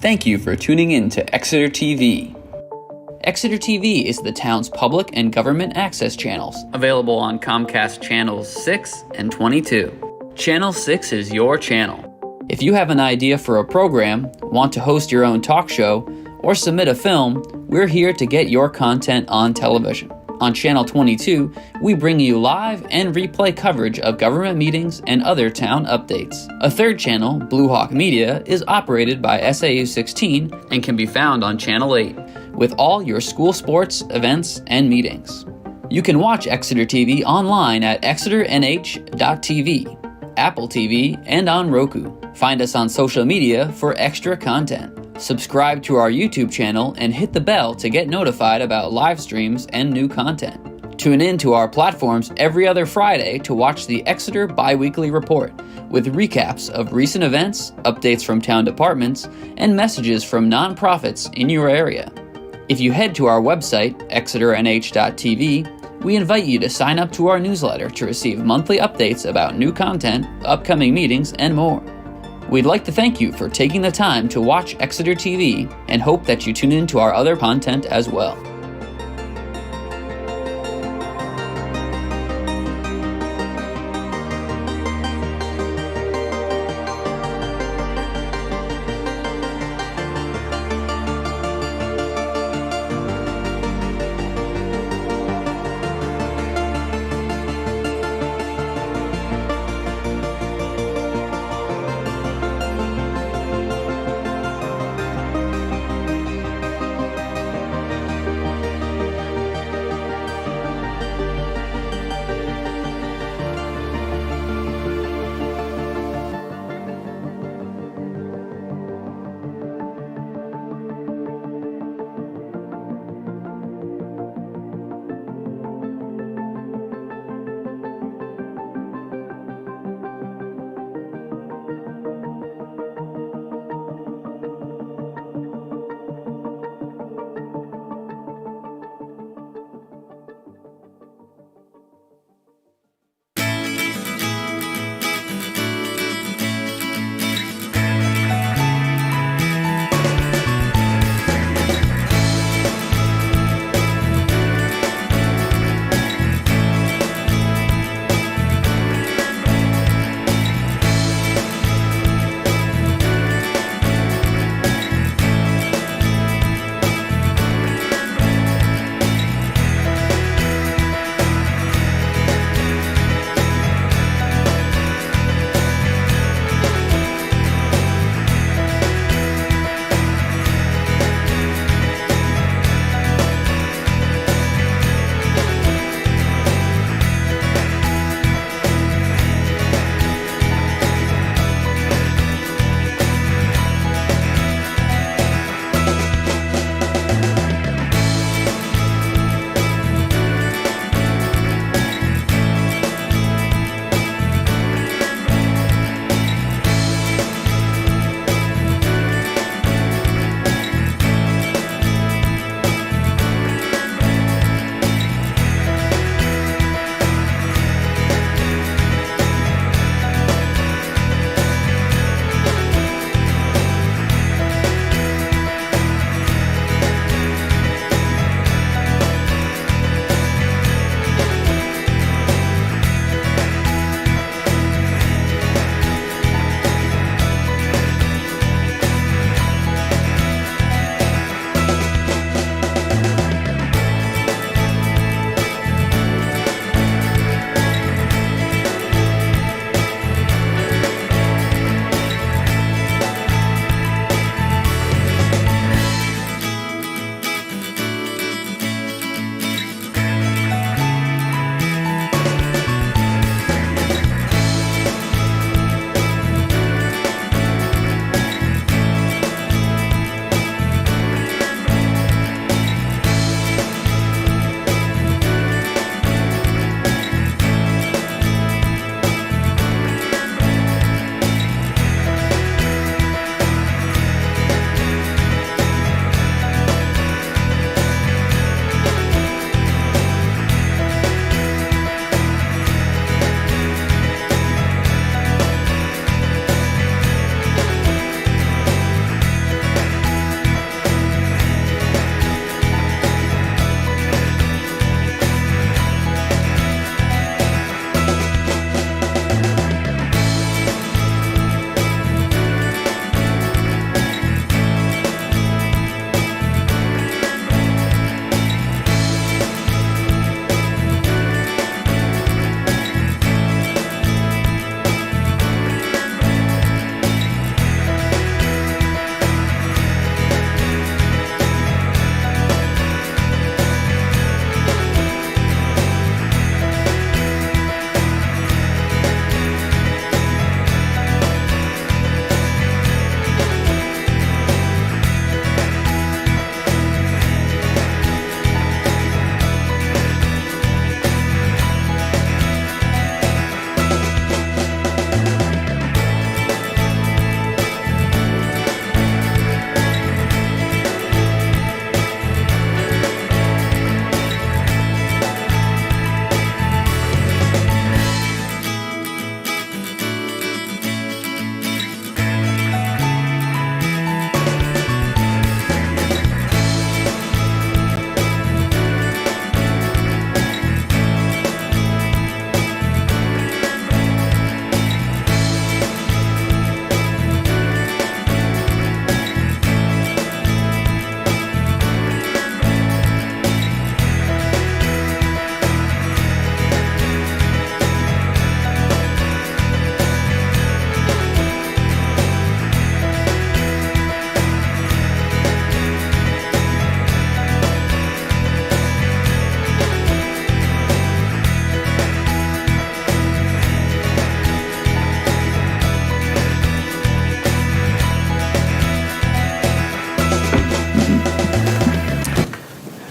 Thank you for tuning in to Exeter TV. Exeter TV is the town's public and government access channels, available on Comcast Channels 6 and 22. Channel 6 is your channel. If you have an idea for a program, want to host your own talk show, or submit a film, we're here to get your content on television. On Channel 22, we bring you live and replay coverage of government meetings and other town updates. A third channel, Blue Hawk Media, is operated by SAU 16 and can be found on Channel 8, with all your school sports, events, and meetings. You can watch Exeter TV online at exeternh.tv, Apple TV, and on Roku. Find us on social media for extra content. Subscribe to our YouTube channel and hit the bell to get notified about live streams and new content. Tune in to our platforms every other Friday to watch the Exeter Biweekly Report, with recaps of recent events, updates from town departments, and messages from nonprofits in your area. If you head to our website, exeternh.tv, we invite you to sign up to our newsletter to receive monthly updates about new content, upcoming meetings, and more. We'd like to thank you for taking the time to watch Exeter TV and hope that you tune in to our other content as well.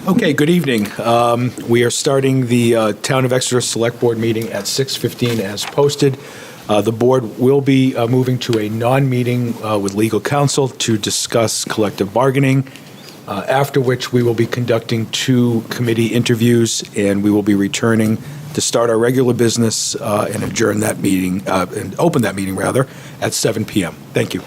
Okay, good evening. We are starting the Town of Exeter Select Board meeting at 6:15 as posted. The board will be moving to a non-meeting with legal counsel to discuss collective bargaining, after which we will be conducting 2 committee interviews, and we will be returning to start our regular business and adjourn that meeting, and open that meeting, rather, at 7 p.m. Thank you.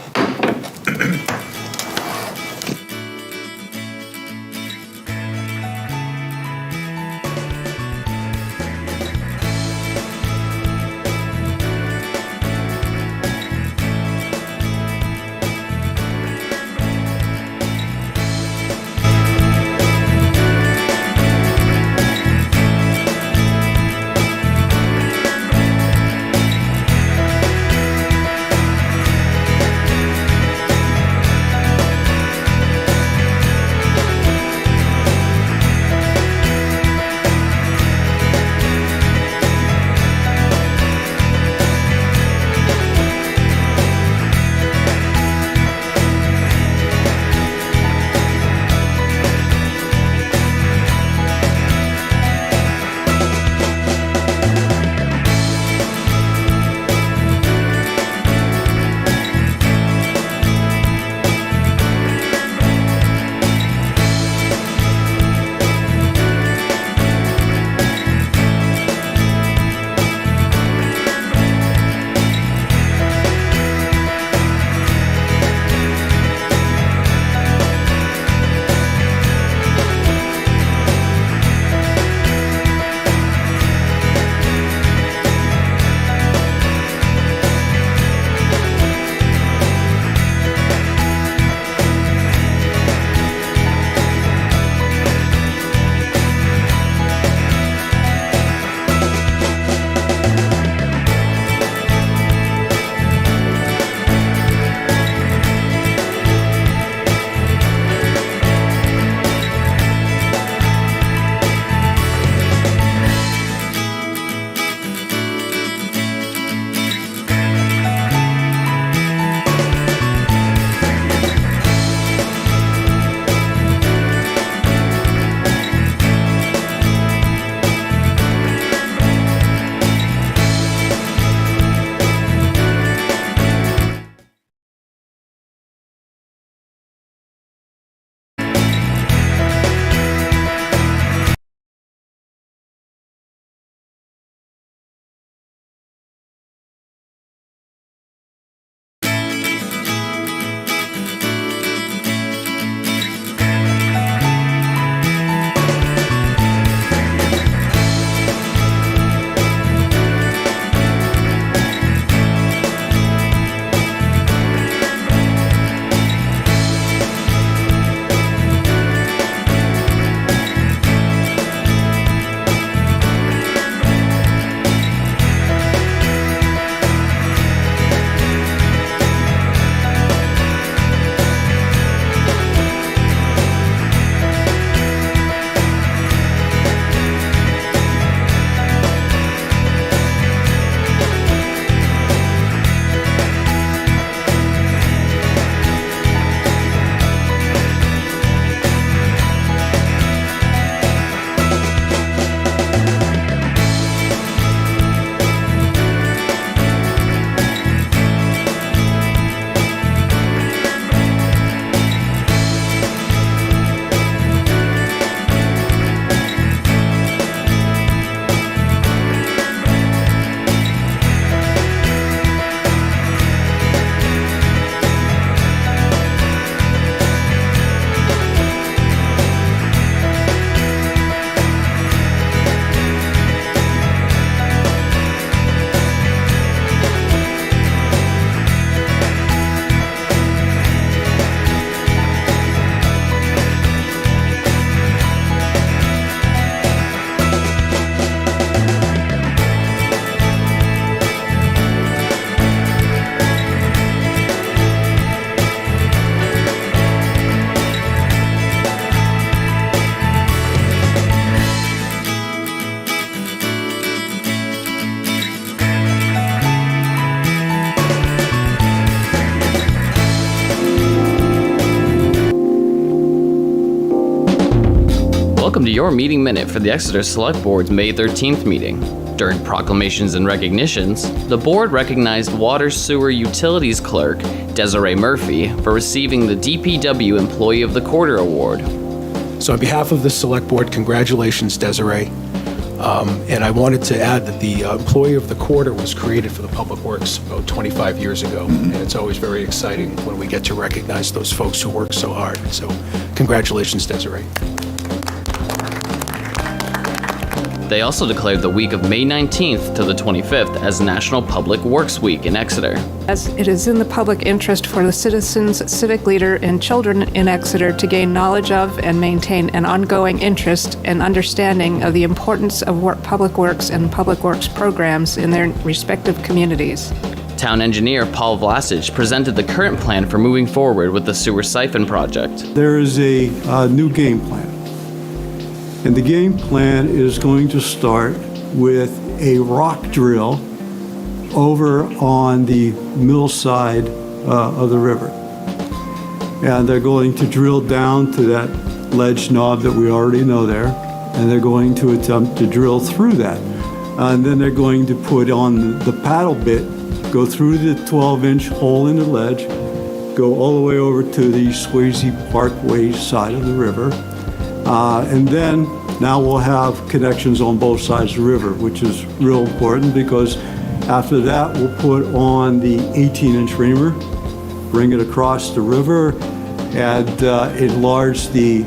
welcome to your meeting minute for the Exeter Select Board's May 13th meeting. During Proclamations and Recognitions, the board recognized Water Sewer Utilities Clerk Desiree Murphy for receiving the DPW Employee of the Quarter Award. So on behalf of the Select Board, congratulations, Desiree. And I wanted to add that the Employee of the Quarter was created for the Public Works about 25 years ago, and it's always very exciting when we get to recognize those folks who work so hard. So congratulations, Desiree. They also declared the week of May 19th to the 25th as National Public Works Week in Exeter. As it is in the public interest for the citizens, civic leader, and children in Exeter to gain knowledge of and maintain an ongoing interest and understanding of the importance of public works and public works programs in their respective communities. Town engineer Paul Vlasich presented the current plan for moving forward with the sewer siphon project. There is a new game plan. And the game plan is going to start with a rock drill over on the mill side of the river. And they're going to drill down to that ledge knob that we already know there, and they're going to attempt to drill through that. And then they're going to put on the paddle bit, go through the 12-inch hole in the ledge, go all the way over to the Swayze Parkway side of the river. And then now we'll have connections on both sides of the river, which is real important because after that we'll put on the 18-inch reamer, bring it across the river, and enlarge the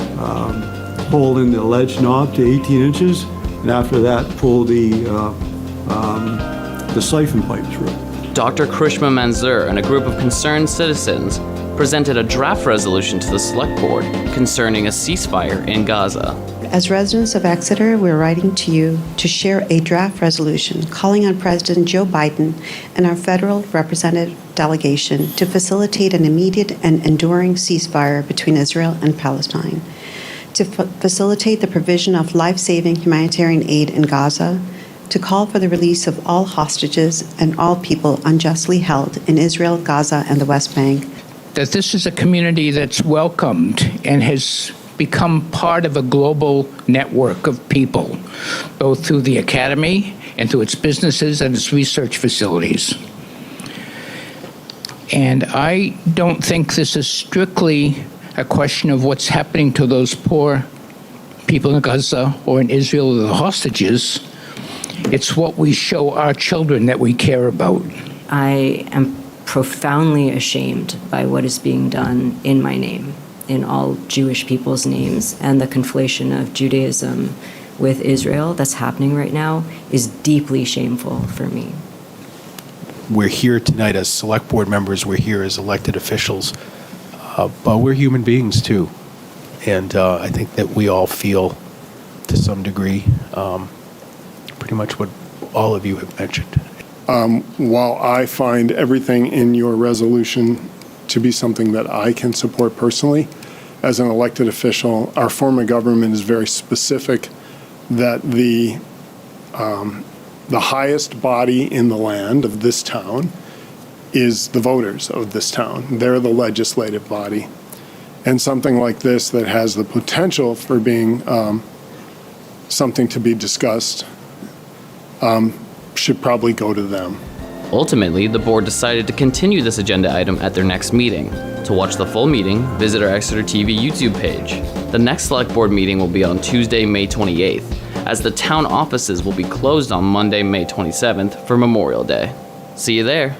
hole in the ledge knob to 18 inches, and after that pull the siphon pipe through. Dr. Krishma Manzur and a group of concerned citizens presented a draft resolution to the Select Board concerning a ceasefire in Gaza. As residents of Exeter, we're writing to you to share a draft resolution calling on President Joe Biden and our federal representative delegation to facilitate an immediate and enduring ceasefire between Israel and Palestine, to facilitate the provision of life-saving humanitarian aid in Gaza, to call for the release of all hostages and all people unjustly held in Israel, Gaza, and the West Bank. That this is a community that's welcomed and has become part of a global network of people, both through the academy and through its businesses and its research facilities. And I don't think this is strictly a question of what's happening to those poor people in Gaza or in Israel, or the hostages. It's what we show our children that we care about. I am profoundly ashamed by what is being done in my name, in all Jewish people's names, and the conflation of Judaism with Israel that's happening right now is deeply shameful for me. We're here tonight as Select Board members, we're here as elected officials, but we're human beings too. And I think that we all feel, to some degree, pretty much what all of you have mentioned. While I find everything in your resolution to be something that I can support personally, as an elected official, our form of government is very specific that the highest body in the land of this town is the voters of this town. They're the legislative body. And something like this that has the potential for being something to be discussed should probably go to them. Ultimately, the board decided to continue this agenda item at their next meeting. To watch the full meeting, visit our Exeter TV YouTube page. The next Select Board meeting will be on Tuesday, May 28th, as the town offices will be closed on Monday, May 27th for Memorial Day. See you there.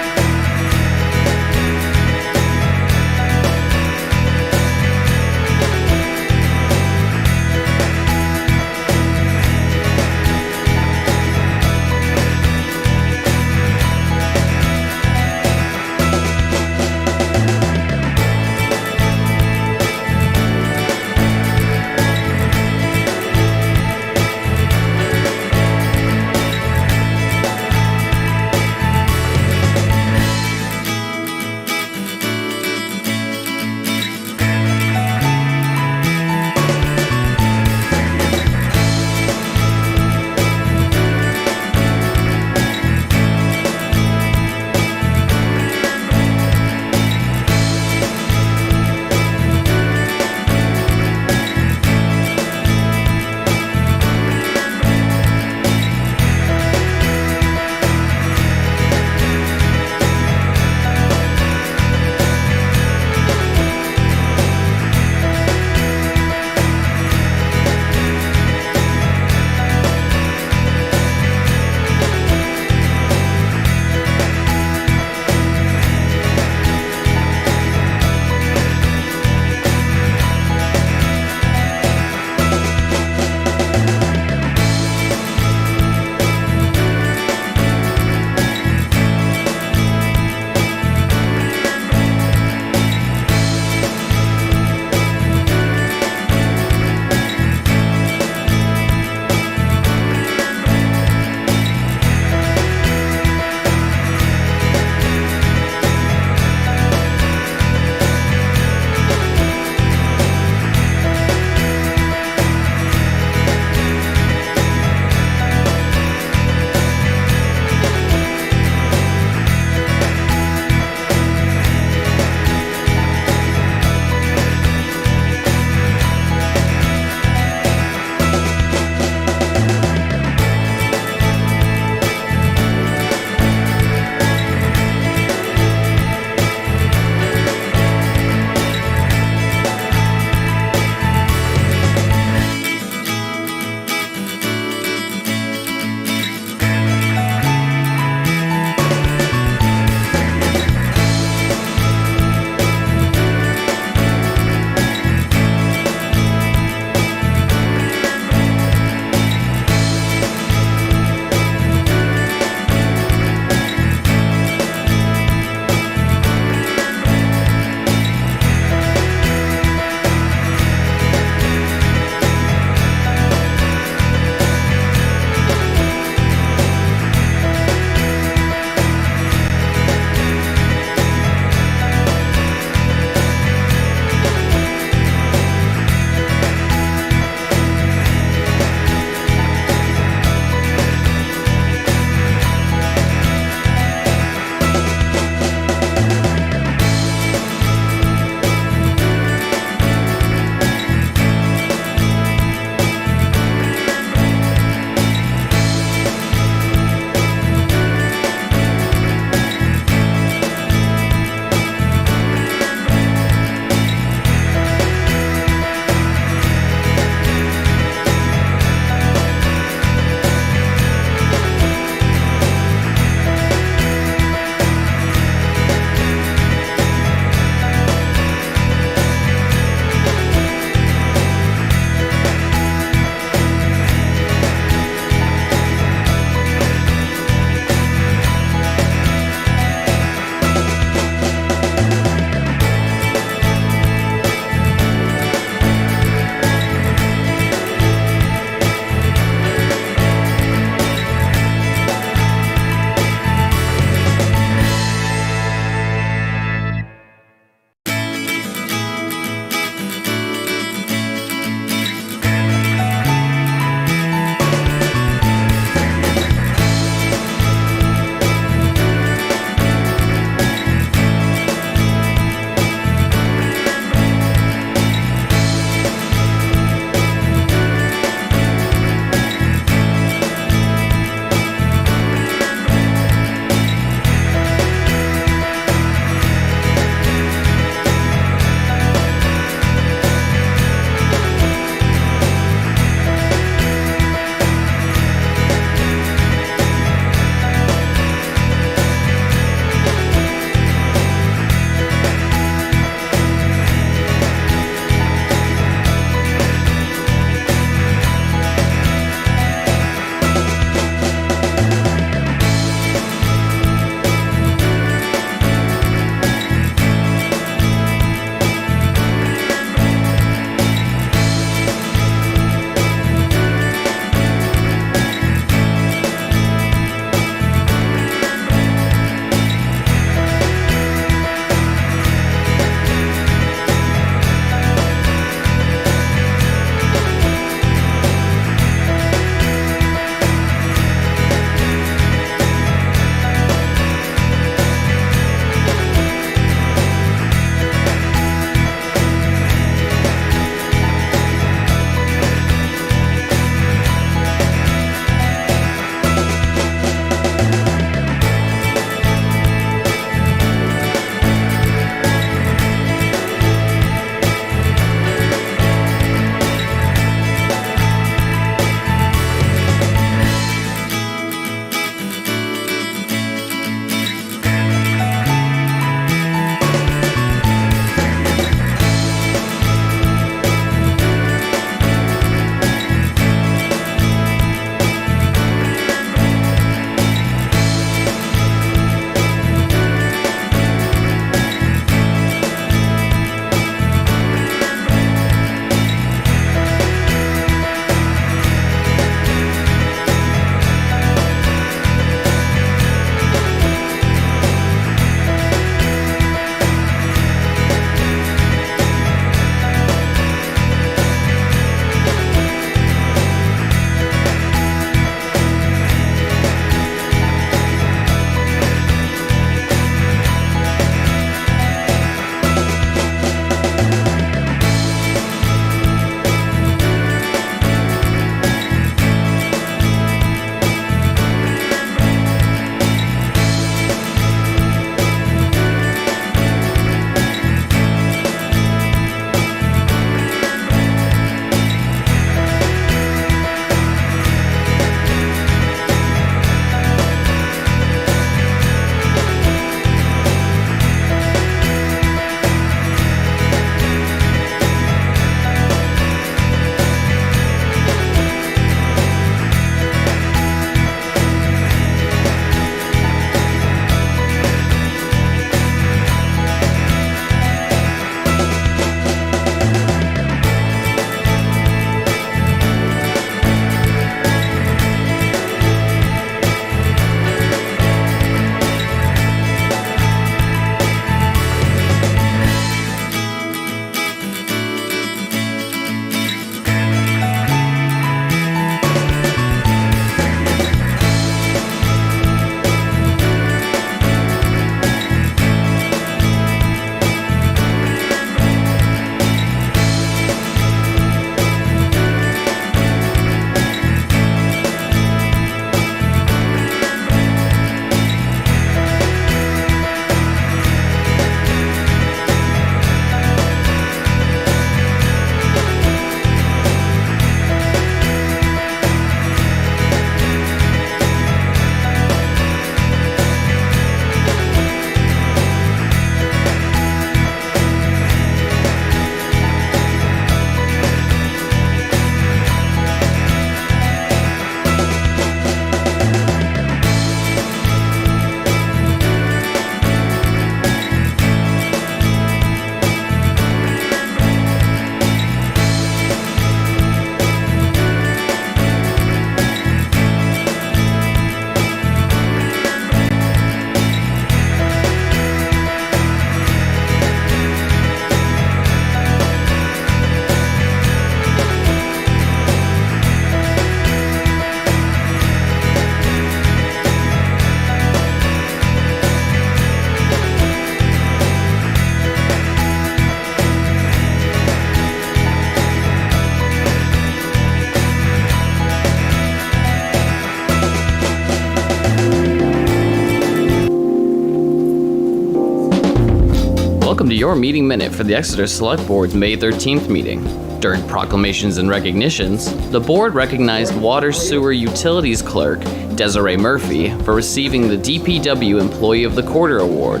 Welcome to your meeting minute for the Exeter Select Board's May 13th meeting. During Proclamations and Resignations, the board recognized Water Sewer Utilities Clerk Desiree Murphy for receiving the DPW Employee of the Quarter Award.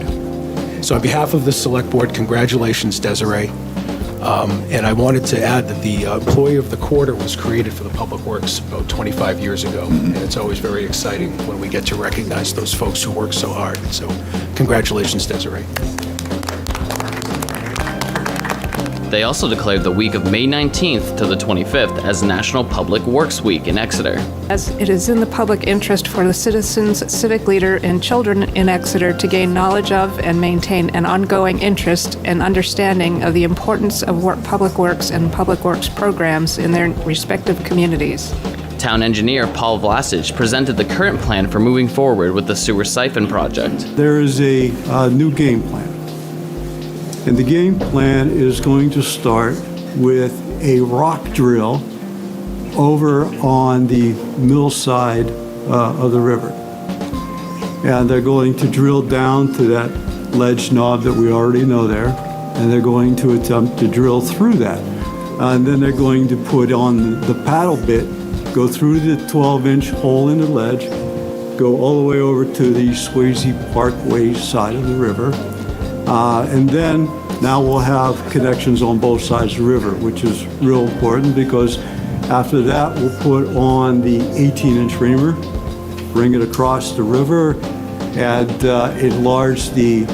So on behalf of the Select Board, congratulations, Desiree. And I wanted to add that the Employee of the Quarter was created for the Public Works about 25 years ago, and it's always very exciting when we get to recognize those folks who work so hard. So congratulations, Desiree. They also declared the week of May 19th to the 25th as National Public Works Week in Exeter. As it is in the public interest for the citizens, civic leader, and children in Exeter to gain knowledge of and maintain an ongoing interest and understanding of the importance of public works and public works programs in their respective communities. Town engineer Paul Vlasich presented the current plan for moving forward with the sewer siphon project. There is a new game plan. And the game plan is going to start with a rock drill over on the mill side of the river. And they're going to drill down to that ledge knob that we already know there, and they're going to attempt to drill through that. And then they're going to put on the paddle bit, go through the 12-inch hole in the ledge, go all the way over to the Swayze Parkway side of the river. And then now we'll have connections on both sides of the river, which is real important because after that we'll put on the 18-inch reamer, bring it across the river, and enlarge the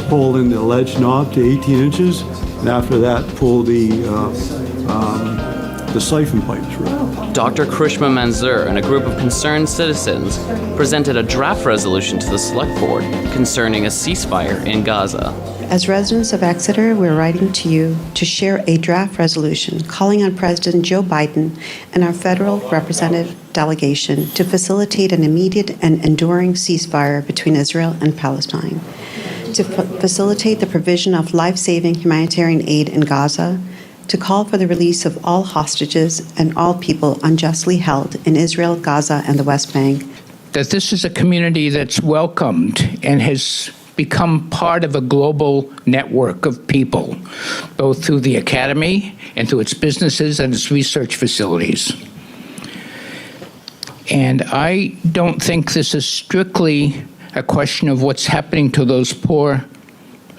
hole in the ledge knob to 18 inches. And after that, pull the siphon pipes through. Dr. Krishma Manzur and a group of concerned citizens presented a draft resolution to the Select Board concerning a ceasefire in Gaza. As residents of Exeter, we're writing to you to share a draft resolution calling on President Joe Biden and our federal representative delegation to facilitate an immediate and enduring ceasefire between Israel and Palestine, to facilitate the provision of life-saving humanitarian aid in Gaza, to call for the release of all hostages and all people unjustly held in Israel, Gaza, and the West Bank. That this is a community that's welcomed and has become part of a global network of people, both through the academy and through its businesses and its research facilities. And I don't think this is strictly a question of what's happening to those poor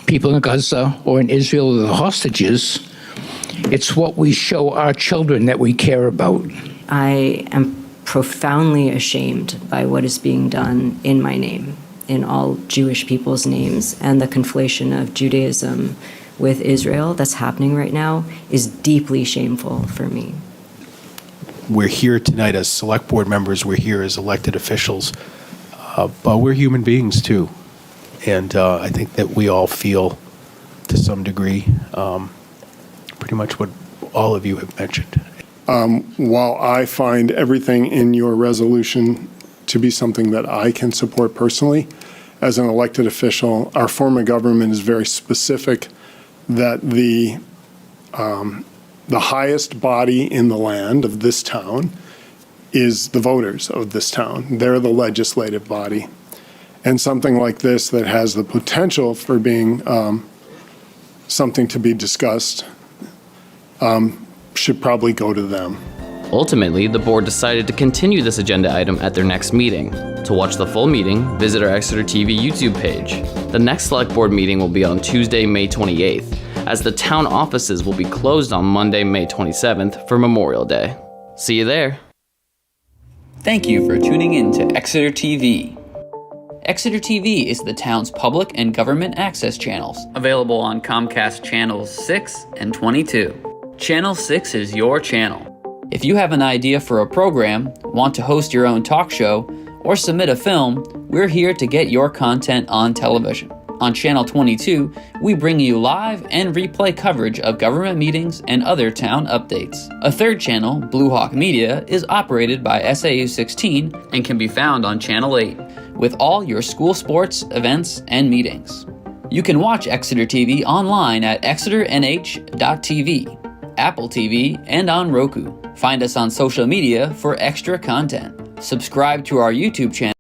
people in Gaza or in Israel, the hostages. It's what we show our children that we care about. I am profoundly ashamed by what is being done in my name, in all Jewish people's names, and the conflation of Judaism with Israel that's happening right now is deeply shameful for me. We're here tonight as Select Board members, we're here as elected officials, but we're human beings too. And I think that we all feel, to some degree, pretty much what all of you have mentioned. While I find everything in your resolution to be something that I can support personally, as an elected official, our form of government is very specific that the highest body in the land of this town is the voters of this town. They're the legislative body. And something like this that has the potential for being something to be discussed should probably go to them. Ultimately, the board decided to continue this agenda item at their next meeting. To watch the full meeting, visit our Exeter TV YouTube page. The next Select Board meeting will be on Tuesday, May 28th, as the town offices will be closed on Monday, May 27th for Memorial Day. See you there. Thank you for tuning in to Exeter TV. Exeter TV is the town's public and government access channels, available on Comcast Channels 6 and 22. Channel 6 is your channel. If you have an idea for a program, want to host your own talk show, or submit a film, we're here to get your content on television. On Channel 22, we bring you live and replay coverage of government meetings and other town updates. A third channel, Blue Hawk Media, is operated by SAU 16 and can be found on Channel 8, with all your school sports, events, and meetings. You can watch Exeter TV online at exeternh.tv, Apple TV, and on Roku. Find us on social media for extra content. Subscribe to our YouTube channel.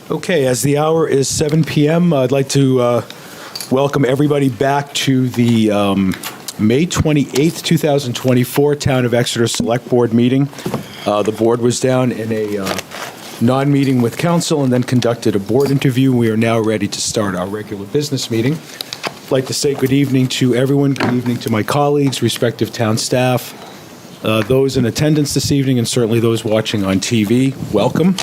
Okay, as the hour is 7 p.m., I'd like to welcome everybody back to the May 28th, 2024 Town of Exeter Select Board meeting. The board was down in a non-meeting with council and then conducted a board interview. We are now ready to start our regular business meeting. I'd like to say good evening to everyone, good evening to my colleagues, respective town staff, those in attendance this evening, and certainly those watching on TV. Welcome.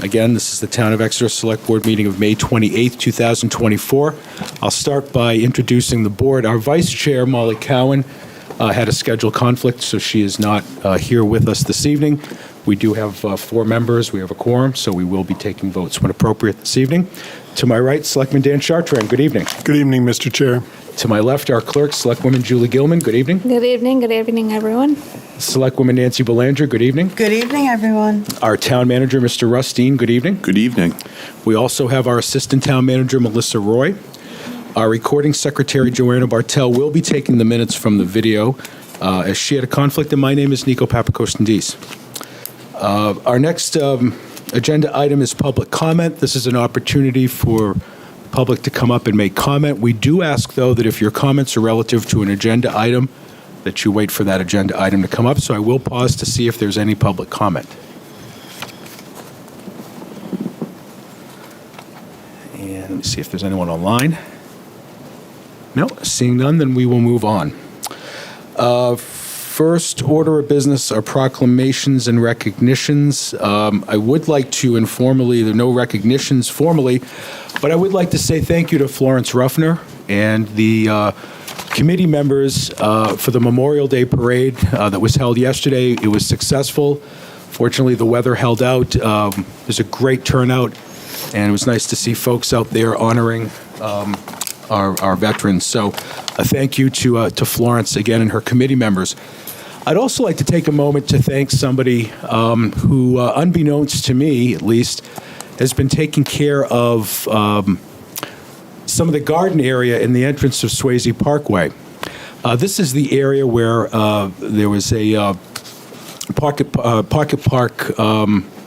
Again, this is the Town of Exeter Select Board meeting of May 28th, 2024. I'll start by introducing the board. Our Vice Chair, Molly Cowan, had a scheduled conflict, so she is not here with us this evening. We do have 4 members. We have a quorum, so we will be taking votes when appropriate this evening. To my right, Selectman Dan Chartrand. Good evening. Good evening, Mr. Chair. To my left, our clerk, Selectwoman Julie Gilman. Good evening. Good evening, everyone. Selectwoman Nancy Belanger. Good evening. Good evening, everyone. Our town manager, Mr. Russ Dean. Good evening. Good evening. We also have our assistant town manager, Melissa Roy. Our recording secretary, Joanna Bartel, will be taking the minutes from the video as she had a conflict, and my name is Nico Papakostandis. Our next agenda item is public comment. This is an opportunity for public to come up and make comment. We do ask, though, that if your comments are relative to an agenda item, that you wait for that agenda item to come up. So I will pause to see if there's any public comment. And let me see if there's anyone online. No, seeing none, then we will move on. First order of business are proclamations and recognitions. I would like to informally, there are no recognitions formally, but I would like to say thank you to Florence Ruffner and the committee members for the Memorial Day Parade that was held yesterday. It was successful. Fortunately, the weather held out. There's a great turnout, and it was nice to see folks out there honoring our veterans. So a thank you to Florence again and her committee members. I'd also like to take a moment to thank somebody who, unbeknownst to me at least, has been taking care of some of the garden area in the entrance of Swayze Parkway. This is the area where there was a pocket park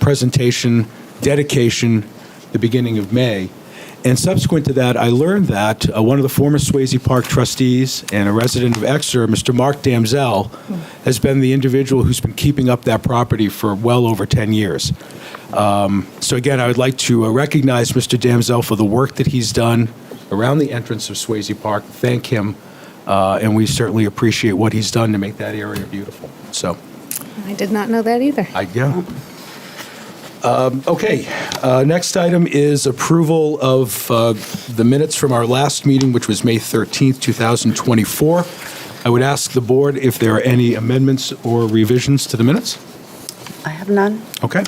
presentation, dedication, the beginning of May. And subsequent to that, I learned that one of the former Swayze Park trustees and a resident of Exeter, Mr. Mark Damsel, has been the individual who's been keeping up that property for well over 10 years. So again, I would like to recognize Mr. Damsel for the work that he's done around the entrance of Swayze Park, thank him, and we certainly appreciate what he's done to make that area beautiful. So, I did not know that either. Okay, next item is approval of the minutes from our last meeting, which was May 13th, 2024. I would ask the board if there are any amendments or revisions to the minutes. I have none. Okay.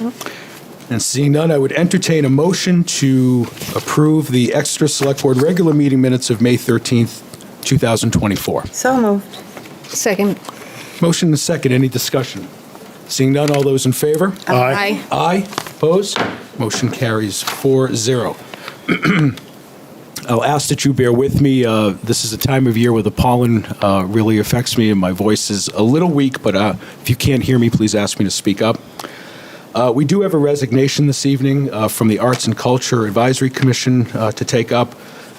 And seeing none, I would entertain a motion to approve the Exeter Select Board regular meeting minutes of May 13th, 2024. So moved. Second. Motion and second. Any discussion? Seeing none, all those in favor? Aye. Aye. Opposed? Motion carries 4-0. I'll ask that you bear with me. This is a time of year where the pollen really affects me and my voice is a little weak, but if you can't hear me, please ask me to speak up. We do have a resignation this evening from the Arts and Culture Advisory Commission to take up.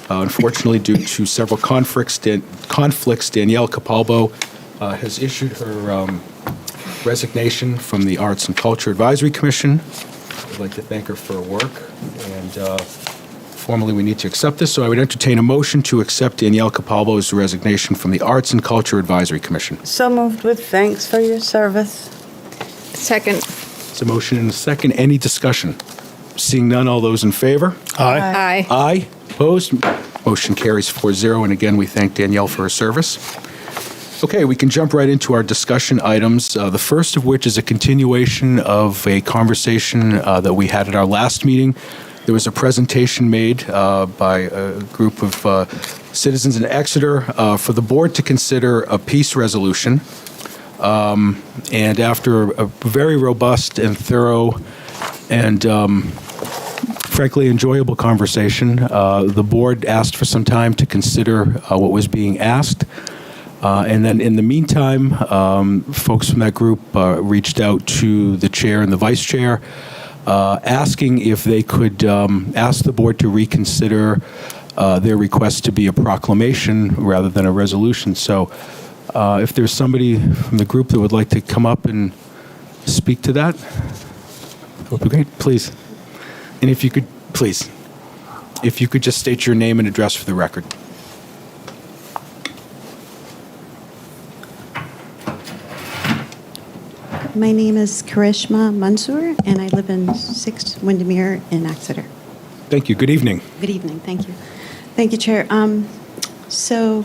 Unfortunately, due to several conflicts, Danielle Capalbo has issued her resignation from the Arts and Culture Advisory Commission. I'd like to thank her for her work, and formally we need to accept this, so I would entertain a motion to accept Danielle Capalbo's resignation from the Arts and Culture Advisory Commission. So moved with thanks for your service. Second. It's a motion and a second. Any discussion? Seeing none, all those in favor? Aye. Aye. Opposed? Motion carries 4-0, and again, we thank Danielle for her service. Okay, we can jump right into our discussion items, the first of which is a continuation of a conversation that we had at our last meeting. There was a presentation made by a group of citizens in Exeter for the board to consider a peace resolution. And after a very robust and thorough and frankly enjoyable conversation, the board asked for some time to consider what was being asked. And then in the meantime, folks from that group reached out to the chair and the vice chair asking if they could ask the board to reconsider their request to be a proclamation rather than a resolution. So if there's somebody from the group that would like to come up and speak to that, that would be great, please. And if you could, please, if you could just state your name and address for the record. My name is Karishma Mansoor, and I live in 6 Windermere in Exeter. Thank you. Good evening. Good evening. Thank you. Thank you, Chair. So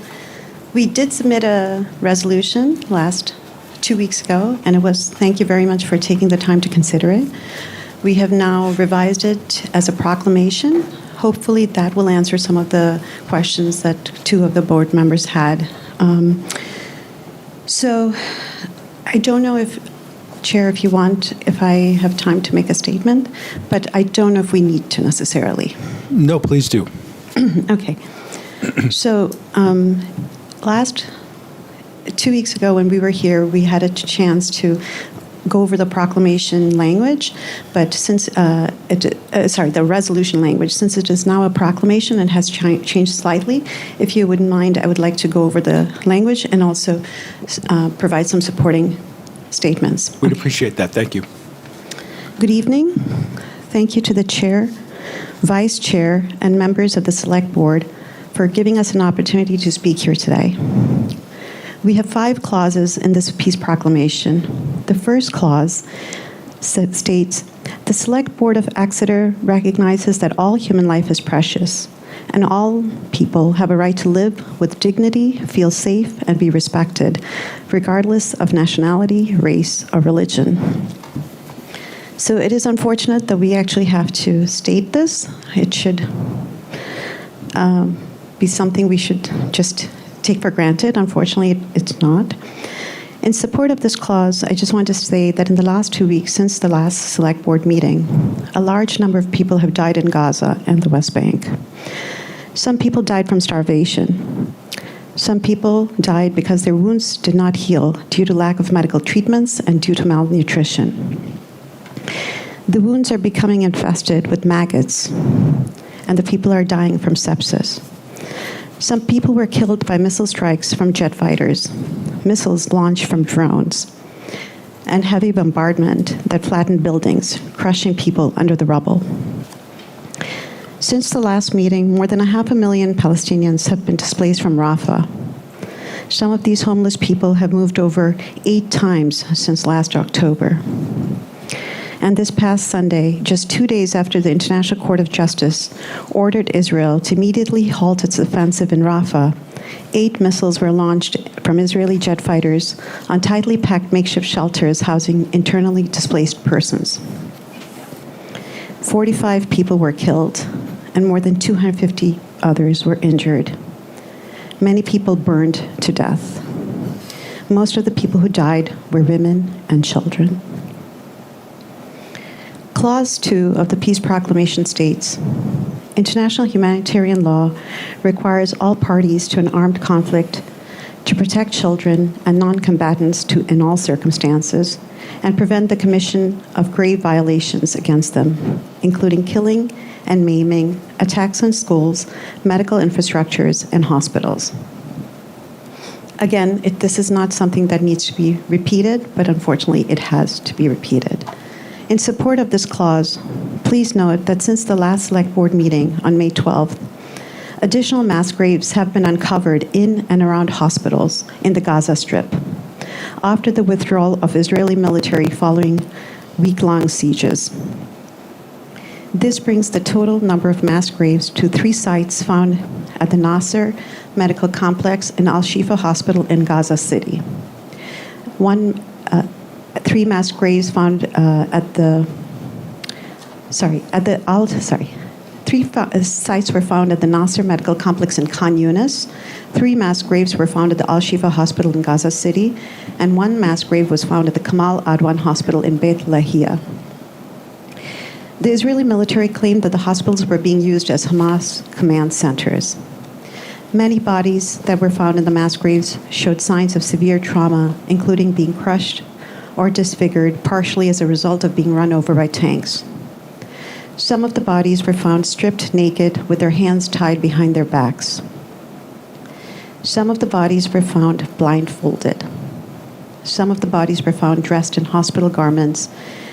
we did submit a resolution 2 weeks ago, and it was, thank you very much for taking the time to consider it. We have now revised it as a proclamation. Hopefully that will answer some of the questions that 2 of the board members had. So I don't know if, Chair, if I have time to make a statement, but I don't know if we need to necessarily. No, please do. Okay. So 2 weeks ago when we were here, we had a chance to go over the proclamation language, but since the resolution language, since it is now a proclamation and has changed slightly, if you wouldn't mind, I would like to go over the language and also provide some supporting statements. We'd appreciate that. Thank you. Good evening. Thank you to the Chair, Vice Chair, and members of the Select Board for giving us an opportunity to speak here today. We have 5 clauses in this peace proclamation. The first clause states, "The Select Board of Exeter recognizes that all human life is precious, and all people have a right to live with dignity, feel safe, and be respected, regardless of nationality, race, or religion." So it is unfortunate that we actually have to state this. It should be something we should just take for granted. Unfortunately, it's not. In support of this clause, I just want to say that in the last 2 weeks since the last Select Board meeting, a large number of people have died in Gaza and the West Bank. Some people died from starvation. Some people died because their wounds did not heal due to lack of medical treatments and due to malnutrition. The wounds are becoming infested with maggots, and the people are dying from sepsis. Some people were killed by missile strikes from jet fighters, missiles launched from drones, and heavy bombardment that flattened buildings, crushing people under the rubble. Since the last meeting, more than 500,000 Palestinians have been displaced from Rafah. Some of these homeless people have moved over 8 times since last October. And this past Sunday, just 2 days after the International Court of Justice ordered Israel to immediately halt its offensive in Rafah, 8 missiles were launched from Israeli jet fighters on tightly packed makeshift shelters housing internally displaced persons. 45 people were killed, and more than 250 others were injured. Many people burned to death. Most of the people who died were women and children. Clause 2 of the Peace Proclamation states, "International humanitarian law requires all parties to an armed conflict to protect children and non-combatants in all circumstances and prevent the commission of grave violations against them, including killing and maiming, attacks on schools, medical infrastructures, and hospitals." Again, this is not something that needs to be repeated, but unfortunately it has to be repeated. In support of this clause, please note that since the last Select Board meeting on May 12th, additional mass graves have been uncovered in and around hospitals in the Gaza Strip after the withdrawal of Israeli military following week-long sieges. This brings the total number of mass graves to 3 sites found at the Nasser Medical Complex and Al-Shifa Hospital in Gaza City. 3 mass graves found Three sites were found at the Nasser Medical Complex in Khan Yunis. 3 mass graves were found at the Al-Shifa Hospital in Gaza City, and 1 mass grave was found at the Kamal Adwan Hospital in Beit Lahia. The Israeli military claimed that the hospitals were being used as Hamas command centers. Many bodies that were found in the mass graves showed signs of severe trauma, including being crushed or disfigured, partially as a result of being run over by tanks. Some of the bodies were found stripped naked with their hands tied behind their backs. Some of the bodies were found blindfolded. Some of the bodies were found dressed in hospital garments,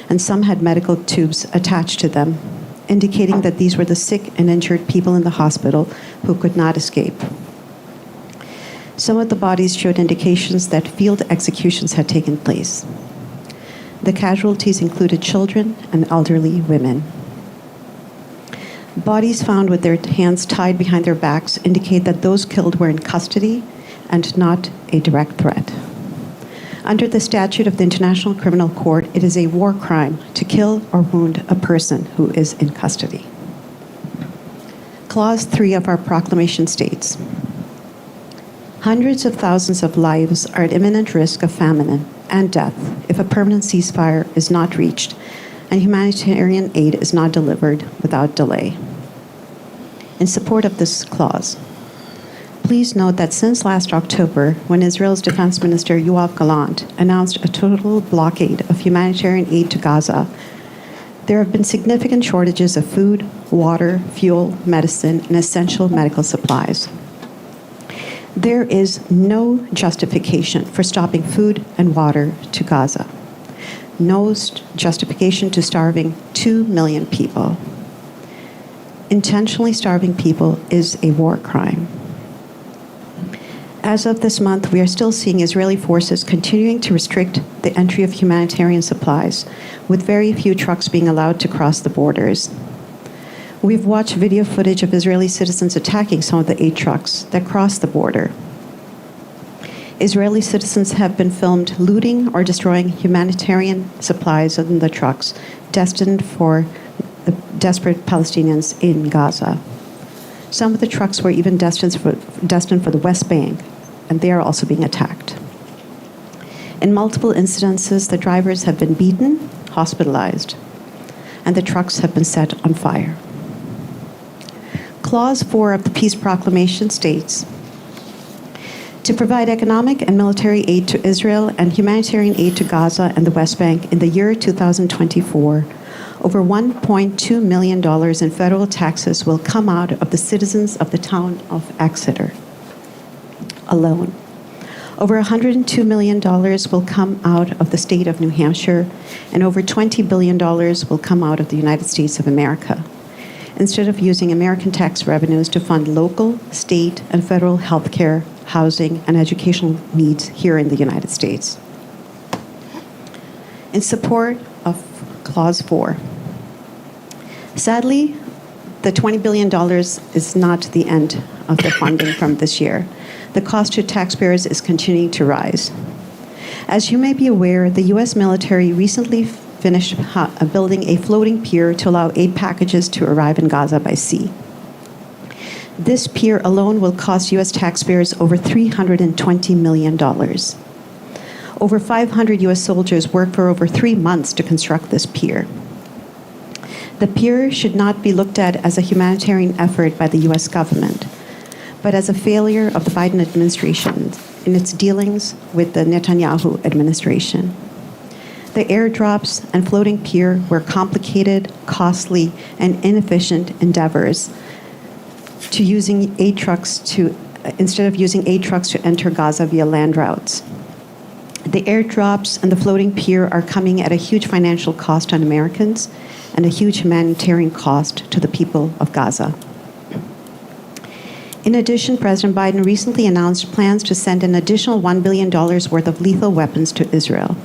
and some had medical tubes attached to them, indicating that these were the sick and injured people in the hospital who could not escape. Some of the bodies showed indications that field executions had taken place. The casualties included children and elderly women. Bodies found with their hands tied behind their backs indicate that those killed were in custody and not a direct threat. Under the statute of the International Criminal Court, it is a war crime to kill or wound a person who is in custody. Clause 3 of our proclamation states, hundreds of thousands of lives are at imminent risk of famine and death if a permanent ceasefire is not reached and humanitarian aid is not delivered without delay. In support of this clause, please note that since last October, when Israel's Defense Minister Yoav Gallant announced a total blockade of humanitarian aid to Gaza, there have been significant shortages of food, water, fuel, medicine, and essential medical supplies. There is no justification for stopping food and water to Gaza. No justification to starving 2 million people. Intentionally starving people is a war crime. As of this month, we are still seeing Israeli forces continuing to restrict the entry of humanitarian supplies, with very few trucks being allowed to cross the borders. We've watched video footage of Israeli citizens attacking some of the 8 trucks that crossed the border. Israeli citizens have been filmed looting or destroying humanitarian supplies in the trucks destined for the desperate Palestinians in Gaza. Some of the trucks were even destined for the West Bank, and they are also being attacked. In multiple incidences, the drivers have been beaten, hospitalized, and the trucks have been set on fire. Clause 4 of the Peace Proclamation states, to provide economic and military aid to Israel and humanitarian aid to Gaza and the West Bank in the year 2024, over $1.2 million in federal taxes will come out of the citizens of the town of Exeter alone. Over $102 million will come out of the state of New Hampshire, and over $20 billion will come out of the United States of America, instead of using American tax revenues to fund local, state, and federal health care, housing, and educational needs here in the United States. In support of Clause 4, sadly, the $20 billion is not the end of the funding from this year. The cost to taxpayers is continuing to rise. As you may be aware, the U.S. military recently finished building a floating pier to allow aid packages to arrive in Gaza by sea. This pier alone will cost U.S. taxpayers over $320 million. Over 500 U.S. soldiers worked for over 3 months to construct this pier. The pier should not be looked at as a humanitarian effort by the U.S. government, but as a failure of the Biden administration in its dealings with the Netanyahu administration. The airdrops and floating pier were complicated, costly, and inefficient endeavors to using aid trucks instead of using aid trucks to enter Gaza via land routes. The airdrops and the floating pier are coming at a huge financial cost on Americans and a huge humanitarian cost to the people of Gaza. In addition, President Biden recently announced plans to send an additional $1 billion worth of lethal weapons to Israel.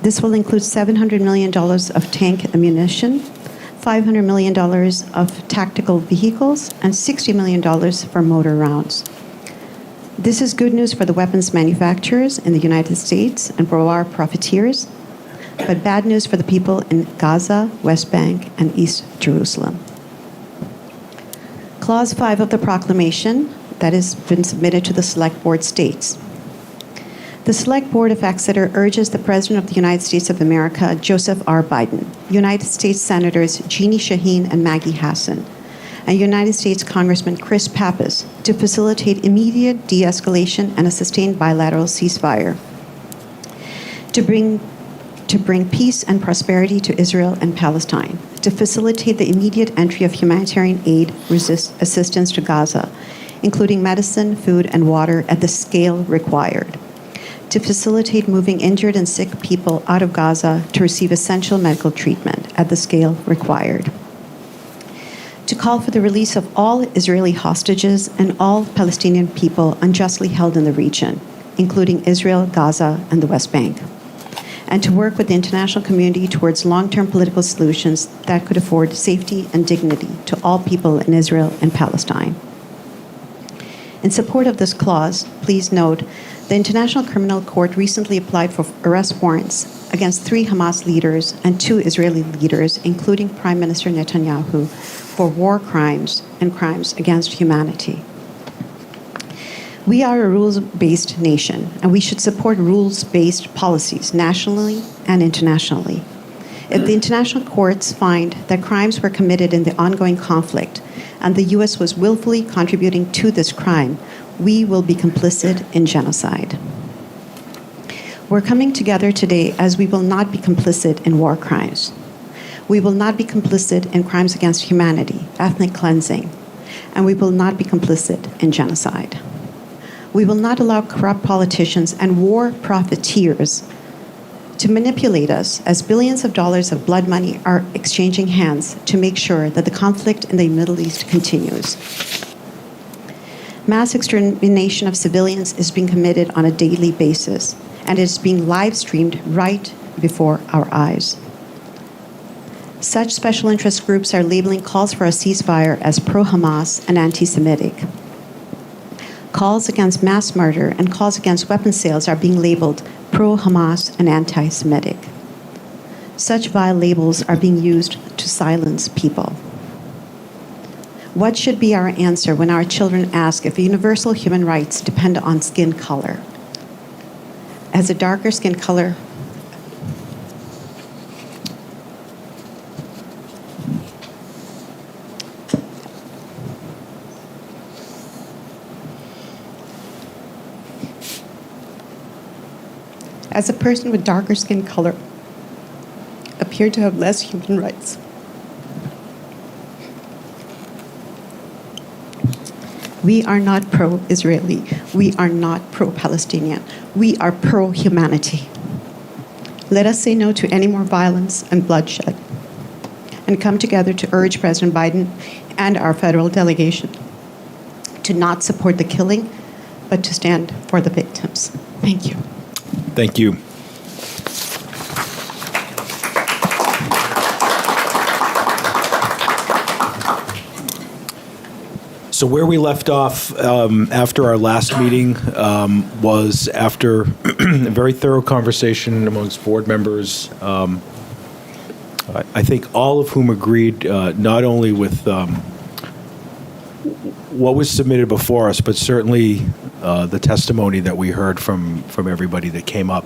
This will include $700 million of tank ammunition, $500 million of tactical vehicles, and $60 million for motor rounds. This is good news for the weapons manufacturers in the United States and for our profiteers, but bad news for the people in Gaza, West Bank, and East Jerusalem. Clause 5 of the proclamation that has been submitted to the Select Board states, the Select Board of Exeter urges the President of the United States of America, Joseph R. Biden, United States Senators Jeannie Shaheen and Maggie Hassan, and United States Congressman Chris Pappas to facilitate immediate de-escalation and a sustained bilateral ceasefire, to bring to bring peace and prosperity to Israel and Palestine, to facilitate the immediate entry of humanitarian aid assistance to Gaza, including medicine, food, and water at the scale required, to facilitate moving injured and sick people out of Gaza to receive essential medical treatment at the scale required, to call for the release of all Israeli hostages and all Palestinian people unjustly held in the region, including Israel, Gaza, and the West Bank, and to work with the international community towards long-term political solutions that could afford safety and dignity to all people in Israel and Palestine. In support of this clause, please note, the International Criminal Court recently applied for arrest warrants against 3 Hamas leaders and 2 Israeli leaders, including Prime Minister Netanyahu, for war crimes and crimes against humanity. We are a rules-based nation, and we should support rules-based policies nationally and internationally. If the international courts find that crimes were committed in the ongoing conflict and the U.S. was willfully contributing to this crime, we will be complicit in genocide. We're coming together today as we will not be complicit in war crimes. We will not be complicit in crimes against humanity, ethnic cleansing, and we will not be complicit in genocide. We will not allow corrupt politicians and war profiteers to manipulate us as billions of dollars of blood money are exchanging hands to make sure that the conflict in the Middle East continues. Mass extermination of civilians is being committed on a daily basis, and it is being live-streamed right before our eyes. Such special interest groups are labeling calls for a ceasefire as pro-Hamas and anti-Semitic. Calls against mass murder and calls against weapon sales are being labeled pro-Hamas and anti-Semitic. Such vile labels are being used to silence people. What should be our answer when our children ask if universal human rights depend on skin color? As a darker skin color, as a person with darker skin color, appear to have less human rights. We are not pro-Israeli. We are not pro-Palestinian. We are pro-humanity. Let us say no to any more violence and bloodshed and come together to urge President Biden and our federal delegation to not support the killing, but to stand for the victims. Thank you. Thank you. So where we left off after our last meeting was after a very thorough conversation amongst board members, I think all of whom agreed not only with what was submitted before us, but certainly the testimony that we heard from everybody that came up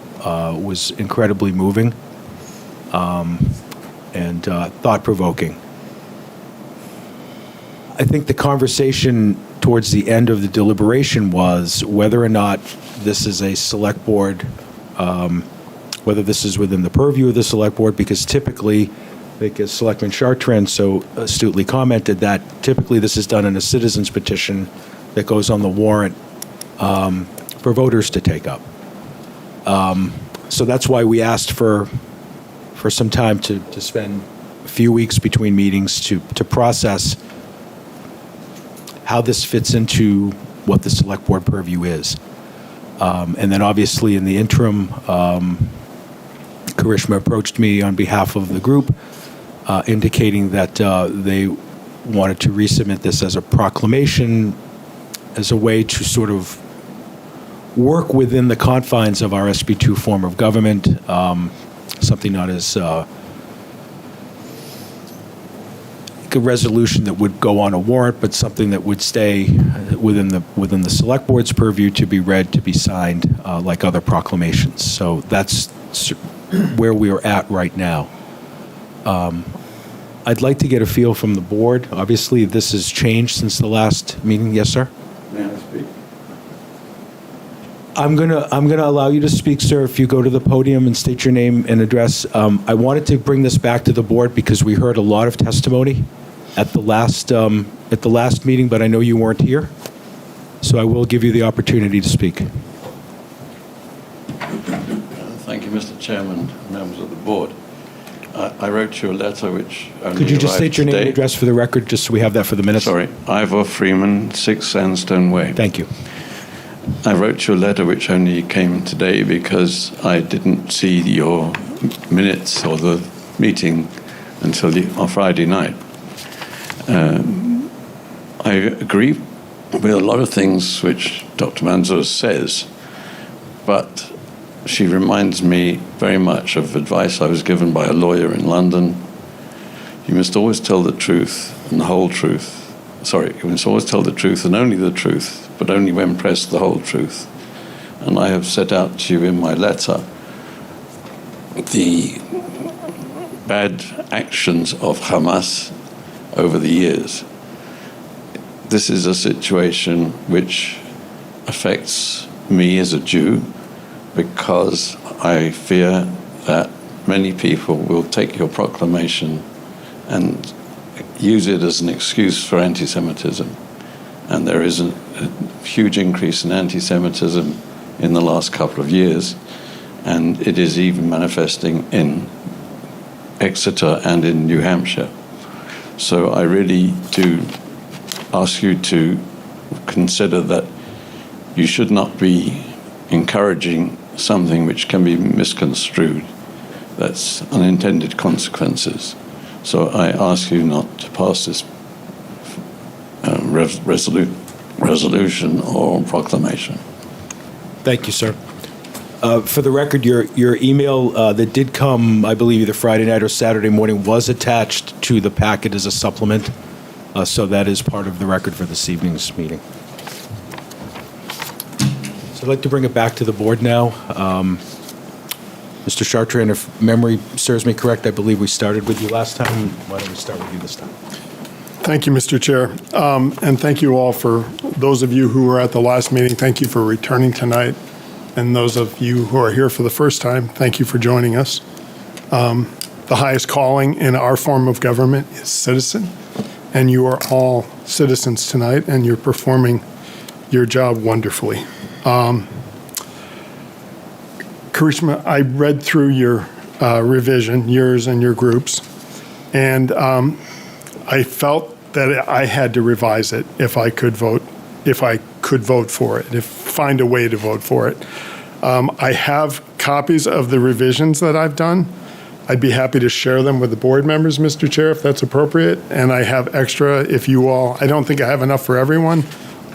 was incredibly moving and thought-provoking. I think the conversation towards the end of the deliberation was whether or not this is a select board, whether this is within the purview of the select board, because typically, I think as Selectman Chartrand so astutely commented, that typically this is done in a citizen's petition that goes on the warrant for voters to take up. So that's why we asked for some time to spend a few weeks between meetings to process how this fits into what the select board purview is. And then obviously in the interim, Karishma approached me on behalf of the group, indicating that they wanted to resubmit this as a proclamation as a way to sort of work within the confines of our SB2 form of government, something not as a resolution that would go on a warrant, but something that would stay within the select board's purview to be read, to be signed, like other proclamations. So that's where we are at right now. I'd like to get a feel from the board. Obviously, this has changed since the last meeting. Yes, sir? May I speak? I'm gonna allow you to speak, sir, if you go to the podium and state your name and address. I wanted to bring this back to the board because we heard a lot of testimony at the last meeting, but I know you weren't here, so I will give you the opportunity to speak. Thank you, Mr. Chairman, members of the board. I wrote you a letter which only Could you just arrived state your name and today. address for the record, just so we have that for the minutes? Sorry, Ivor Freeman, 6 Sandstone Way. Thank you. I wrote you a letter which only came today because I didn't see your minutes or the meeting until on Friday night. I agree with a lot of things which Dr. Manzo says, but she reminds me very much of advice I was given by a lawyer in London. You must always tell the truth and the whole truth. Sorry, you must always tell the truth and only the truth, but only when pressed the whole truth. And I have set out to you in my letter the bad actions of Hamas over the years. This is a situation which affects me as a Jew, because I fear that many people will take your proclamation and use it as an excuse for anti-Semitism. And there is a huge increase in anti-Semitism in the last couple of years, and it is even manifesting in Exeter and in New Hampshire. So I really do ask you to consider that you should not be encouraging something which can be misconstrued. That's unintended consequences. So I ask you not to pass this resolution or proclamation. Thank you, sir. For the record, your email that did come, I believe, either Friday night or Saturday morning, was attached to the packet as a supplement. So that is part of the record for this evening's meeting. So I'd like to bring it back to the board now. Mr. Chartrand, if memory serves me correct, I believe we started with you last time. Why don't we start with you this time? Thank you, Mr. Chair. And thank you all for those of you who were at the last meeting. Thank you for returning tonight. And those of you who are here for the first time, thank you for joining us. The highest calling in our form of government is citizen. And you are all citizens tonight, and you're performing your job wonderfully. Karishma, I read through your revision, yours and your groups, and I felt that I had to revise it if I could vote for it, find a way to vote for it. I have copies of the revisions that I've done. I'd be happy to share them with the board members, Mr. Chair, if that's appropriate. And I have extra if you all, I don't think I have enough for everyone,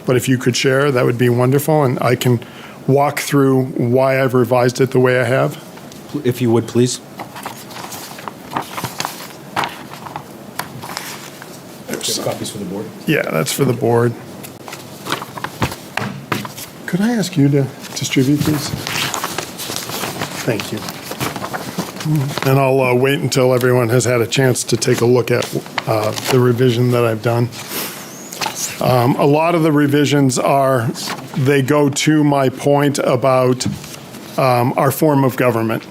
but if you could share, that would be wonderful. And I can walk through why I've revised it the way I have. If you would, please. Copies for the board? Yeah, that's for the board. Could I ask you to distribute these? Thank you. And I'll wait until everyone has had a chance to take a look at the revision that I've done. A lot of the revisions they go to my point about our form of government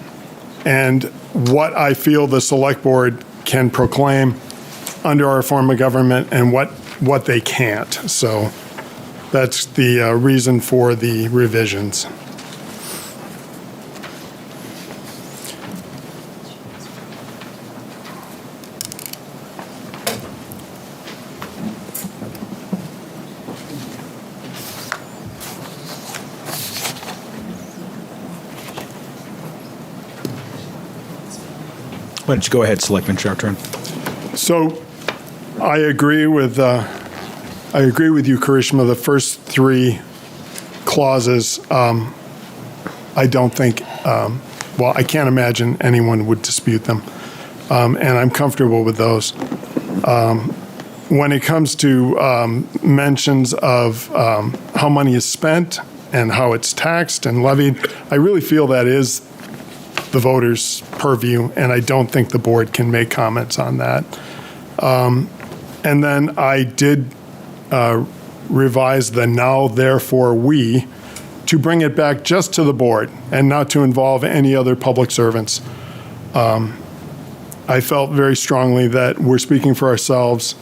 and what I feel the select board can proclaim under our form of government and what they can't. So that's the reason for the revisions. Why don't you go ahead, Selectman Chartrand? So I agree with you, Karishma. The first three clauses, I don't think, I can't imagine anyone would dispute them. And I'm comfortable with those. When it comes to mentions of how money is spent and how it's taxed and levied, I really feel that is the voters' purview, and I don't think the board can make comments on that. And then I did revise the now, therefore, we to bring it back just to the board and not to involve any other public servants. I felt very strongly that we're speaking for ourselves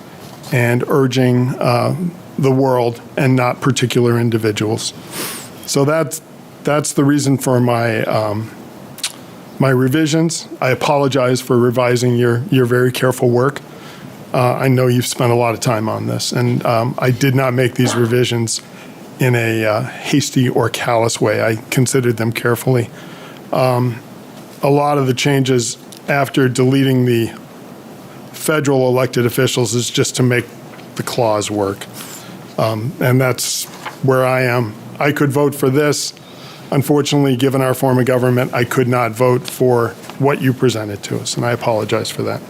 and urging the world and not particular individuals. So that's the reason for my my revisions. I apologize for revising your very careful work. I know you've spent a lot of time on this, and I did not make these revisions in a hasty or callous way. I considered them carefully. A lot of the changes after deleting the federal elected officials is just to make the clause work. And that's where I am. I could vote for this. Unfortunately, given our form of government, I could not vote for what you presented to us, and I apologize for that.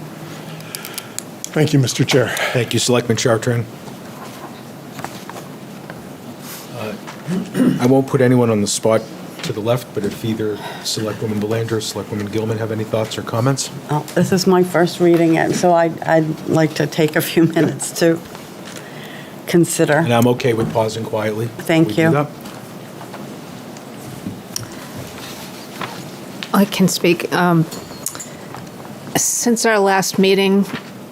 Thank you, Mr. Chair. Thank you, Selectman Chartrand. I won't put anyone on the spot to the left, but if either Selectwoman Belanger or Selectwoman Gilman have any thoughts or comments? Oh, this is my first reading it, so I'd like to take a few minutes to consider. And I'm okay with pausing quietly. Thank We do you. that. I can speak. Since our last meeting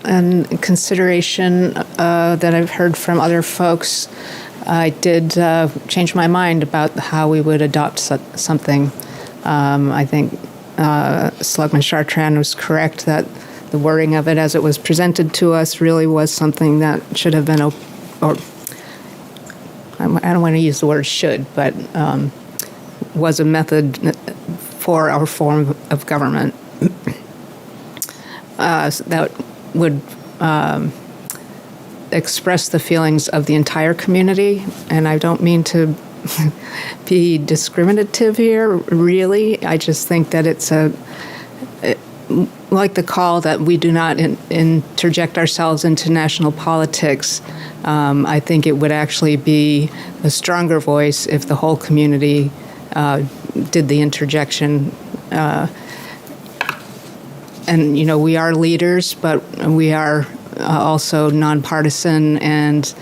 and consideration that I've heard from other folks, I did change my mind about how we would adopt something. I think Selectman Chartrand was correct that the wording of it as it was presented to us really was something that should have been, or I don't want to use the word should, but was a method for our form of government that would express the feelings of the entire community. And I don't mean to be discriminative here, really. I just think that it's like the call that we do not interject ourselves into national politics. I think it would actually be a stronger voice if the whole community did the interjection. And, you know, we are leaders, but we are also nonpartisan, and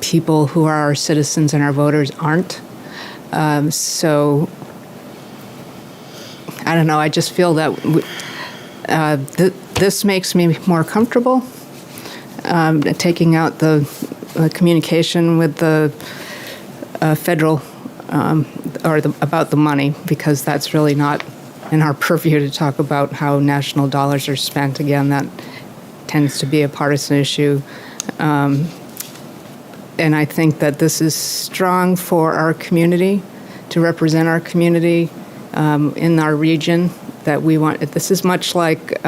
people who are our citizens and our voters aren't. So, I don't know, I just feel that this makes me more comfortable taking out the communication with the federal about the money, because that's really not in our purview to talk about how national dollars are spent. Again, that tends to be a partisan issue. And I think that this is strong for our community, to represent our community in our region, that we want. This is much like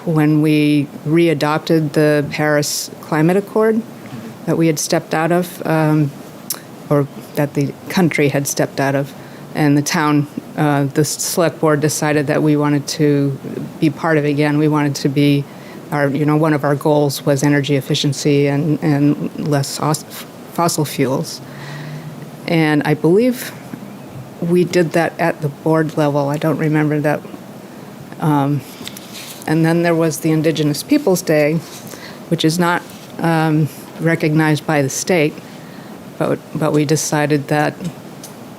when we readopted the Paris Climate Accord that we had stepped out of, or that the country had stepped out of, and the town, the select board decided that we wanted to be part of it again. We wanted to be, one of our goals was energy efficiency and less fossil fuels. And I believe we did that at the board level. I don't remember that. And then there was the Indigenous Peoples Day, which is not recognized by the state, but we decided that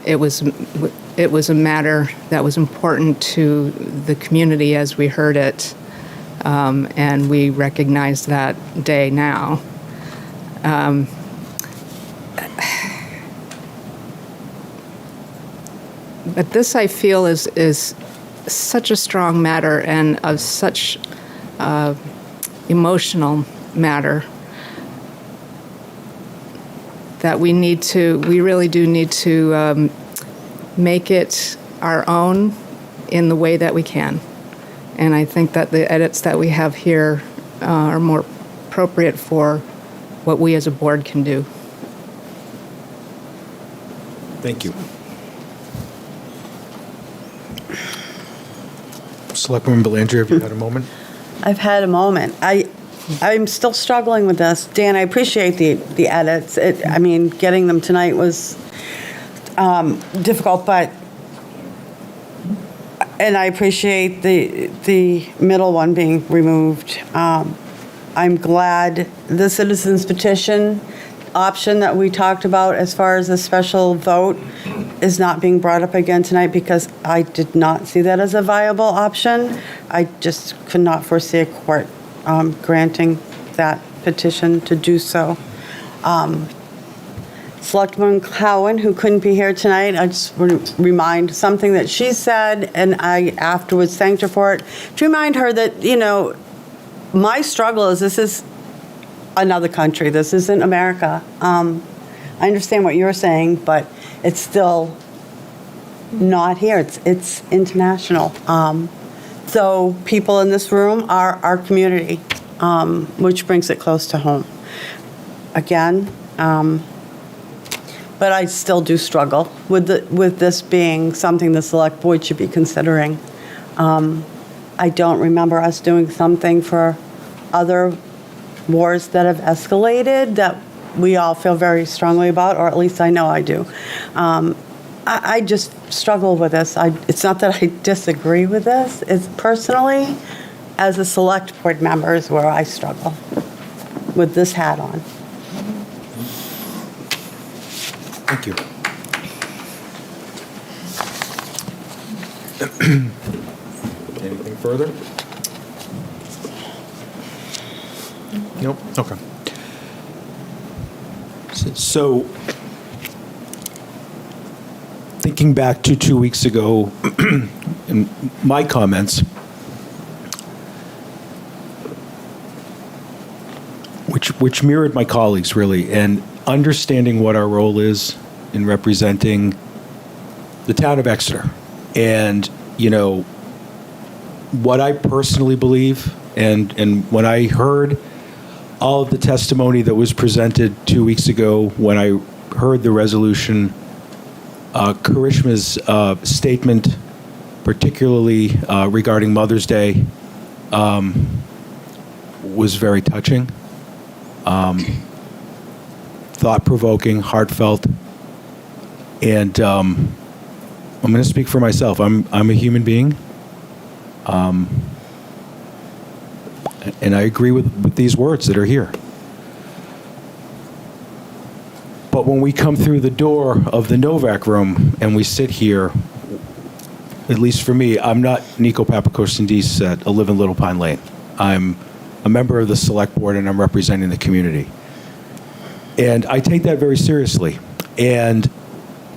it was a matter that was important to the community as we heard it, and we recognize that day now. But this, I feel, is such a strong matter and of such emotional matter that we really do need to make it our own in the way that we can. And I think that the edits that we have here are more appropriate for what we as a board can do. Thank you. Selectwoman Belanger, have you had a moment? I've had a moment. I'm still struggling with this. Dan, I appreciate the edits. Getting them tonight was difficult, and I appreciate the middle one being removed. I'm glad the citizens petition option that we talked about as far as the special vote is not being brought up again tonight because I did not see that as a viable option. I just could not foresee a court granting that petition to do so. Selectwoman Cowan, who couldn't be here tonight, I just want to remind something that she said, and I afterwards thanked her for it, to remind her that, you know, my struggle is this is another country. This isn't America. I understand what you're saying, but it's still not here. It's international. So people in this room are our community, which brings it close to home. Again, but I still do struggle with this being something the select board should be considering. I don't remember us doing something for other wars that have escalated that we all feel very strongly about, or at least I know I do. I just struggle with this. It's not that I disagree with this. It's personally, as a select board member, is where I struggle with this hat on. Thank you. Anything further? Nope. Okay. So, thinking back to 2 weeks ago, in my comments, which mirrored my colleagues really, and understanding what our role is in representing the town of Exeter, and you know what I personally believe, and when I heard all of the testimony that was presented 2 weeks ago, when I heard the resolution, Karishma's statement, particularly regarding Mother's Day, was very touching, thought-provoking, heartfelt, and I'm going to speak for myself. I'm a human being, and I agree with these words that are here. But when we come through the door of the Novak room and we sit here, at least for me, I'm not Nico Papakosendis at 11 Little Pine Lane. I'm a member of the select board and I'm representing the community. And I take that very seriously. And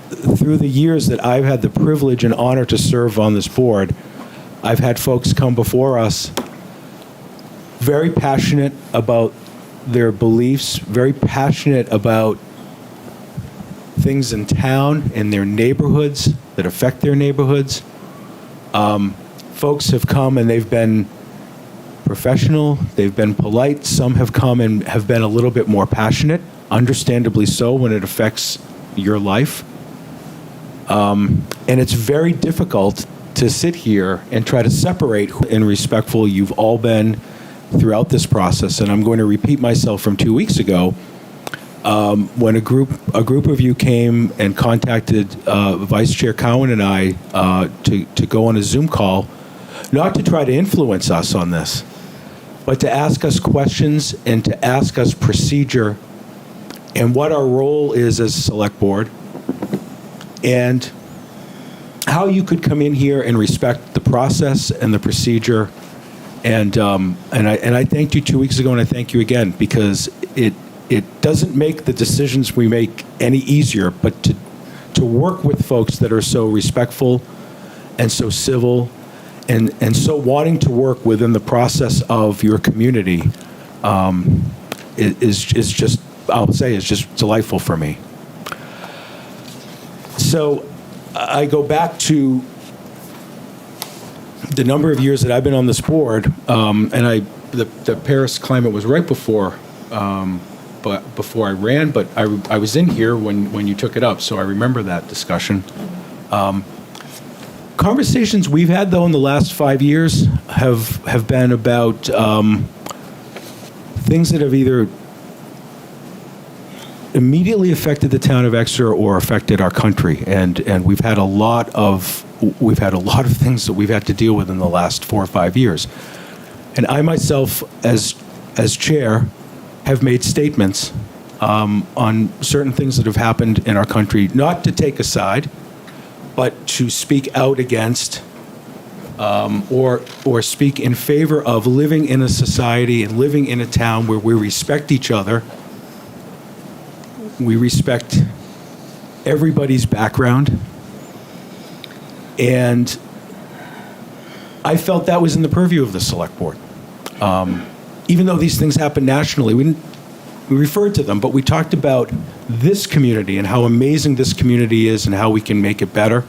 through the years that I've had the privilege and honor to serve on this board, I've had folks come before us very passionate about their beliefs, very passionate about things in town, in their neighborhoods, that affect their neighborhoods. Folks have come and they've been professional, they've been polite. Some have come and have been a little bit more passionate, understandably so, when it affects your life. And it's very difficult to sit here and try to separate who and respectful you've all been throughout this process. And I'm going to repeat myself from 2 weeks ago, when a group of you came and contacted Vice Chair Cowan and I to go on a Zoom call, not to try to influence us on this, but to ask us questions and to ask us procedure and what our role is as a select board, and how you could come in here and respect the process and the procedure. And I thanked you 2 weeks ago, and I thank you again, because it doesn't make the decisions we make any easier, but to work with folks that are so respectful and so civil and so wanting to work within the process of your community is just, I'll say, is just delightful for me. So I go back to the number of years that I've been on this board, and the Paris climate was right before I ran, but I was in here when you took it up, so I remember that discussion. Conversations we've had, though, in the last 5 years have been about things that have either immediately affected the town of Exeter or affected our country, and we've had a lot of things that we've had to deal with in the last 4 or 5 years. And I myself, as chair, have made statements on certain things that have happened in our country, not to take a side, but to speak out against or speak in favor of living in a society and living in a town where we respect each other. We respect everybody's background. And I felt that was in the purview of the Select Board. Even though these things happen nationally, we referred to them, but we talked about this community and how amazing this community is and how we can make it better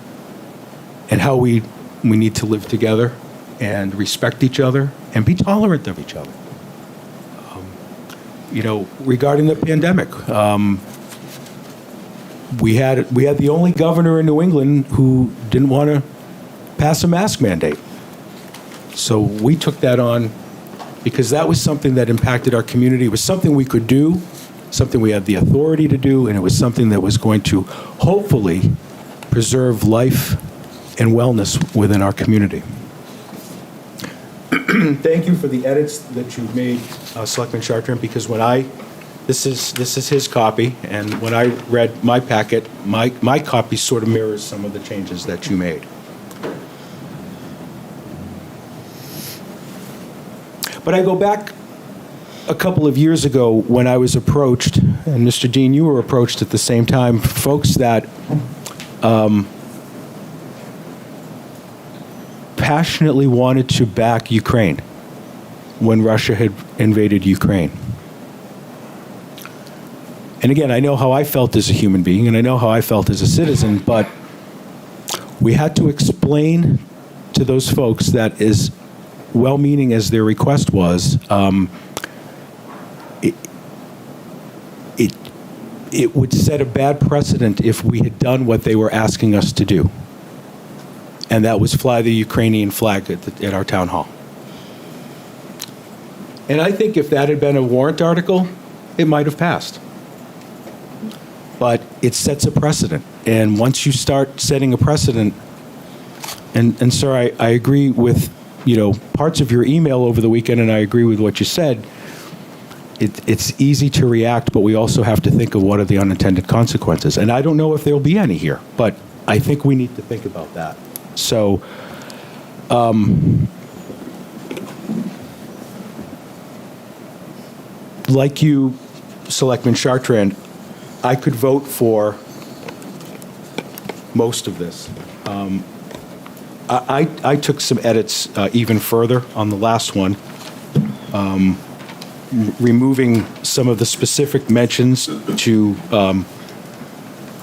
and how we need to live together and respect each other and be tolerant of each other. Regarding the pandemic, we had the only governor in New England who didn't want to pass a mask mandate. So we took that on because that was something that impacted our community. It was something we could do, something we had the authority to do, and it was something that was going to hopefully preserve life and wellness within our community. Thank you for the edits that you've made, Selectman Chartrand, because this is his copy, and when I read my packet, my copy sort of mirrors some of the changes that you made. But I go back a couple of years ago when I was approached, and Mr. Dean, you were approached at the same time, folks that passionately wanted to back Ukraine when Russia had invaded Ukraine. And again, I know how I felt as a human being, and I know how I felt as a citizen, but we had to explain to those folks that as well-meaning as their request was, it would set a bad precedent if we had done what they were asking us to do. And that was fly the Ukrainian flag at our town hall. And I think if that had been a warrant article, it might have passed. But it sets a precedent. And once you start setting a precedent, and sir, I agree with, parts of your email over the weekend, and I agree with what you said. It's easy to react, but we also have to think of what are the unintended consequences. And I don't know if there'll be any here, but I think we need to think about that. So, like you, Selectman Chartrand, I could vote for most of this. I took some edits even further on the last one, removing some of the specific mentions to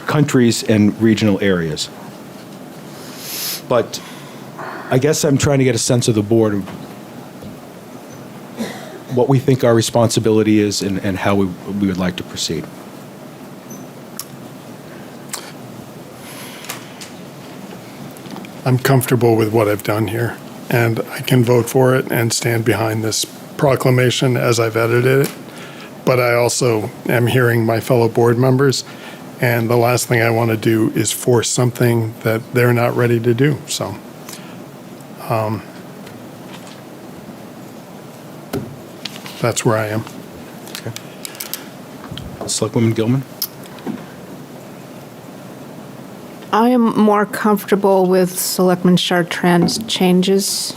countries and regional areas. But I guess I'm trying to get a sense of the board of what we think our responsibility is and how we would like to proceed. I'm comfortable with what I've done here, and I can vote for it and stand behind this proclamation as I've edited it. But I also am hearing my fellow board members, and the last thing I want to do is force something that they're not ready to do. So, that's where I am. Okay. Selectwoman Gilman? I am more comfortable with Selectman Chartrand's changes.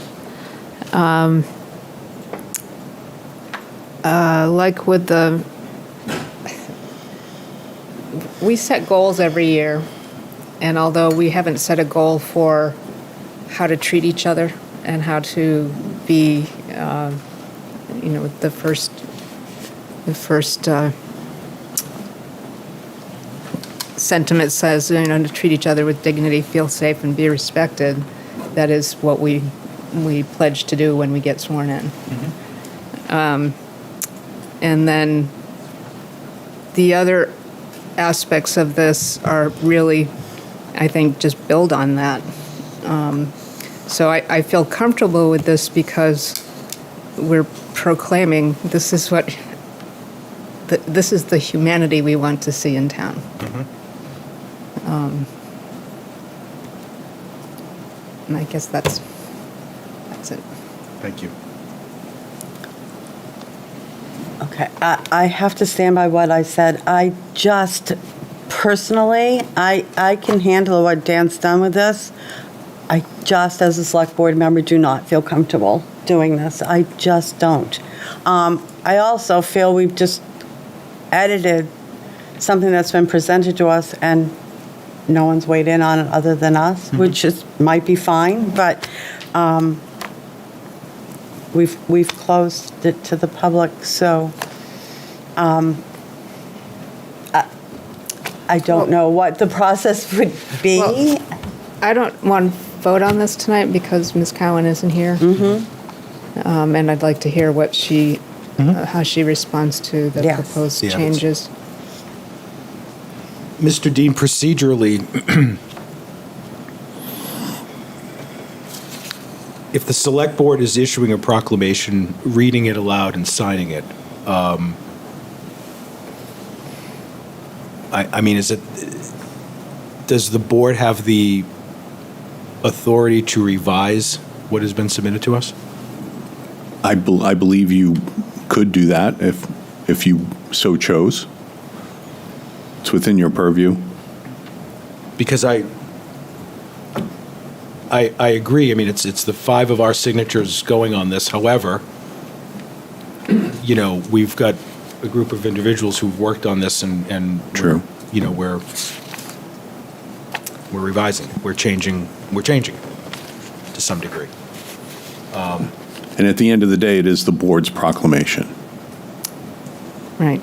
Like with we set goals every year, and although we haven't set a goal for how to treat each other and how to be, the first sentiment says, to treat each other with dignity, feel safe, and be respected. That is what we pledge to do when we get sworn in. Mm-hmm. And then the other aspects of this are really, I think, just build on that. So I feel comfortable with this because we're proclaiming this is the humanity we want to see in town. Mm-hmm. And I guess that's it. Thank you. Okay, I have to stand by what I said. I just, personally, I can handle what Dan's done with this. I just, as a select board member, do not feel comfortable doing this. I just don't. I also feel we've just edited something that's been presented to us and no one's weighed in on it other than us, which might be fine, but we've closed it to the public, so I don't know what the process would be. Well, I don't want to vote on this tonight because Ms. Cowan isn't here. And I'd like to hear what she, how she responds to the Yes. proposed Yeah. changes. Mr. Dean, procedurally, if the select board is issuing a proclamation, reading it aloud and signing it, I mean, does the board have the authority to revise what has been submitted to us? I believe you could do that if you so chose. It's within your purview. Because I agree. I mean, it's the 5 of our signatures going on this. However, you know, we've got a group of individuals who've worked on this and True. You know, we're revising. We're changing to some degree. And at the end of the day, it is the board's proclamation. Right.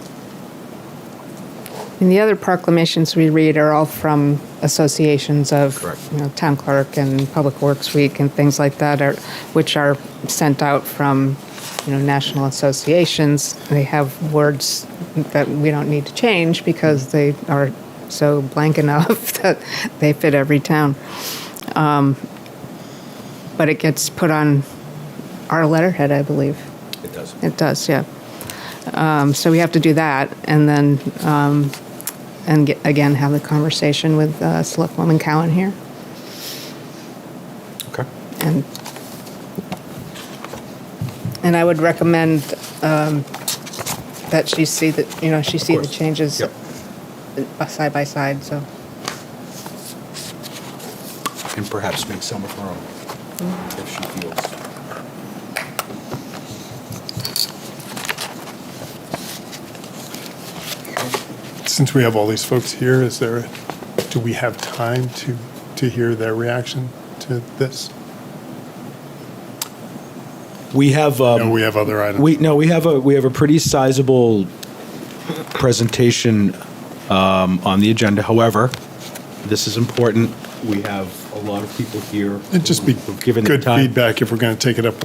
And the other proclamations we read are all from associations of, Correct. you know, Town Clerk and Public Works Week and things like that, which are sent out from, you know, national associations. They have words that we don't need to change because they are so blank enough that they fit every town. But it gets put on our letterhead, I believe. It does. It does, yeah. So we have to do that, and then, again, have the conversation with Selectwoman Cowan here, Okay. and I would recommend that she see the, you know, she see the course. changes Yep. side by side, so. And perhaps make some of her own, if she feels. Since we have all these folks here, do we have time to hear their reaction to this? We have. No, we have other items. We have a pretty sizable presentation on the agenda. However, this is important. We have a lot of people here. It'd just be who've given their good time. feedback if we're going to take it up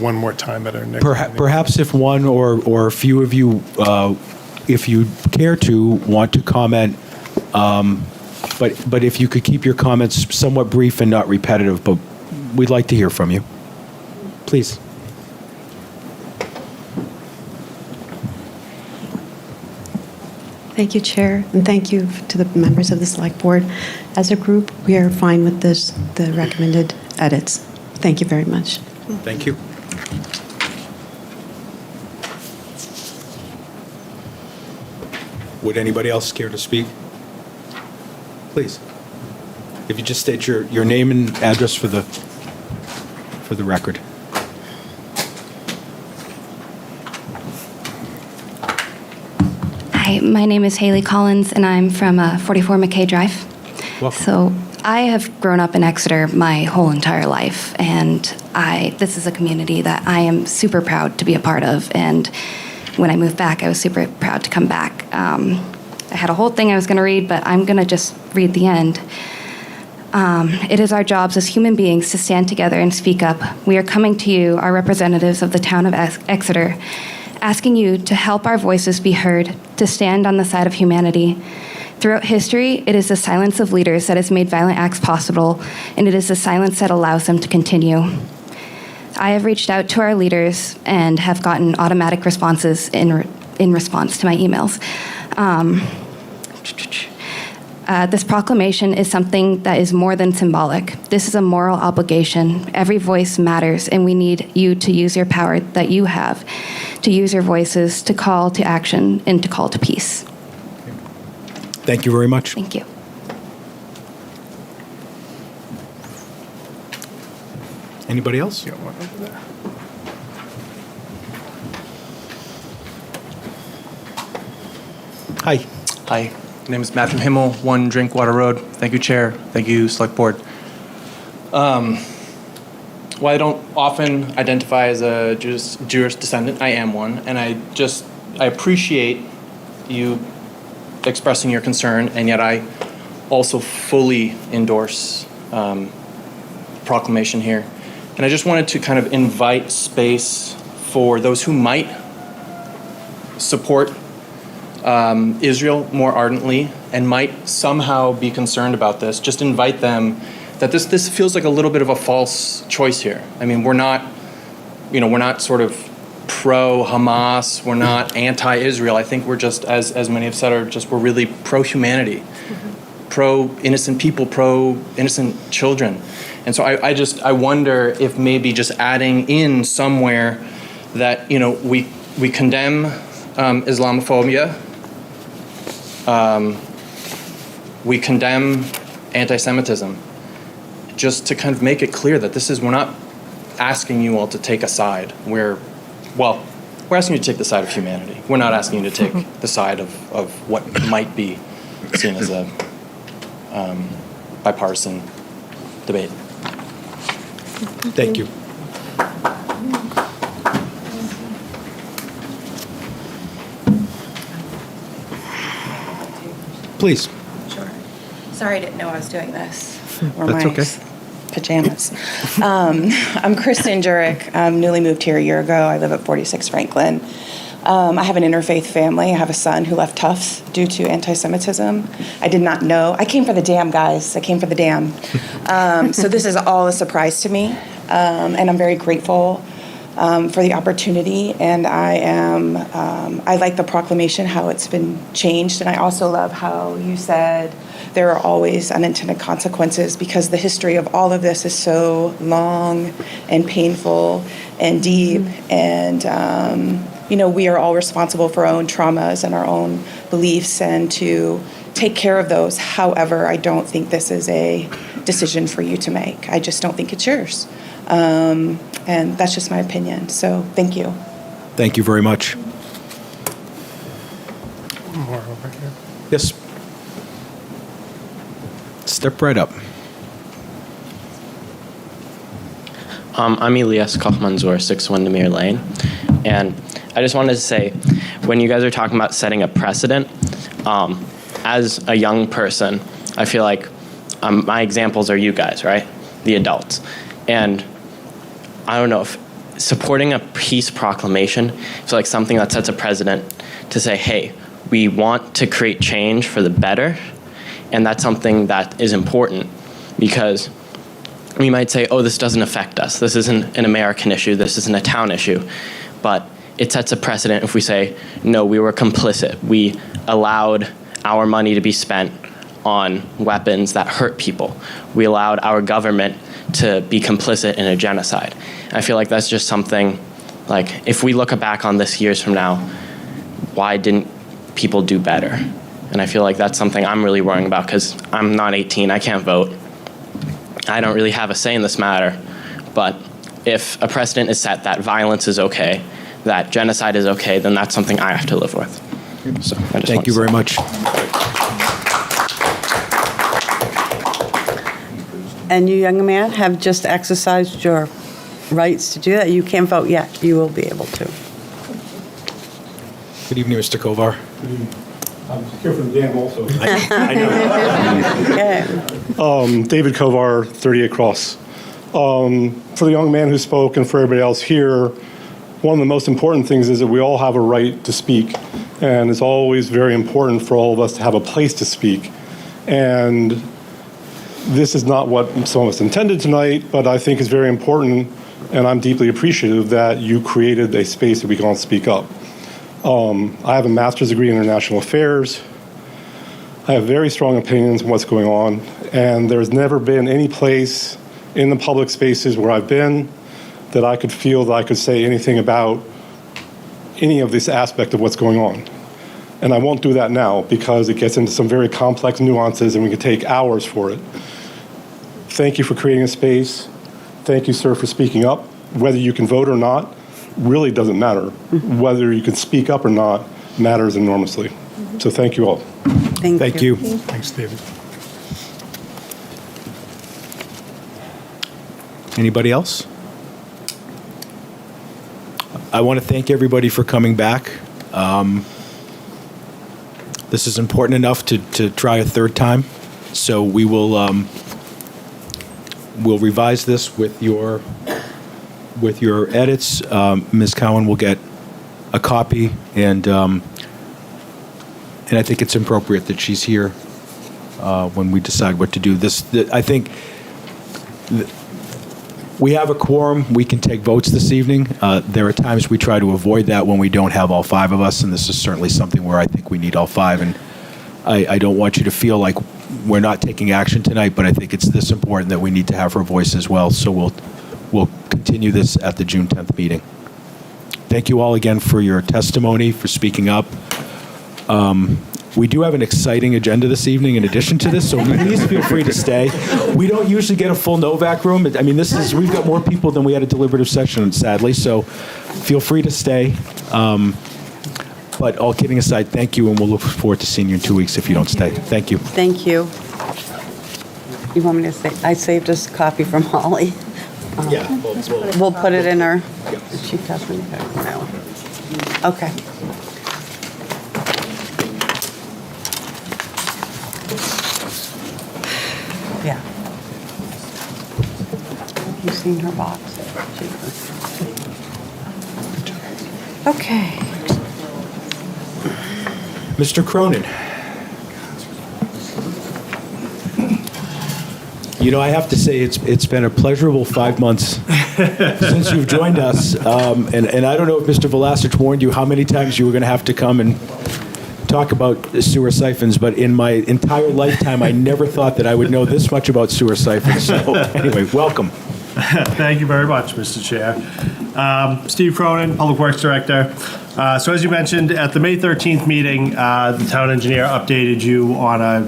one more time at our next meeting. Perhaps if one or a few of you, if you care to, want to comment, but if you could keep your comments somewhat brief and not repetitive, but we'd like to hear from you. Please. Thank you, Chair, and thank you to the members of the Select Board. As a group, we are fine with the recommended edits. Thank you very much. Thank you. Would anybody else care to speak? Please. If you just state your name and address for the record. Hi, my name is Haley Collins, and I'm from 44 McKay Drive. Welcome. So I have grown up in Exeter my whole entire life, and this is a community that I am super proud to be a part of. And when I moved back, I was super proud to come back. I had a whole thing I was going to read, but I'm going to just read the end. It is our jobs as human beings to stand together and speak up. We are coming to you, our representatives of the town of Exeter, asking you to help our voices be heard, to stand on the side of humanity. Throughout history, it is the silence of leaders that has made violent acts possible, and it is the silence that allows them to continue. I have reached out to our leaders and have gotten automatic responses in response to my emails. This proclamation is something that is more than symbolic. This is a moral obligation. Every voice matters, and we need you to use your power that you have, to use your voices to call to action and to call to peace. Thank you very much. Thank you. Anybody else? Hi. Hi, my name is Matthew Himmel, 1 Drinkwater Road. Thank you, Chair. Thank you, Select Board. While I don't often identify as a Jewish descendant, I am one, and I appreciate you expressing your concern, and yet I also fully endorse Proclamation here. And I just wanted to kind of invite space for those who might support Israel more ardently and might somehow be concerned about this. Just invite them that this feels like a little bit of a false choice here. I mean, we're not sort of pro-Hamas, we're not anti-Israel. I think we're just, as many have said, we're really pro-humanity, pro-innocent people, pro-innocent children. And so I wonder if maybe just adding in somewhere that, we condemn Islamophobia, we condemn anti-Semitism, just to kind of make it clear that we're not asking you all to take a side. We're asking you to take the side of humanity. We're not asking you to take the side of what might be seen as a bipartisan debate. Thank you. Please. Sure. Sorry, I didn't know I was doing this. That's okay. Pajamas. I'm Kristen Jurek. I'm newly moved here a year ago. I live at 46 Franklin. I have an interfaith family. I have a son who left Tufts due to anti-Semitism. I did not know. I came for the dam, guys. I came for the dam. So this is all a surprise to me, and I'm very grateful for the opportunity. And I like the proclamation, how it's been changed, and I also love how you said there are always unintended consequences, because the history of all of this is so long and painful and deep, and we are all responsible for our own traumas and our own beliefs, and to take care of those. However, I don't think this is a decision for you to make. I just don't think it's yours. And that's just my opinion. So thank you. Thank you very much. More over here. Yes. Step right up. I'm Elias Kochmanzor, 61 Demir Lane. And I just wanted to say, when you guys are talking about setting a precedent, as a young person, I feel like my examples are you guys, right? The adults. And I don't know if supporting a peace proclamation is like something that sets a precedent to say, hey, we want to create change for the better. And that's something that is important, because we might say, oh, this doesn't affect us. This isn't an American issue. This isn't a town issue. But it sets a precedent if we say, no, we were complicit. We allowed our money to be spent on weapons that hurt people. We allowed our government to be complicit in a genocide. I feel like that's just something, like, if we look back on this years from now, why didn't people do better? And I feel like that's something I'm really worrying about, because I'm not 18, I can't vote. I don't really have a say in this matter. But if a precedent is set that violence is okay, that genocide is okay, then that's something I have to live with. So Thank you very much. And you, young man, have just exercised your rights to do that. You can't vote yet. You will be able to. Good evening, Mr. Kovar. I'm here from the dam also. I know. David Kovar, 38 Cross. For the young man who spoke and for everybody else here, one of the most important things is that we all have a right to speak. And it's always very important for all of us to have a place to speak. And this is not what some of us intended tonight, but I think it's very important, and I'm deeply appreciative that you created a space that we can all speak up. I have a master's degree in international affairs. I have very strong opinions on what's going on, and there's never been any place in the public spaces where I've been that I could feel that I could say anything about any of this aspect of what's going on. And I won't do that now because it gets into some very complex nuances and we could take hours for it. Thank you for creating a space. Thank you, sir, for speaking up. Whether you can vote or not really doesn't matter. Whether you can speak up or not matters enormously. So thank you all. Thank you. Thanks, David. Anybody else? I want to thank everybody for coming back. This is important enough to try a third time, so we will we'll revise this with your edits. Ms. Cowan will get a copy, and I think it's appropriate that she's here when we decide what to do. I think we have a quorum. We can take votes this evening. There are times we try to avoid that when we don't have all five of us, and this is certainly something where I think we need all five. And I don't want you to feel like we're not taking action tonight, but I think it's this important that we need to have her voice as well. So we'll continue this at the June 10th meeting. Thank you all again for your testimony, for speaking up. We do have an exciting agenda this evening in addition to this, so please feel free to stay. We don't usually get a full Novak room. I mean, we've got more people than we had a deliberative session, sadly, so feel free to stay. But all kidding aside, thank you, and we'll look forward to seeing you in 2 weeks if you don't stay. Thank you. Thank you. You want me to say, I saved us a copy from Holly. Yeah. We'll put it in her. She has one. No. Okay. Yeah. Have you seen her box? Okay. Mr. Cronin. You know, I have to say it's been a pleasurable 5 months since you've joined us. And I don't know if Mr. Vlasic warned you how many times you were going to have to come and talk about sewer siphons, but in my entire lifetime, I never thought that I would know this much about sewer siphons. So anyway, welcome. Thank you very much, Mr. Chair. Steve Cronin, Public Works Director. So as you mentioned, at the May 13th meeting, the town engineer updated you on a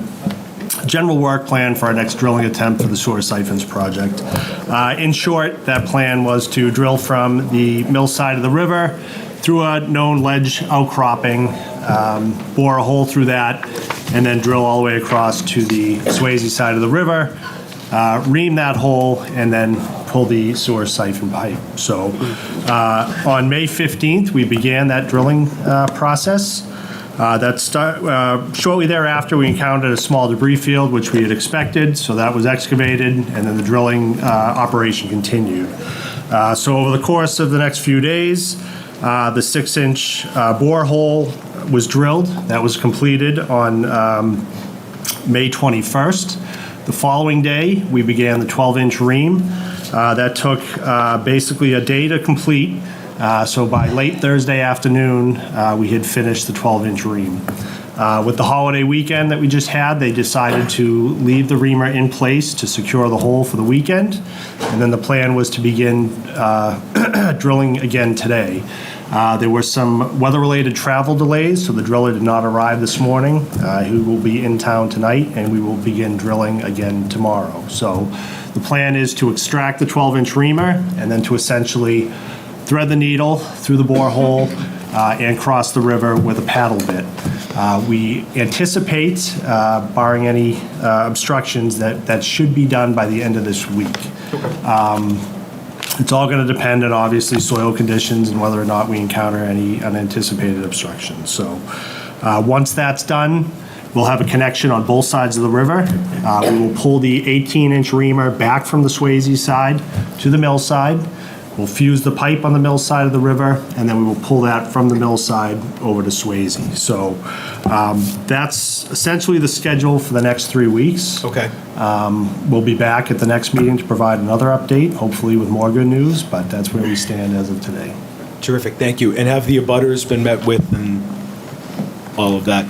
general work plan for our next drilling attempt for the sewer siphons project. In short, that plan was to drill from the mill side of the river through a known ledge outcropping, bore a hole through that, and then drill all the way across to the Swayze side of the river, ream that hole, and then pull the sewer siphon pipe. So on May 15th, we began that drilling process. Shortly thereafter, we encountered a small debris field, which we had expected, so that was excavated, and then the drilling operation continued. So over the course of the next few days, the 6-inch borehole was drilled. That was completed on May 21st. The following day, we began the 12-inch ream. That took basically a day to complete. So by late Thursday afternoon, we had finished the 12-inch ream. With the holiday weekend that we just had, they decided to leave the reamer in place to secure the hole for the weekend. And then the plan was to begin drilling again today. There were some weather-related travel delays, so the driller did not arrive this morning. He will be in town tonight, and we will begin drilling again tomorrow. So the plan is to extract the 12-inch reamer and then to essentially thread the needle through the borehole and cross the river with a paddle bit. We anticipate, barring any obstructions, that should be done by the end of this week. It's all going to depend on, obviously, soil conditions and whether or not we encounter any unanticipated obstructions. So once that's done, we'll have a connection on both sides of the river. We will pull the 18-inch reamer back from the Swayze side to the mill side. We'll fuse the pipe on the mill side of the river, and then we will pull that from the mill side over to Swayze. So that's essentially the schedule for the next 3 weeks. Okay. We'll be back at the next meeting to provide another update, hopefully with more good news, but that's where we stand as of today. Terrific, thank you. And have the abutters been met with? And all of that.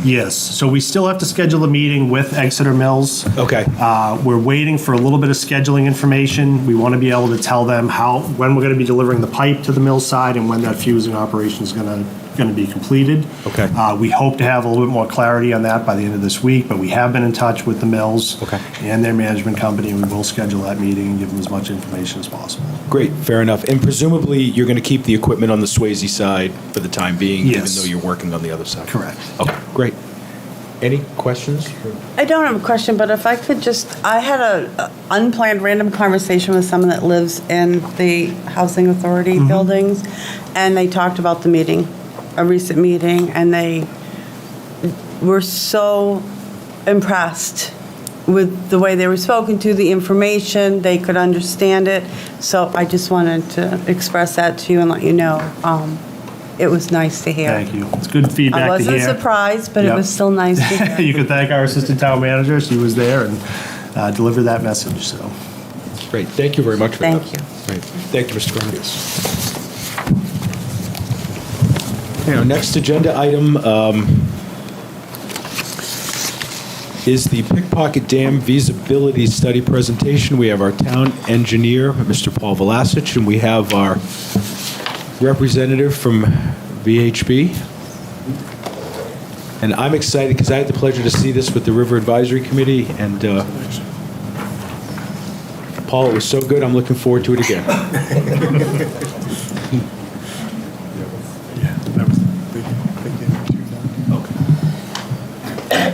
Yes, so we still have to schedule a meeting with Exeter Mills. Okay. We're waiting for a little bit of scheduling information. We want to be able to tell them when we're going to be delivering the pipe to the mill side and when that fusing operation is going to be completed. Okay. We hope to have a little bit more clarity on that by the end of this week, but we have been in touch with the mills and their management company, and we will schedule that meeting and give them as much information as possible. Great, fair enough. And presumably, you're going to keep the equipment on the Swayze side for the time being, even Yes. though you're working on the other side? Correct. Okay, great. Any questions? I don't have a question, but if I could I had a unplanned random conversation with someone that lives in the housing authority buildings, and they talked about the meeting, a recent meeting, and they were so impressed with the way they were spoken to, the information, they could understand it. So I just wanted to express that to you and let you know. It was nice to hear. Thank you. It's good feedback I to hear. wasn't surprised, but Yep. it was still nice to hear. You can thank our assistant town manager. She was there and delivered that message, so. Great, thank you very much for that. Thank you. Great. Thank you, Mr. Cronin. Okay, our next agenda item is the Pickpocket Dam feasibility study presentation. We have our town engineer, Mr. Paul Velasic, and we have our representative from VHB. And I'm excited because I had the pleasure to see this with the River Advisory Committee, and Paul, it was so good, I'm looking forward to it again.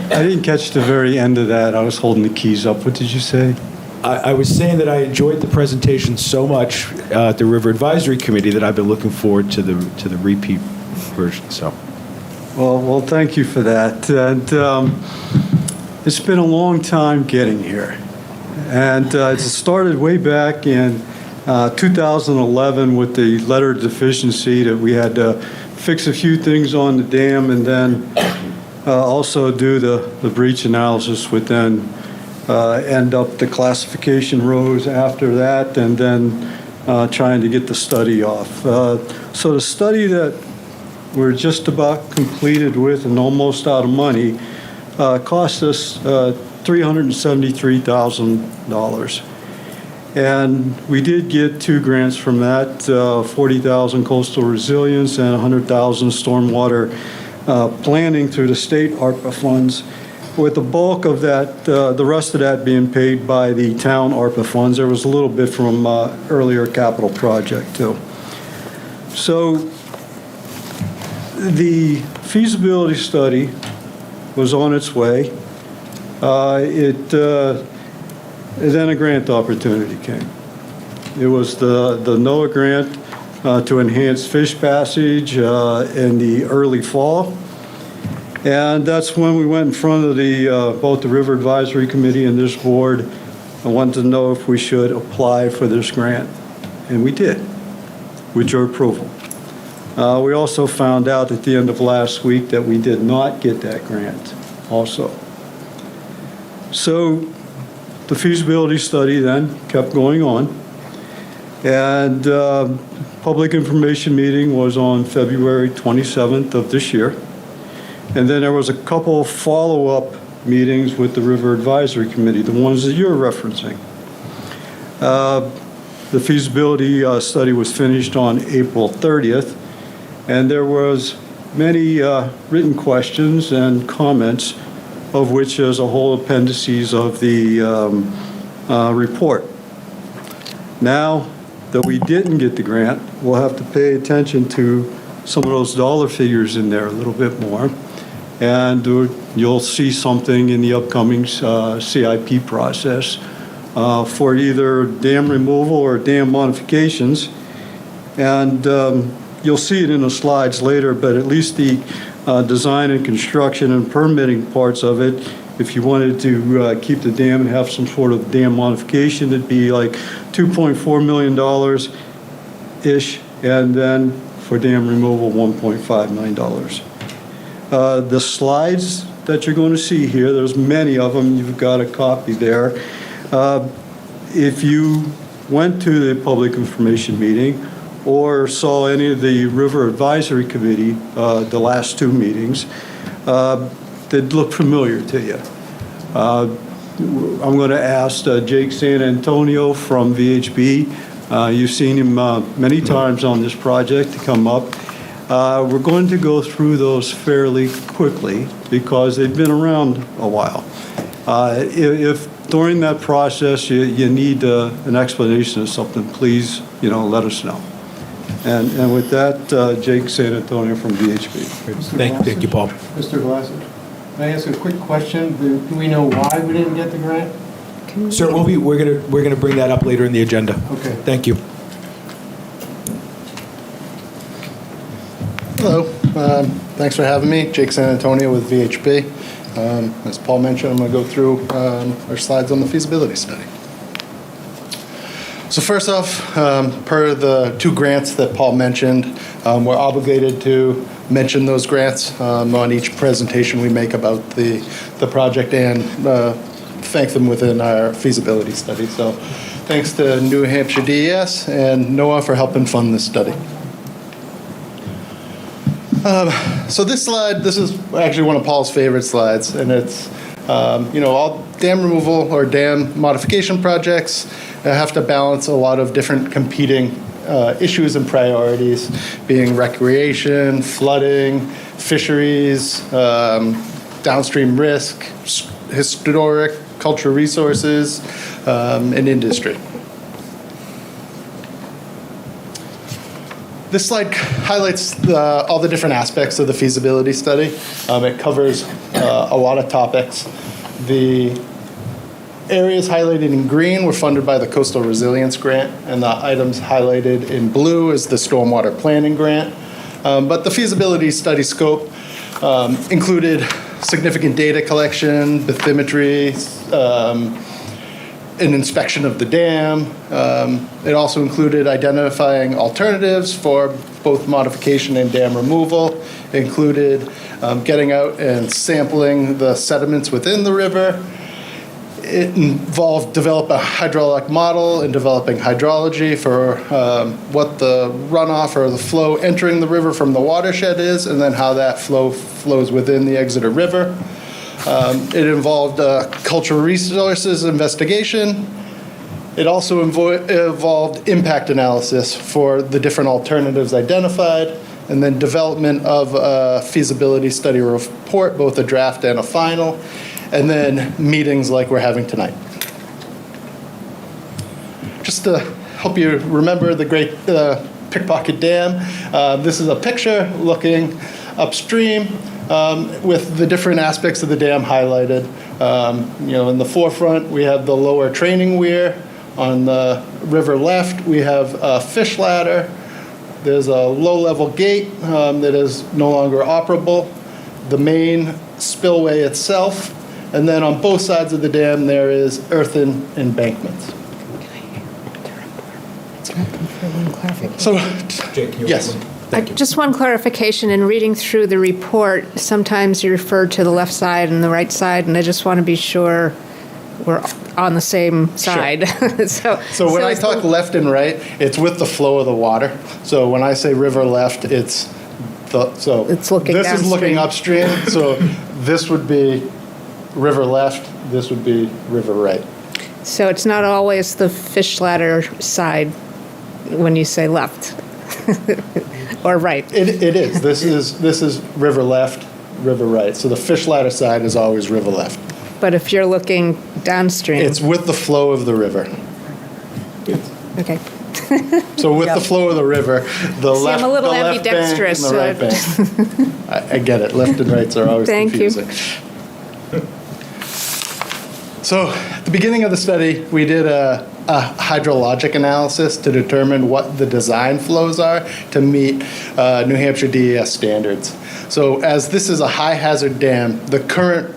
I didn't catch the very end of that. I was holding the keys up. What did you say? I was saying that I enjoyed the presentation so much at the River Advisory Committee that I've been looking forward to the repeat version, so. Well, thank you for that. And it's been a long time getting here. And it started way back in 2011 with the letter of deficiency that we had to fix a few things on the dam and then also do the breach analysis, would then end up the classification rows after that, and then trying to get the study off. So the study that we're just about completed with and almost out of money cost us $373,000. And we did get 2 grants from that, $40,000 coastal resilience and $100,000 stormwater planning through the state ARPA funds, with the bulk of that, the rest of that being paid by the town ARPA funds. There was a little bit from earlier capital project too. So the feasibility study was on its way. Then a grant opportunity came. It was the NOAA grant to enhance fish passage in the early fall. And that's when we went in front of both the River Advisory Committee and this board. I wanted to know if we should apply for this grant. And we did, with your approval. We also found out at the end of last week that we did not get that grant also. So the feasibility study then kept going on. And public information meeting was on February 27th of this year. And then there was a couple follow-up meetings with the River Advisory Committee, the ones that you're referencing. The feasibility study was finished on April 30th, and there was many written questions and comments, of which there's a whole appendices of the report. Now that we didn't get the grant, we'll have to pay attention to some of those dollar figures in there a little bit more. And you'll see something in the upcoming CIP process for either dam removal or dam modifications. And you'll see it in the slides later, but at least the design and construction and permitting parts of it, if you wanted to keep the dam and have some sort of dam modification, it'd be like $2.4 million-ish, and then for dam removal, $1.5 million. The slides that you're going to see here, there's many of them. You've got a copy there. If you went to the public information meeting or saw any of the River Advisory Committee, the last two meetings, that look familiar to you. I'm going to ask Jake San Antonio from VHB. You've seen him many times on this project to come up. We're going to go through those fairly quickly because they've been around a while. If during that process you need an explanation of something, please, let us know. And with that, Jake San Antonio from VHB. Thank you, Paul. Mr. Glassett, can I ask a quick question? Do we know why we didn't get the grant? Sir, we're gonna bring that up later in the agenda. Okay. Thank you. Hello. Thanks for having me. Jake San Antonio with VHB. As Paul mentioned, I'm going to go through our slides on the feasibility study. So first off, per the two grants that Paul mentioned, we're obligated to mention those grants on each presentation we make about the project and thank them within our feasibility study. So thanks to New Hampshire DES and NOAA for helping fund this study. So this slide, this is actually one of Paul's favorite slides, and it's, all dam removal or dam modification projects have to balance a lot of different competing issues and priorities, being recreation, flooding, fisheries, downstream risk, historic, cultural resources, and industry. This slide highlights all the different aspects of the feasibility study. It covers a lot of topics. The areas highlighted in green were funded by the Coastal Resilience Grant, and the items highlighted in blue is the Stormwater Planning Grant. But the feasibility study scope included significant data collection, bathymetry, an inspection of the dam. It also included identifying alternatives for both modification and dam removal. It included getting out and sampling the sediments within the river. It involved develop a hydraulic model and developing hydrology for what the runoff or the flow entering the river from the watershed is, and then how that flow flows within the Exeter River. It involved cultural resources investigation. It also involved impact analysis for the different alternatives identified, and then development of a feasibility study report, both a draft and a final, and then meetings like we're having tonight. Just to help you remember the great Pickpocket Dam, this is a picture looking upstream with the different aspects of the dam highlighted. In the forefront, we have the lower training weir. On the river left, we have a fish ladder. There's a low-level gate that is no longer operable. The main spillway itself. And then on both sides of the dam, there is earthen embankments. So, Jake, yes. Just one clarification. In reading through the report, sometimes you refer to the left side and the right side, and I just want to be sure we're on the same side. Sure. so when I talk left and right, it's with the flow of the water. So when I say river left, it's looking this downstream. Is looking upstream. So this would be river left. This would be river right. So it's not always the fish ladder side when you say left. Or right. It is. This is river left, river right. So the fish ladder side is always river left. But if you're looking downstream, it's with the flow of the river. Okay. So with the flow of the river, the See, left, I'm a little the left bank and ambidextrous, the right bank. I get it. Left and rights are always confusing. So at the beginning of the study, we did a hydrologic analysis to determine what the design flows are to meet New Hampshire DES standards. So as this is a high hazard dam, the current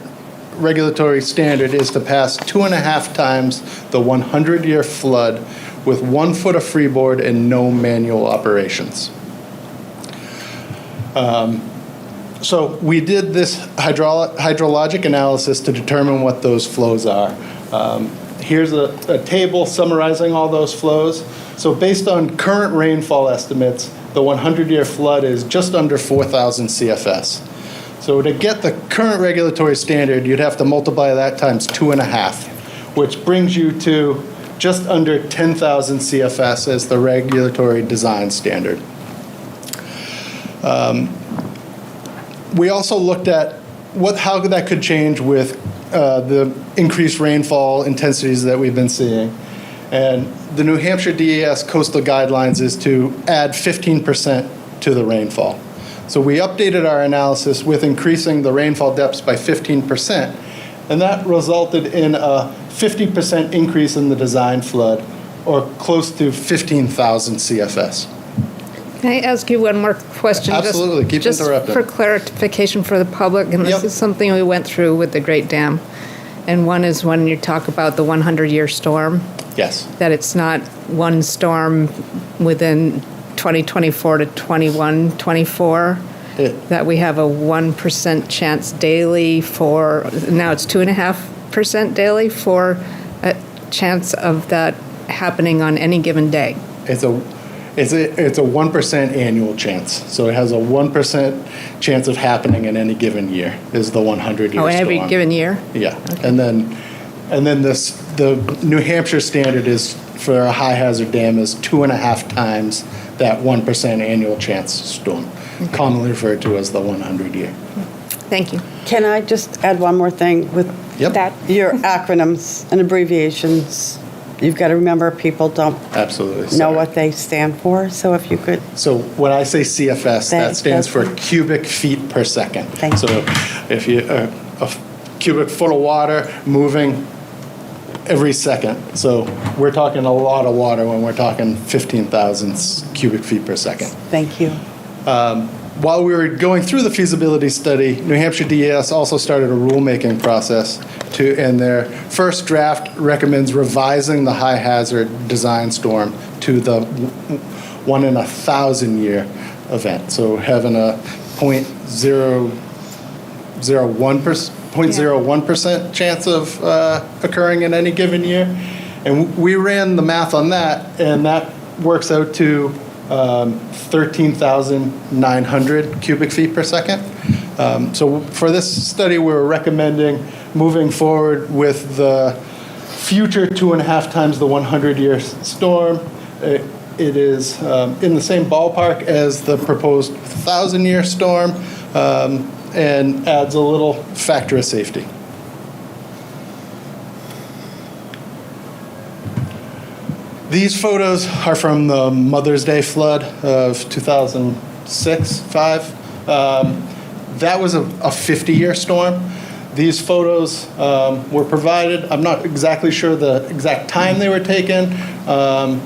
regulatory standard is to pass 2.5 times the 100-year flood with 1 foot of freeboard and no manual operations. So we did this hydrologic analysis to determine what those flows are. Here's a table summarizing all those flows. So based on current rainfall estimates, the 100-year flood is just under 4,000 CFS. So to get the current regulatory standard, you'd have to multiply that times 2.5, which brings you to just under 10,000 CFS as the regulatory design standard. We also looked at how that could change with the increased rainfall intensities that we've been seeing. And the New Hampshire DES coastal guidelines is to add 15% to the rainfall. So we updated our analysis with increasing the rainfall depths by 15%, and that resulted in a 50% increase in the design flood, or close to 15,000 CFS. Can I ask you one more question? Absolutely, keep interrupting. Just for clarification for the public, and this is something we went through with the Great Dam. And one is when you talk about the 100-year storm. Yes. That it's not one storm within 2024 to 21-24. That we have a 1% chance daily for, now it's 2.5% daily for a chance of that happening on any given day. It's a 1% annual chance. So it has a 1% chance of happening in any given year is the 100-year storm. Oh, every given year? Yeah. Okay. And then the New Hampshire standard is for a high hazard dam is 2.5 times that 1% annual chance storm, commonly referred to as the 100-year. Thank you. Can I just add one more thing with that? Your acronyms and abbreviations. You've got to remember people don't know what they stand for. So if you could. So when I say CFS, that stands for cubic feet per second. Thank you. So if you a cubic foot of water moving every second. So we're talking a lot of water when we're talking 15,000 cubic feet per second. Thank you. While we were going through the feasibility study, New Hampshire DES also started a rulemaking process and their first draft recommends revising the high hazard design storm to the 1 in 1,000 year event. So having a 0.01% chance of occurring in any given year. And we ran the math on that, and that works out to 13,900 cubic feet per second. So for this study, we're recommending moving forward with the future 2.5 times the 100-year storm. It is in the same ballpark as the proposed 1,000-year storm and adds a little factor of safety. These photos are from the Mother's Day flood of 2006-05. That was a 50-year storm. These photos were provided. I'm not exactly sure the exact time they were taken, but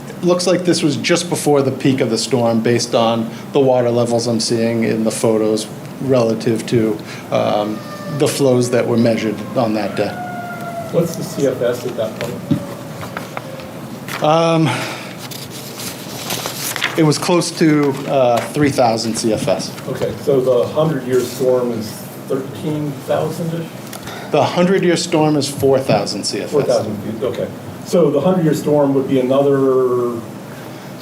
it looks like this was just before the peak of the storm based on the water levels I'm seeing in the photos relative to the flows that were measured on that day. What's the CFS at that point? It was close to 3,000 CFS. Okay, so the 100-year storm is 13,000-ish? The 100-year storm is 4,000 CFS. 4,000 feet, okay. So the 100-year storm would be another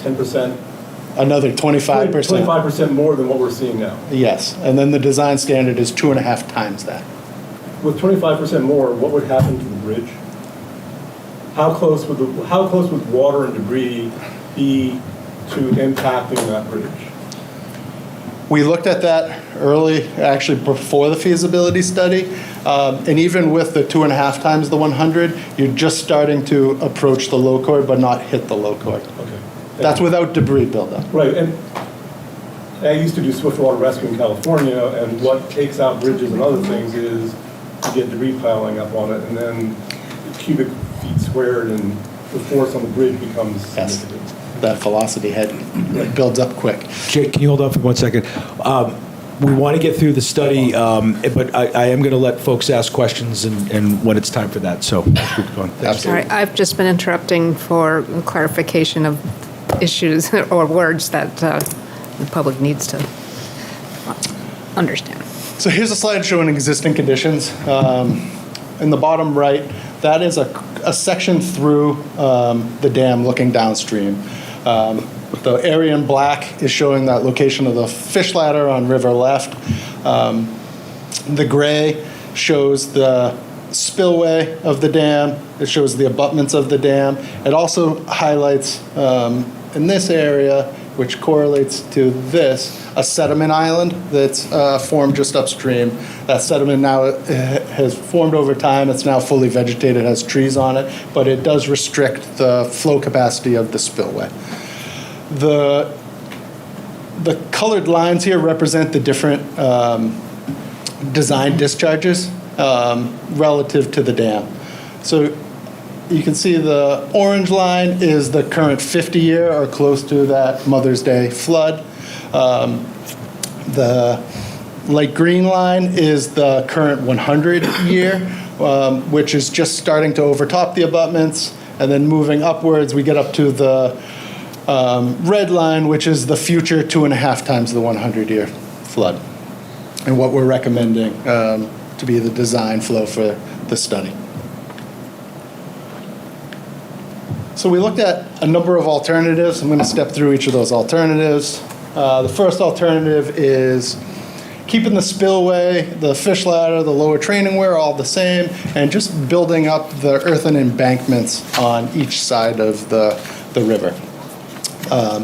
10%? Another 25%. 25% more than what we're seeing now? Yes, and then the design standard is 2.5 times that. With 25% more, what would happen to the bridge? How close would water and debris be to impacting that bridge? We looked at that early, actually before the feasibility study, and even with the 2.5 times the 100, you're just starting to approach the low chord, but not hit the low chord. Okay. That's without debris buildup. Right, and I used to do swiftwater rescue in California, and what takes out bridges and other things is you get debris piling up on it, and then cubic feet squared, and the force on the bridge becomes significant. That velocity head builds up quick. Jake, can you hold on for 1 second? We want to get through the study, but I am going to let folks ask questions and when it's time for that. So let's keep going. Sorry, I've just been interrupting for clarification of issues or words that the public needs to understand. So here's a slide showing existing conditions. In the bottom right, that is a a section through the dam looking downstream. The area in black is showing that location of the fish ladder on river left. The gray shows the spillway of the dam. It shows the abutments of the dam. It also highlights in this area, which correlates to this, a sediment island that's formed just upstream. That sediment now has formed over time. It's now fully vegetated, has trees on it, but it does restrict the flow capacity of the spillway. The colored lines here represent the different design discharges relative to the dam. So you can see the orange line is the current 50-year or close to that Mother's Day flood. The light green line is the current 100-year, which is just starting to overtop the abutments. And then moving upwards, we get up to the red line, which is the future 2.5 times the 100-year flood, and what we're recommending to be the design flow for the study. So we looked at a number of alternatives. I'm going to step through each of those alternatives. The first alternative is keeping the spillway, the fish ladder, the lower training weir all the same, and just building up the earthen embankments on each side of the river.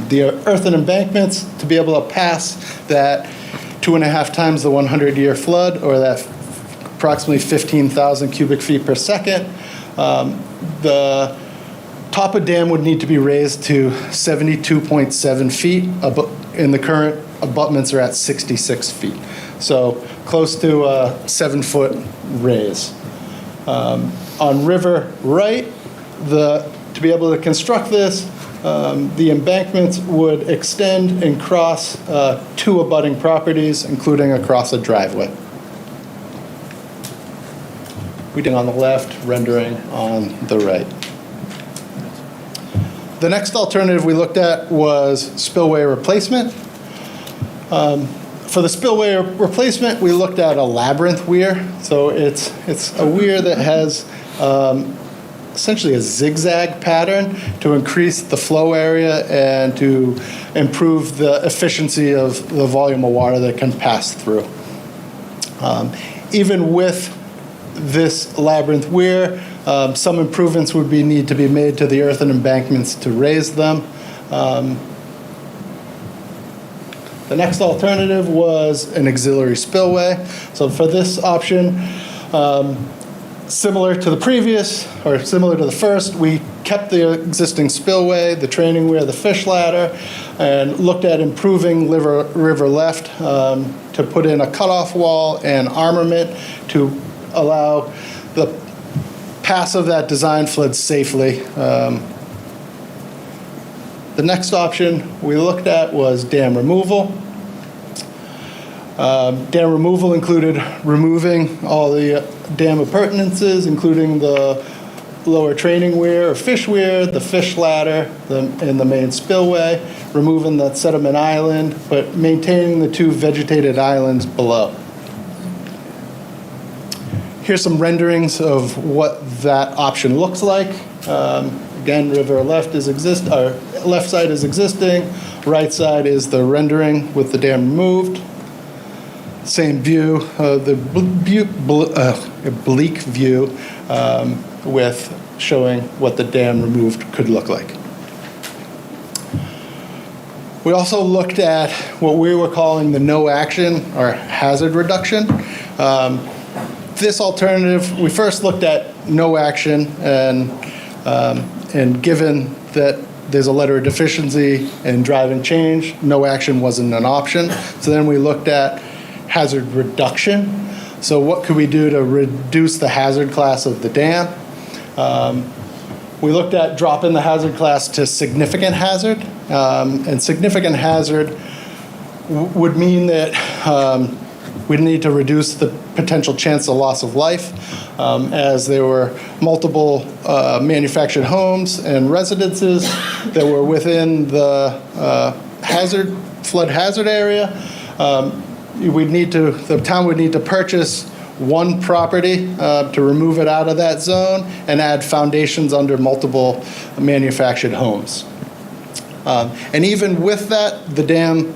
The earthen embankments, to be able to pass that 2.5 times the 100-year flood, or that approximately 15,000 cubic feet per second, the top of dam would need to be raised to 72.7 feet, and the current abutments are at 66 feet. So close to a 7-foot raise. On river right, to be able to construct this, the embankments would extend and cross 2 abutting properties, including across a driveway. We did on the left, rendering on the right. The next alternative we looked at was spillway replacement. For the spillway replacement, we looked at a labyrinth weir. So it's a weir that has essentially a zigzag pattern to increase the flow area and to improve the efficiency of the volume of water that can pass through. Even with this labyrinth weir, some improvements would need to be made to the earthen embankments to raise them. The next alternative was an auxiliary spillway. So for this option, similar to the previous, or similar to the first, we kept the existing spillway, the training weir, the fish ladder, and looked at improving river left to put in a cutoff wall and armament to allow the pass of that design flood safely. The next option we looked at was dam removal. Dam removal included removing all the dam appurtenances, including the lower training weir or fish weir, the fish ladder, and the main spillway, removing that sediment island, but maintaining the 2 vegetated islands below. Here's some renderings of what that option looks like. Again, river left side is existing, right side is the rendering with the dam removed. Same view, the oblique view with showing what the dam removed could look like. We also looked at what we were calling the no action or hazard reduction. This alternative, we first looked at no action, and given that there's a letter of deficiency and driving change, no action wasn't an option. So then we looked at hazard reduction. So what could we do to reduce the hazard class of the dam? We looked at dropping the hazard class to significant hazard, and significant hazard would mean that we'd need to reduce the potential chance of loss of life, as there were multiple manufactured homes and residences that were within the flood hazard area. The town would need to purchase one property to remove it out of that zone and add foundations under multiple manufactured homes. And even with that, the dam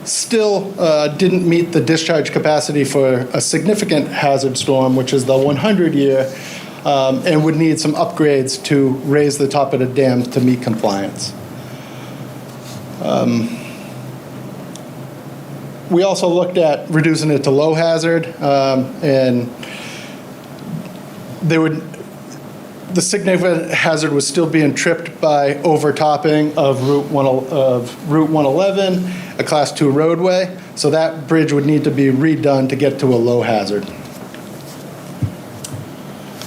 still didn't meet the discharge capacity for a significant hazard storm, which is the 100-year, and would need some upgrades to raise the top of the dam to meet compliance. We also looked at reducing it to low hazard, and the significant hazard was still being tripped by overtopping of Route 111, a Class 2 roadway. So that bridge would need to be redone to get to a low hazard.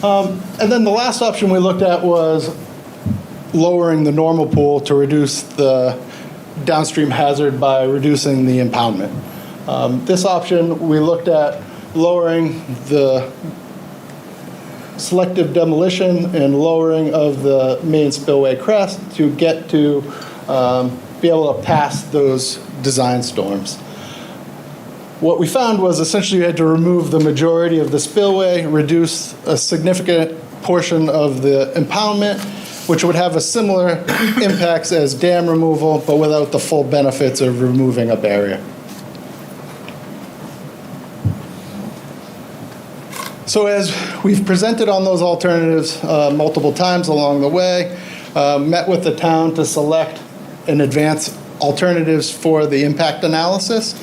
And then the last option we looked at was lowering the normal pool to reduce the downstream hazard by reducing the impoundment. This option, we looked at lowering the selective demolition and lowering of the main spillway crest to get to be able to pass those design storms. What we found was essentially you had to remove the majority of the spillway, reduce a significant portion of the impoundment, which would have a similar impacts as dam removal, but without the full benefits of removing a barrier. So as we've presented on those alternatives multiple times along the way, met with the town to select and advance alternatives for the impact analysis.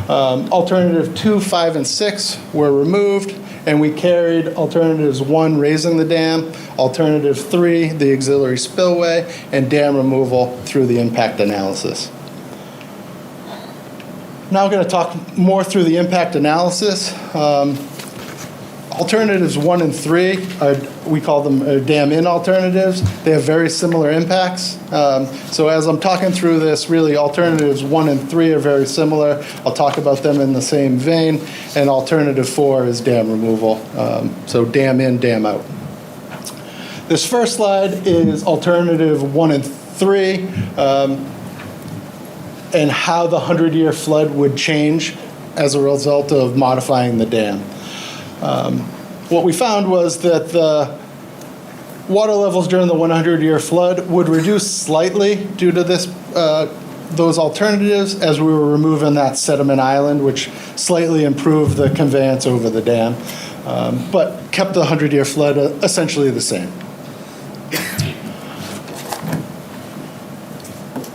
Alternative 2, 5, and 6 were removed, and we carried alternatives 1, raising the dam, alternative 3, the auxiliary spillway, and dam removal through the impact analysis. Now I'm going to talk more through the impact analysis. Alternatives 1 and 3, we call them dam-in alternatives. They have very similar impacts. So as I'm talking through this, really alternatives 1 and 3 are very similar. I'll talk about them in the same vein. And alternative 4 is dam removal. So dam-in, dam-out. This first slide is alternative 1 and 3 and how the 100-year flood would change as a result of modifying the dam. What we found was that the water levels during the 100-year flood would reduce slightly due to those alternatives as we were removing that sediment island, which slightly improved the conveyance over the dam, but kept the 100-year flood essentially the same.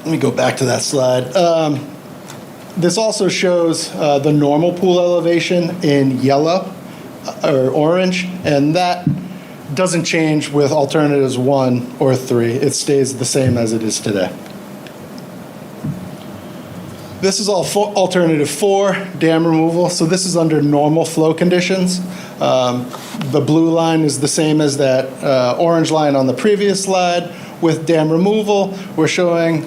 Let me go back to that slide. This also shows the normal pool elevation in yellow or orange, and that doesn't change with alternatives 1 or 3. It stays the same as it is today. This is alternative 4, dam removal. So this is under normal flow conditions. The blue line is the same as that orange line on the previous slide. With dam removal, we're showing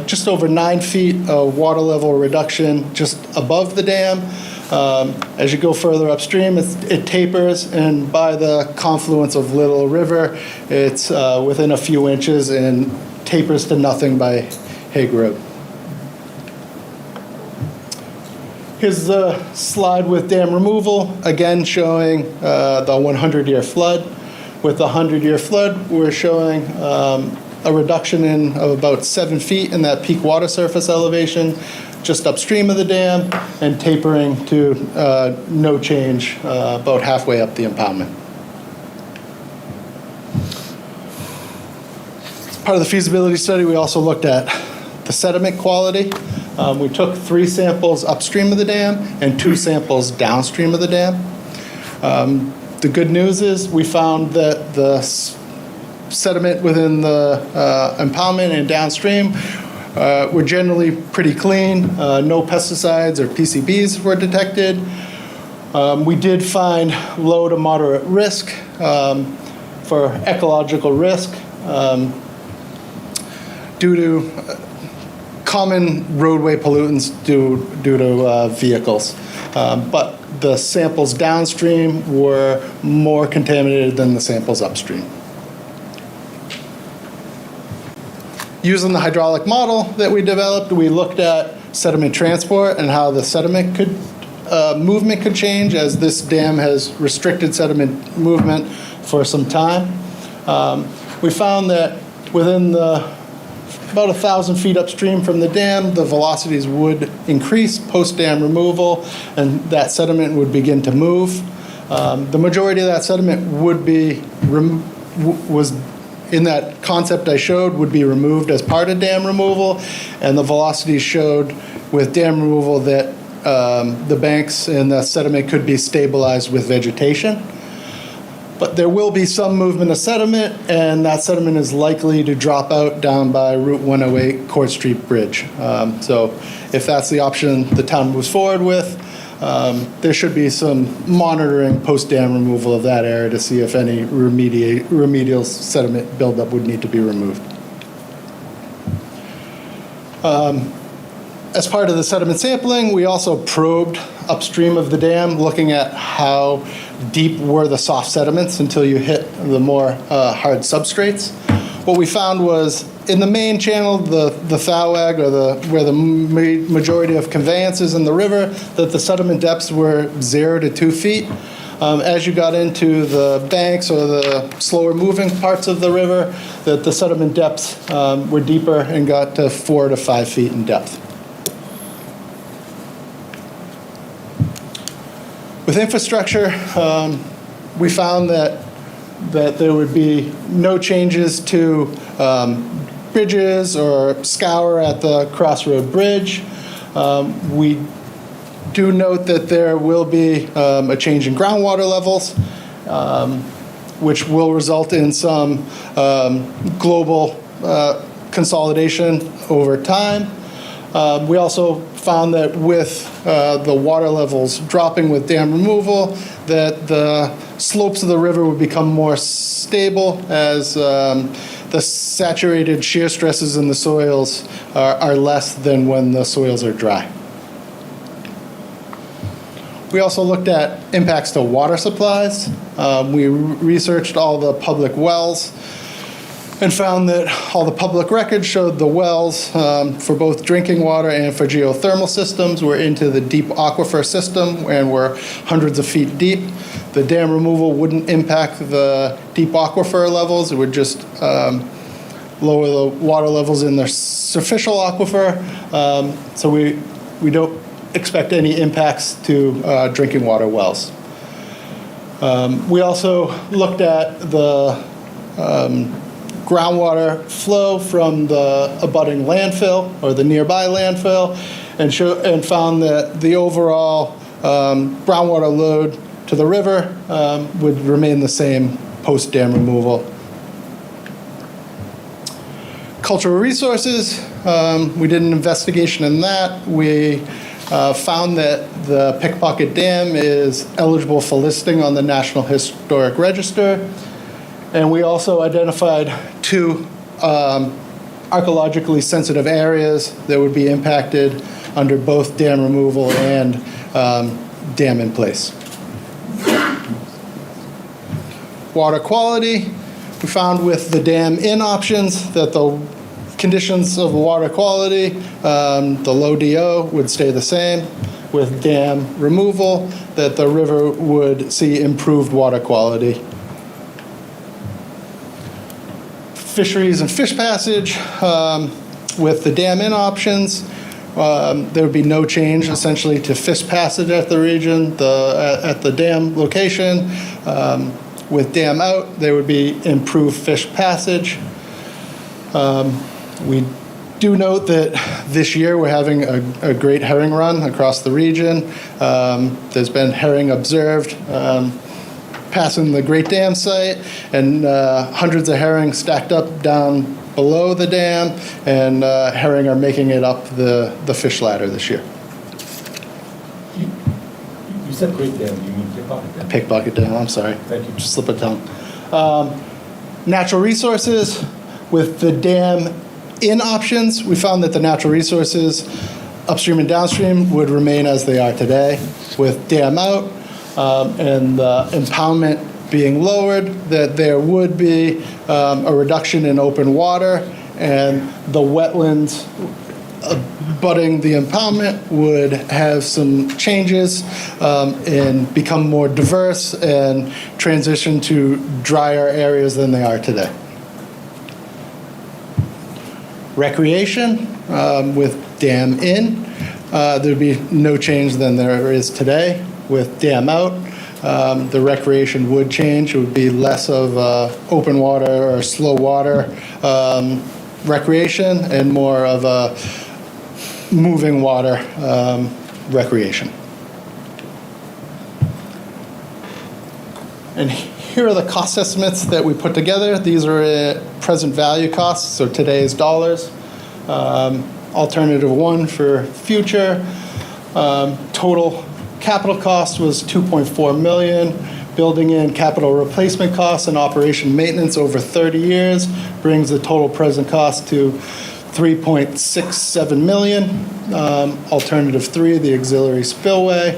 just over 9 feet of water level reduction just above the dam. As you go further upstream, it tapers, and by the confluence of Little River, it's within a few inches and tapers to nothing by Hague Road. Here's the slide with dam removal, again showing the 100-year flood. With the 100-year flood, we're showing a reduction of about 7 feet in that peak water surface elevation, just upstream of the dam, and tapering to no change about halfway up the impoundment. As part of the feasibility study, we also looked at the sediment quality. We took 3 samples upstream of the dam and 2 samples downstream of the dam. The good news is we found that the sediment within the impoundment and downstream were generally pretty clean. No pesticides or PCBs were detected. We did find low to moderate risk for ecological risk due to common roadway pollutants due to vehicles. But the samples downstream were more contaminated than the samples upstream. Using the hydraulic model that we developed, we looked at sediment transport and how the sediment could movement could change, as this dam has restricted sediment movement for some time. We found that within about 1,000 feet upstream from the dam, the velocities would increase post-dam removal, and that sediment would begin to move. The majority of that sediment would be was in that concept I showed would be removed as part of dam removal, and the velocities showed with dam removal that the banks and the sediment could be stabilized with vegetation. But there will be some movement of sediment, and that sediment is likely to drop out down by Route 108 Court Street Bridge. So if that's the option the town moves forward with, there should be some monitoring post-dam removal of that area to see if any remedial sediment buildup would need to be removed. As part of the sediment sampling, we also probed upstream of the dam, looking at how deep were the soft sediments until you hit the more hard substrates. What we found was in the main channel, the Thawag, or where the majority of conveyance is in the river, that the sediment depths were 0 to 2 feet. As you got into the banks or the slower moving parts of the river, that the sediment depths were deeper and got to 4 to 5 feet in depth. With infrastructure, we found that there would be no changes to bridges or scour at the Crossroad Bridge. We do note that there will be a change in groundwater levels, which will result in some global consolidation over time. We also found that with the water levels dropping with dam removal, that the slopes of the river would become more stable as the saturated shear stresses in the soils are less than when the soils are dry. We also looked at impacts to water supplies. We researched all the public wells and found that all the public records showed the wells for both drinking water and for geothermal systems were into the deep aquifer system and were hundreds of feet deep. The dam removal wouldn't impact the deep aquifer levels. It would just lower the water levels in the superficial aquifer. So we don't expect any impacts to drinking water wells. We also looked at the groundwater flow from the abutting landfill or the nearby landfill, and found that the overall groundwater load to the river would remain the same post-dam removal. Cultural resources, we did an investigation in that. We found that the Pickpocket Dam is eligible for listing on the National Historic Register. And we also identified 2 archaeologically sensitive areas that would be impacted under both dam removal and dam in place. Water quality, we found with the dam in options that the conditions of water quality, the low DO would stay the same. With dam removal, that the river would see improved water quality. Fisheries and fish passage, with the dam in options, there would be no change essentially to fish passage at the region, at the dam location. With dam out, there would be improved fish passage. We do note that this year we're having a great herring run across the region. There's been herring observed passing the Great Dam site, and hundreds of herring stacked up down below the dam, and herring are making it up the fish ladder this year. You said Great Dam, you mean Pickpocket Dam? Pickpocket Dam, I'm sorry. Thank you. Just slip of tongue. Natural resources, with the dam in options, we found that the natural resources upstream and downstream would remain as they are today. With dam out, and the impoundment being lowered, that there would be a reduction in open water, and the wetlands abutting the impoundment would have some changes and become more diverse and transition to drier areas than they are today. Recreation with dam in, there'd be no change than there is today. With dam out, the recreation would change. It would be less of open water or slow water recreation and more of a moving water recreation. And here are the cost estimates that we put together. These are present value costs, so today's dollars. Alternative one for future. Total capital cost was $2.4 million. Building in capital replacement costs and operation maintenance over 30 years brings the total present cost to $3.67 million. Alternative three, the auxiliary spillway,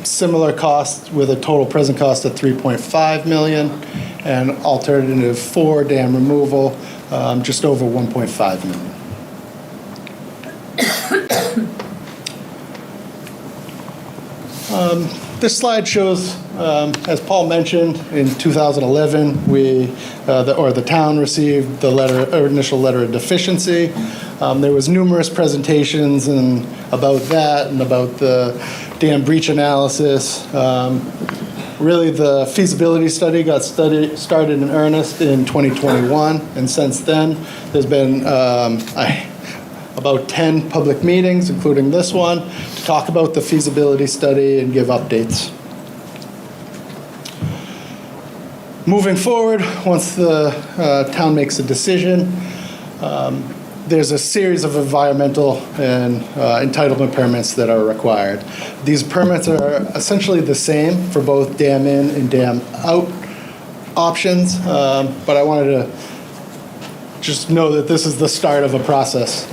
similar cost with a total present cost of $3.5 million. And alternative four, dam removal, just over $1.5 million. This slide shows, as Paul mentioned, in 2011, the town received the initial letter of deficiency. There was numerous presentations about that and about the dam breach analysis. Really, the feasibility study got started in earnest in 2021, and since then, there's been about 10 public meetings, including this one, to talk about the feasibility study and give updates. Moving forward, once the town makes a decision, there's a series of environmental and entitlement permits that are required. These permits are essentially the same for both dam in and dam out options, but I wanted to just know that this is the start of a process.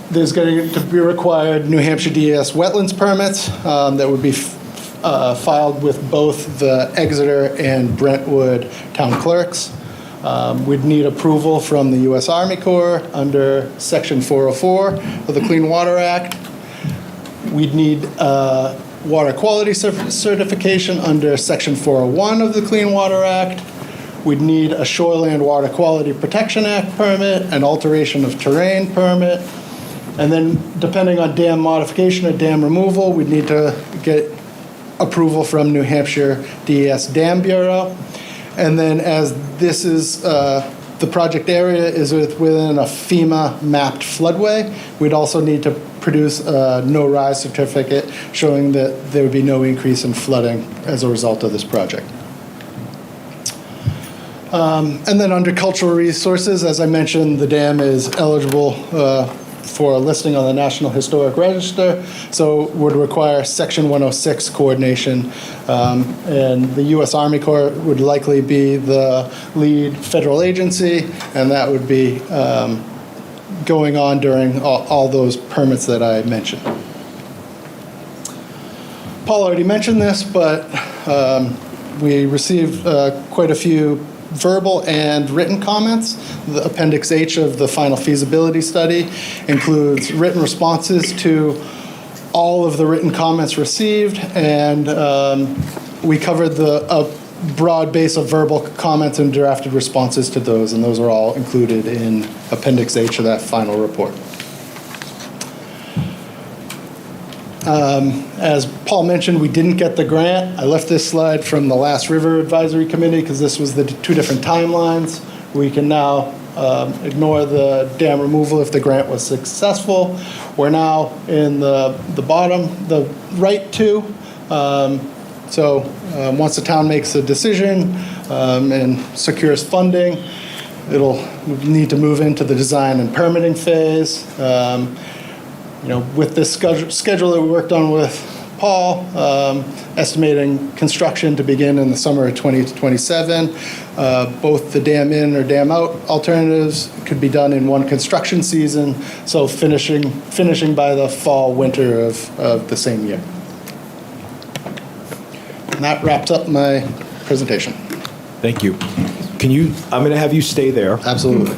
There's going to be required New Hampshire DES wetlands permits that would be filed with both the Exeter and Brentwood town clerks. We'd need approval from the U.S. Army Corps under Section 404 of the Clean Water Act. We'd need water quality certification under Section 401 of the Clean Water Act. We'd need a Shoreland Water Quality Protection Act permit, an alteration of terrain permit, and then depending on dam modification or dam removal, we'd need to get approval from New Hampshire DES Dam Bureau. And then as this is, the project area is within a FEMA mapped floodway, we'd also need to produce a no rise certificate showing that there would be no increase in flooding as a result of this project. And then under cultural resources, as I mentioned, the dam is eligible for a listing on the National Historic Register, so would require Section 106 coordination. And the U.S. Army Corps would likely be the lead federal agency, and that would be going on during all those permits that I mentioned. Paul already mentioned this, but we received quite a few verbal and written comments. The Appendix H of the final feasibility study includes written responses to all of the written comments received, and we covered a broad base of verbal comments and drafted responses to those, and those are all included in Appendix H of that final report. As Paul mentioned, we didn't get the grant. I left this slide from the last River Advisory Committee because this was the two different timelines. We can now ignore the dam removal if the grant was successful. We're now in the bottom, the right two. Once the town makes a decision and secures funding, it'll need to move into the design and permitting phase. With this schedule that we worked on with Paul, estimating construction to begin in the summer of 2027. Both the dam in or dam out alternatives could be done in one construction season, so finishing by the fall, winter of the same year. And that wraps up my presentation. Thank you. I'm going to have you stay there. Absolutely.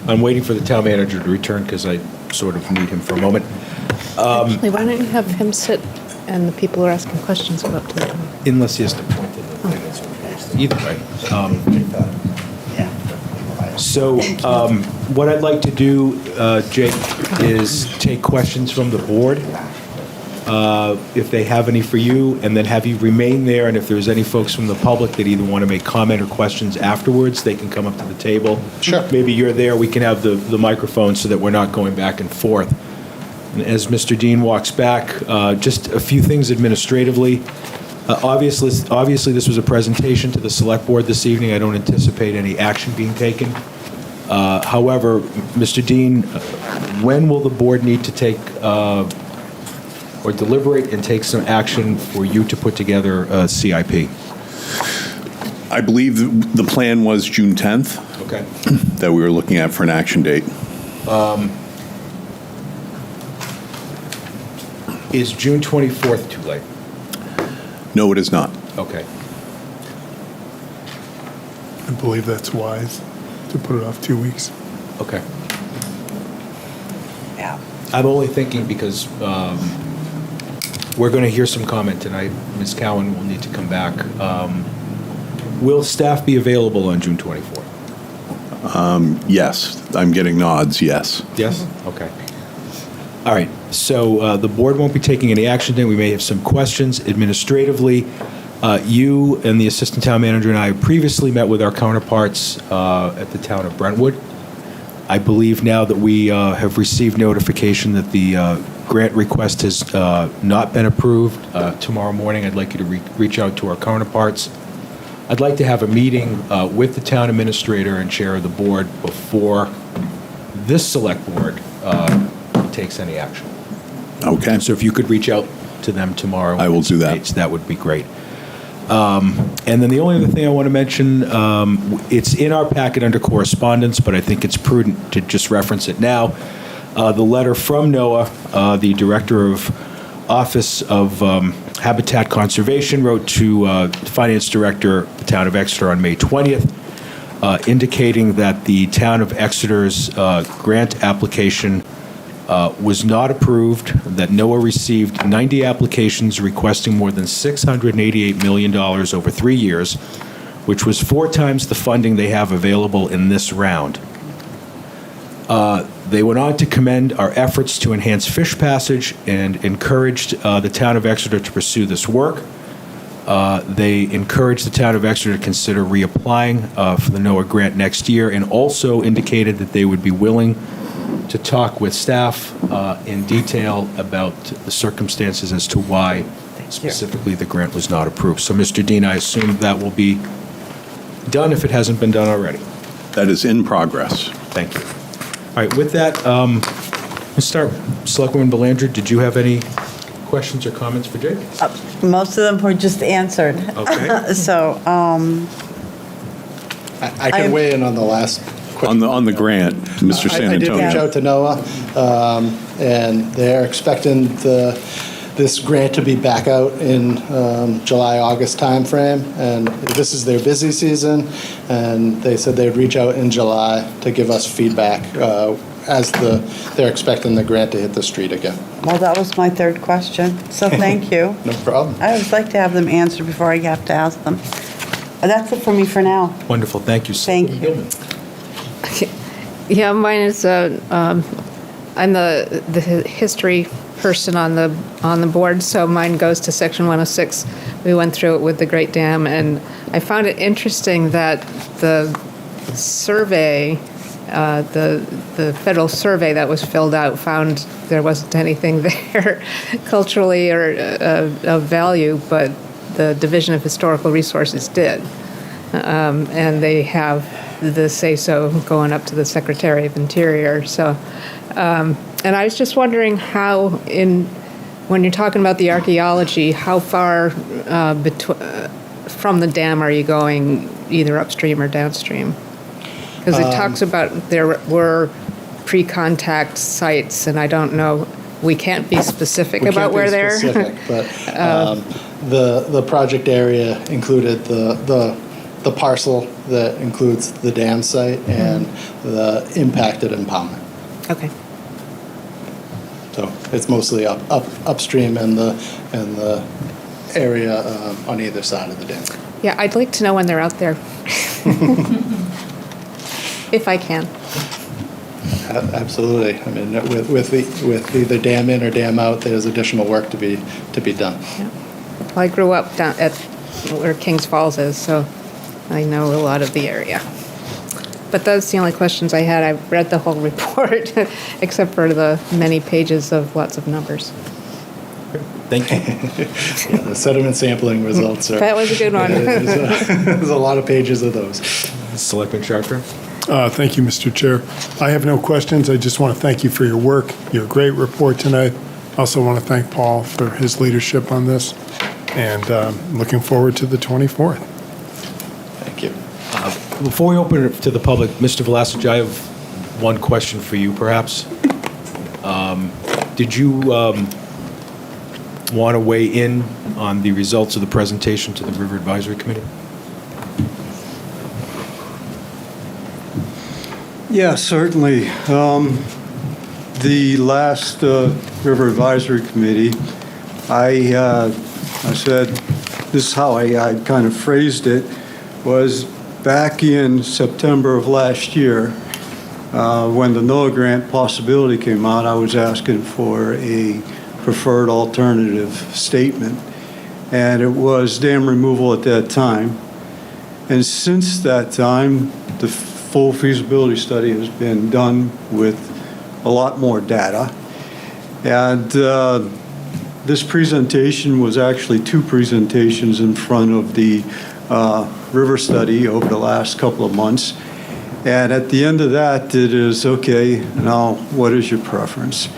I'm waiting for the town manager to return because I sort of need him for a moment. Actually, why don't you have him sit and the people who are asking questions go up to them? Unless he has to point to the thing that's opposed. Either way. So what I'd like to do, Jake, is take questions from the board, if they have any for you, and then have you remain there, and if there's any folks from the public that either want to make comment or questions afterwards, they can come up to the table. Sure. Maybe you're there, we can have the microphone so that we're not going back and forth. And as Mr. Dean walks back, just a few things administratively. Obviously, this was a presentation to the Select Board this evening. I don't anticipate any action being taken. However, Mr. Dean, when will the board need to take or deliberate and take some action for you to put together a CIP? I believe the plan was June 10th. Okay. That we were looking at for an action date. Is June 24th too late? No, it is not. Okay. I believe that's wise to put it off 2 weeks. Okay. Yeah. I'm only thinking because we're going to hear some comment tonight. Ms. Cowan will need to come back. Will staff be available on June 24th? Yes. I'm getting nods, yes. Yes? Okay. All right. So the board won't be taking any action then. We may have some questions. Administratively, you and the assistant town manager and I previously met with our counterparts at the town of Brentwood. I believe now that we have received notification that the grant request has not been approved. Tomorrow morning, I'd like you to reach out to our counterparts. I'd like to have a meeting with the town administrator and chair of the board before this select board takes any action. Okay. So if you could reach out to them tomorrow. I will do that. Dates, that would be great. And then the only other thing I want to mention, it's in our packet under correspondence, but I think it's prudent to just reference it now. The letter from NOAA, the Director of Office of Habitat Conservation, wrote to Finance Director, the Town of Exeter, on May 20th, indicating that the Town of Exeter's grant application was not approved, that NOAA received 90 applications requesting more than $688 million over 3 years, which was 4 times the funding they have available in this round. They went on to commend our efforts to enhance fish passage and encouraged the Town of Exeter to pursue this work. They encouraged the Town of Exeter to consider reapplying for the NOAA grant next year, and also indicated that they would be willing to talk with staff in detail about the circumstances as to why specifically the grant was not approved. So, Mr. Dean, I assume that will be done if it hasn't been done already. That is in progress. Thank you. All right, with that, let's start. Selectwoman Belanger, did you have any questions or comments for Jake? Most of them were just answered. Okay. So, I can weigh in on the last question. On the grant, Mr. San I did Antonio. reach out to NOAA, and they're expecting this grant to be back out in July, August timeframe, and this is their busy season, and they said they'd reach out in July to give us feedback as they're expecting the grant to hit the street again. well, that was my third question, so thank you. No problem. I always like to have them answered before I have to ask them. But that's it for me for now. Wonderful, thank you. Thank you. Yeah, mine is, I'm the history person on the board, so mine goes to section 106. We went through it with the Great Dam, and I found it interesting that the survey, the federal survey that was filled out found there wasn't anything there culturally or of value, but the Division of Historical Resources did. And they have the say-so going up to the Secretary of Interior. So, and I was just wondering how, when you're talking about the archaeology, how far from the dam are you going, either upstream or downstream? Because it talks about there were pre-contact sites, and I don't know, we can't be specific about where they're. Specific, but the project area included the the parcel that includes the dam site and the impacted impoundment. Okay. So it's mostly upstream in the area on either side of the dam. Yeah, I'd like to know when they're out there. If I can. Absolutely. I mean, with either dam in or dam out, there's additional work to be done. Yeah. Well, I grew up down at where Kings Falls is, so I know a lot of the area. But those are the only questions I had. I read the whole report, except for the many pages of lots of numbers. Thank you. Yeah, the sediment sampling results are... That was a good one. There's a lot of pages of those. Selectman Sharper? Thank you, Mr. Chair. I have no questions. I just want to thank you for your work, your great report tonight. I also want to thank Paul for his leadership on this, and looking forward to the 24th. Thank you. Before we open it to the public, Mr. Vlasic, I have one question for you, perhaps. Did you want to weigh in on the results of the presentation to the River Advisory Committee? Yeah, certainly. The last River Advisory Committee, I said, this is how I kind of phrased it, was back in September of last year, when the NOAA grant possibility came out, I was asking for a preferred alternative statement, and it was dam removal at that time. And since that time, the full feasibility study has been done with a lot more data. And this presentation was actually two presentations in front of the river study over the last couple of months. And at the end of that, it is, okay, now what is your preference?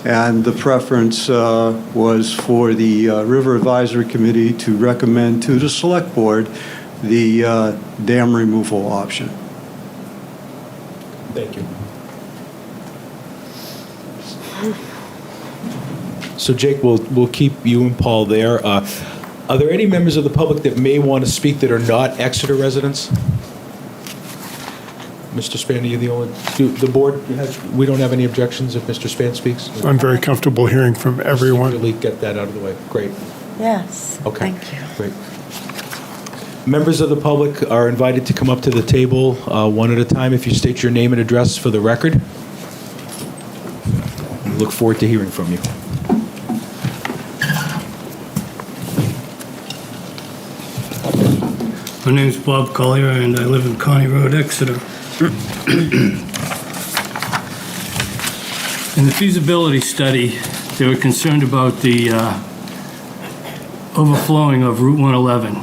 And the preference was for the River Advisory Committee to recommend to the Select Board the dam removal option. Thank you. So Jake, we'll keep you and Paul there. Are there any members of the public that may want to speak that are not Exeter residents? Mr. Span, are you the only? The board, we don't have any objections if Mr. Span speaks? I'm very comfortable hearing from everyone. Really get that out of the way. Great. Yes. Okay. Thank you. Great. Members of the public are invited to come up to the table one at a time if you state your name and address for the record. We look forward to hearing from you. My name is Bob Collier, and I live in Coney Road, Exeter. In the feasibility study, they were concerned about the overflowing of Route 111.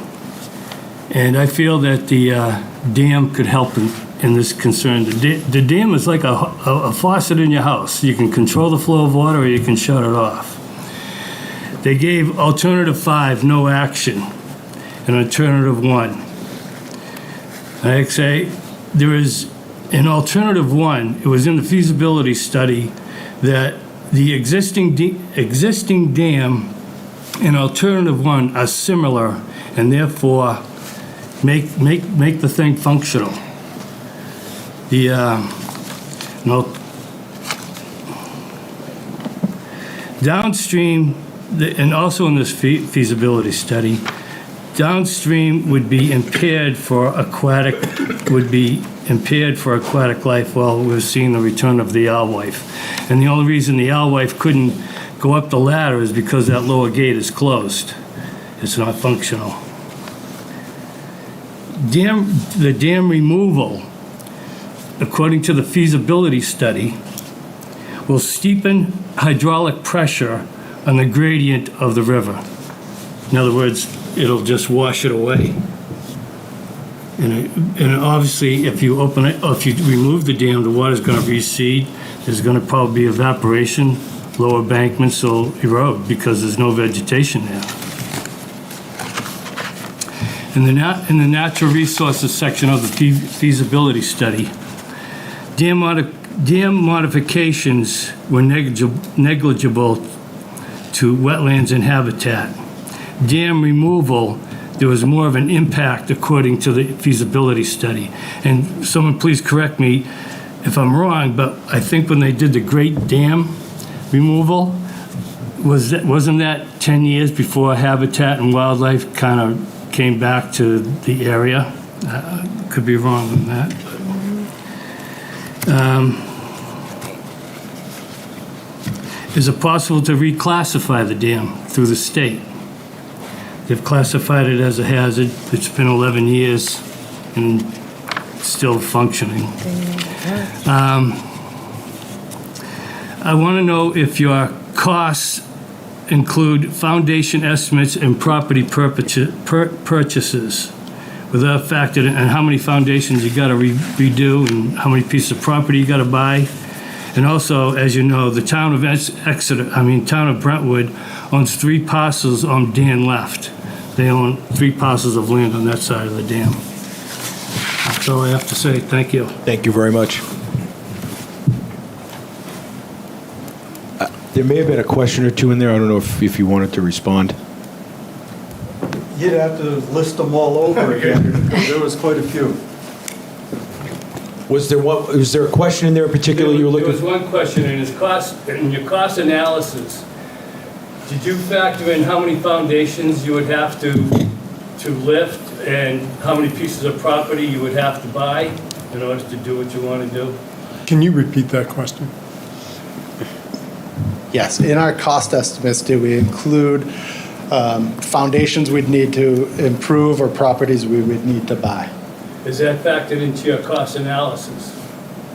And I feel that the dam could help in this concern. The dam is like a faucet in your house. You can control the flow of water or you can shut it off. They gave alternative 5, no action, and alternative 1. I say there is an alternative 1. It was in the feasibility study that the existing dam and alternative 1 are similar and therefore make the thing functional. The downstream, and also in this feasibility study, downstream would be impaired for aquatic life while we're seeing the return of the alewife. And the only reason the alewife couldn't go up the ladder is because that lower gate is closed. It's not functional. The dam removal, according to the feasibility study, will steepen hydraulic pressure on the gradient of the river. In other words, it'll just wash it away. And obviously, if you open it, or if you remove the dam, the water's going to recede. There's going to probably be evaporation. Lower bankments will erode because there's no vegetation there. In the natural resources section of the feasibility study, dam modifications were negligible to wetlands and habitat. Dam removal there was more of an impact according to the feasibility study. And someone please correct me if I'm wrong, but I think when they did the Great Dam removal, wasn't that 10 years before Habitat and Wildlife kind of came back to the area? Could be wrong on that. Is it possible to reclassify the dam through the state? They've classified it as a hazard. It's been 11 years and still functioning. I want to know if your costs include foundation estimates and property purchases, without factored in, and how many foundations you got to redo and how many pieces of property you got to buy. And also, as you know, the town of town of Brentwood owns 3 parcels on Dan left. They own 3 parcels of land on that side of the dam. That's all I have to say. Thank you. Thank you very much. There may have been a question or two in there. I don't know if you wanted to respond. You'd have to list them all over again, because there was quite a few. Was there a question in there in particular you were looking for? There was one question in your cost analysis. Did you factor in how many foundations you would have to lift and how many pieces of property you would have to buy in order to do what you want to do? Can you repeat that question? Yes, in our cost estimates, do we include foundations we'd need to improve or properties we would need to buy? Is that factored into your cost analysis?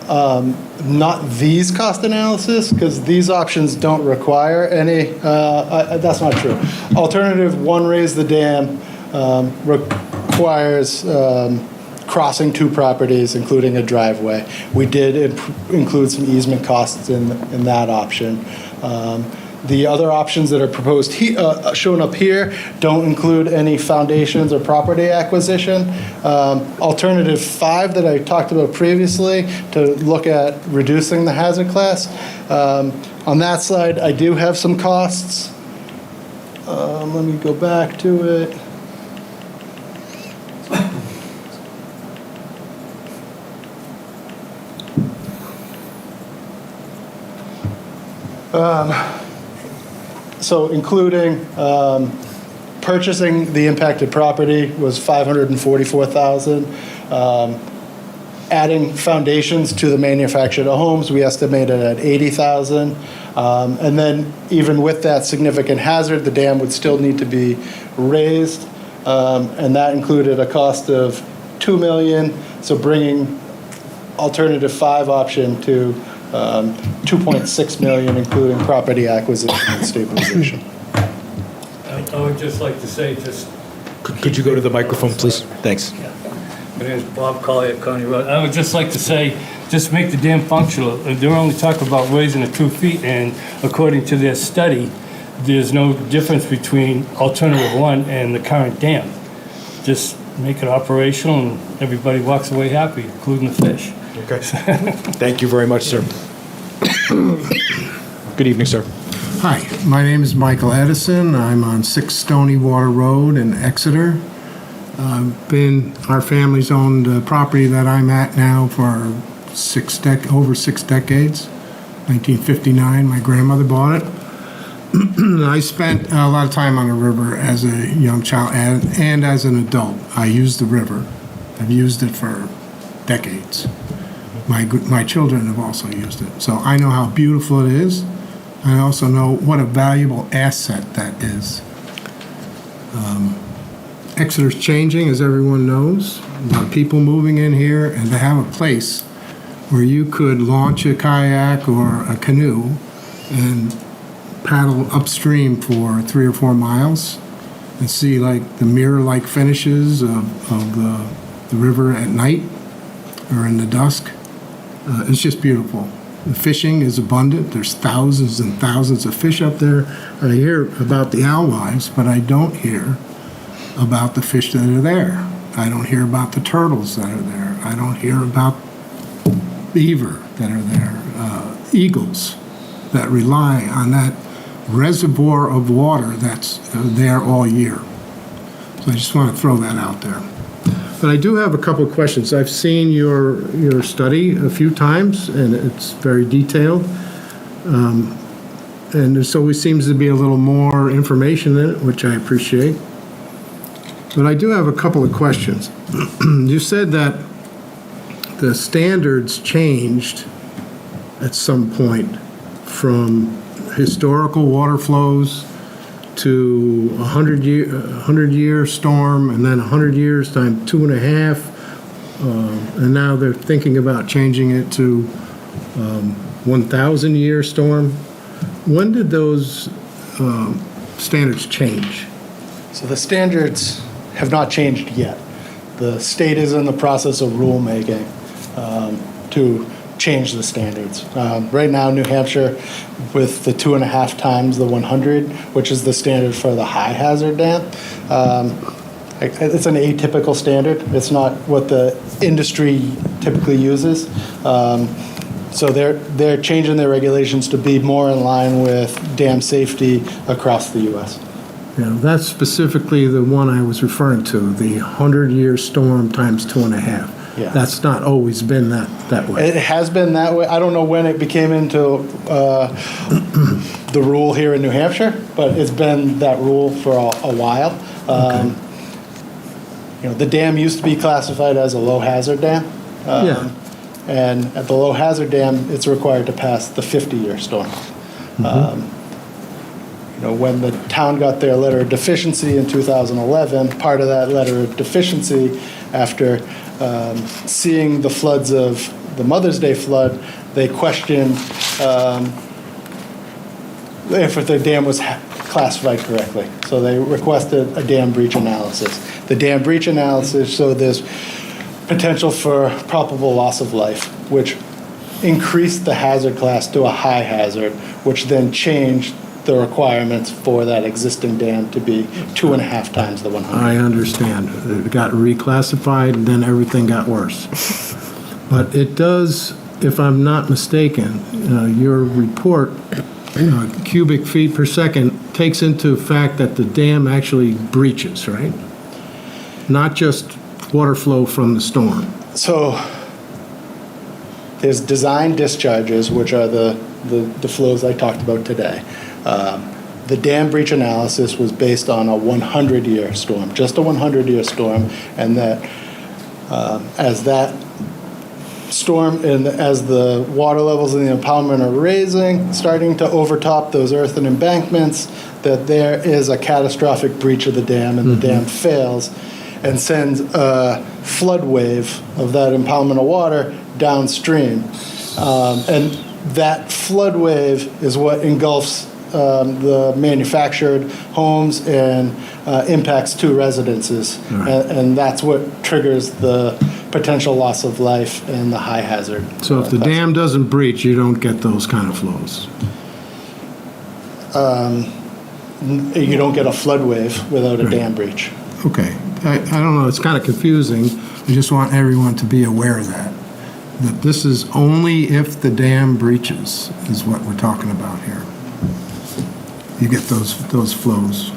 Not these cost analysis, because these options don't require any, that's not true. Alternative 1, raise the dam, requires crossing 2 properties, including a driveway. We did include some easement costs in that option. The other options that are proposed shown up here don't include any foundations or property acquisition. Alternative 5 that I talked about previously to look at reducing the hazard class. On that slide, I do have some costs. Let me go back to it. So including purchasing the impacted property was $544,000. Adding foundations to the manufactured homes, we estimated at $80,000. And then even with that significant hazard, the dam would still need to be raised. And that included a cost of $2 million. So bringing alternative 5 option to $2.6 million, including property acquisition and stabilization. I would just like to say, Could you go to the microphone, please? Thanks. My name is Bob Collier, County Road. I would just like to say, just make the dam functional. They're only talking about raising it 2 feet, and according to their study, there's no difference between alternative 1 and the current dam. Just make it operational, and everybody walks away happy, including the fish. Okay. Thank you very much, sir. Good evening, sir. Hi, my name is Michael Edison. I'm on 6 Stony Water Road in Exeter. Our family's owned the property that I'm at now for over 6 decades. 1959, my grandmother bought it. I spent a lot of time on the river as a young child and as an adult. I used the river. I've used it for decades. My children have also used it. So I know how beautiful it is. I also know what a valuable asset that is. Exeter's changing, as everyone knows. A lot of people moving in here, and to have a place where you could launch a kayak or a canoe and paddle upstream for 3 or 4 miles and see like the mirror-like finishes of the river at night or in the dusk. It's just beautiful. The fishing is abundant. There's thousands and thousands of fish up there. I hear about the alewives, but I don't hear about the fish that are there. I don't hear about the turtles that are there. I don't hear about beaver that are there, eagles that rely on that reservoir of water that's there all year. So I just want to throw that out there. But I do have a couple of questions. I've seen your study a few times, and it's very detailed. And there always seems to be a little more information in it, which I appreciate. But I do have a couple of questions. You said that the standards changed at some point from historical water flows to a 100-year storm, and then 100 years times 2.5, and now they're thinking about changing it to 1,000-year storm. When did those standards change? So the standards have not changed yet. The state is in the process of rulemaking to change the standards. Right now, New Hampshire, with the 2.5 times the 100, which is the standard for the high hazard dam, it's an atypical standard. It's not what the industry typically uses. So they're changing their regulations to be more in line with dam safety across the U.S. Yeah, that's specifically the one I was referring to, the 100-year storm times 2.5. Yeah. That's not always been that way. It has been that way. I don't know when it became into the rule here in New Hampshire, but it's been that rule for a while. Okay. The dam used to be classified as a low hazard dam. Yeah. And at the low hazard dam, it's required to pass the 50-year storm. When the town got their letter of deficiency in 2011, part of that letter of deficiency, after seeing the floods of the Mother's Day flood, they questioned if the dam was classified correctly. So they requested a dam breach analysis. The dam breach analysis showed there's potential for probable loss of life, which increased the hazard class to a high hazard, which then changed the requirements for that existing dam to be 2.5 times the 100. I understand. It got reclassified, and then everything got worse. But it does, if I'm not mistaken, your report, cubic feet per second, takes into fact that the dam actually breaches, right? Not just water flow from the storm. So there's design discharges, which are the flows I talked about today. The dam breach analysis was based on a 100-year storm, just a 100-year storm, and that as that storm and as the water levels in the impoundment are raising, starting to overtop those earthen embankments, that there is a catastrophic breach of the dam, and the dam fails and sends a flood wave of that impoundment of water downstream. And that flood wave is what engulfs the manufactured homes and impacts 2 residences. Right. And that's what triggers the potential loss of life and the high hazard. So if the dam doesn't breach, you don't get those kind of flows? You don't get a flood wave without a dam breach. Okay. I don't know. It's kind of confusing. I just want everyone to be aware of that. That this is only if the dam breaches is what we're talking about here. You get those flows.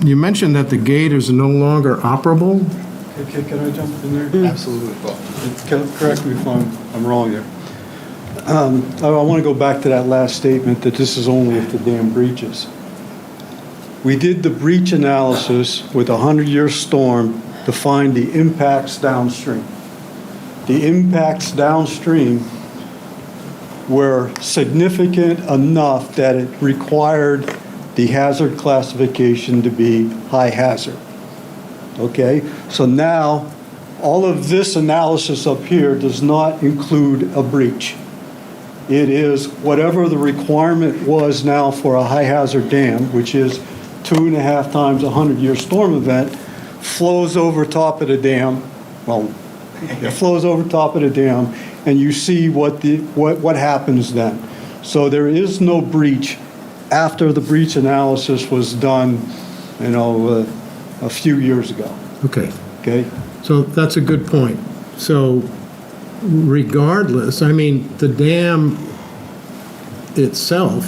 You mentioned that the gate is no longer operable. Can I jump in there? Absolutely. Correct me if I'm wrong here. I want to go back to that last statement that this is only if the dam breaches. We did the breach analysis with a 100-year storm to find the impacts downstream. The impacts downstream were significant enough that it required the hazard classification to be high hazard. Okay, so now all of this analysis up here does not include a breach. It is whatever the requirement was now for a high hazard dam, which is 2.5 times a 100-year storm event, flows over top of the dam. Well, it flows over top of the dam, and you see what happens then. So there is no breach after the breach analysis was done, a few years ago. Okay. Okay. So that's a good point. So regardless, the dam itself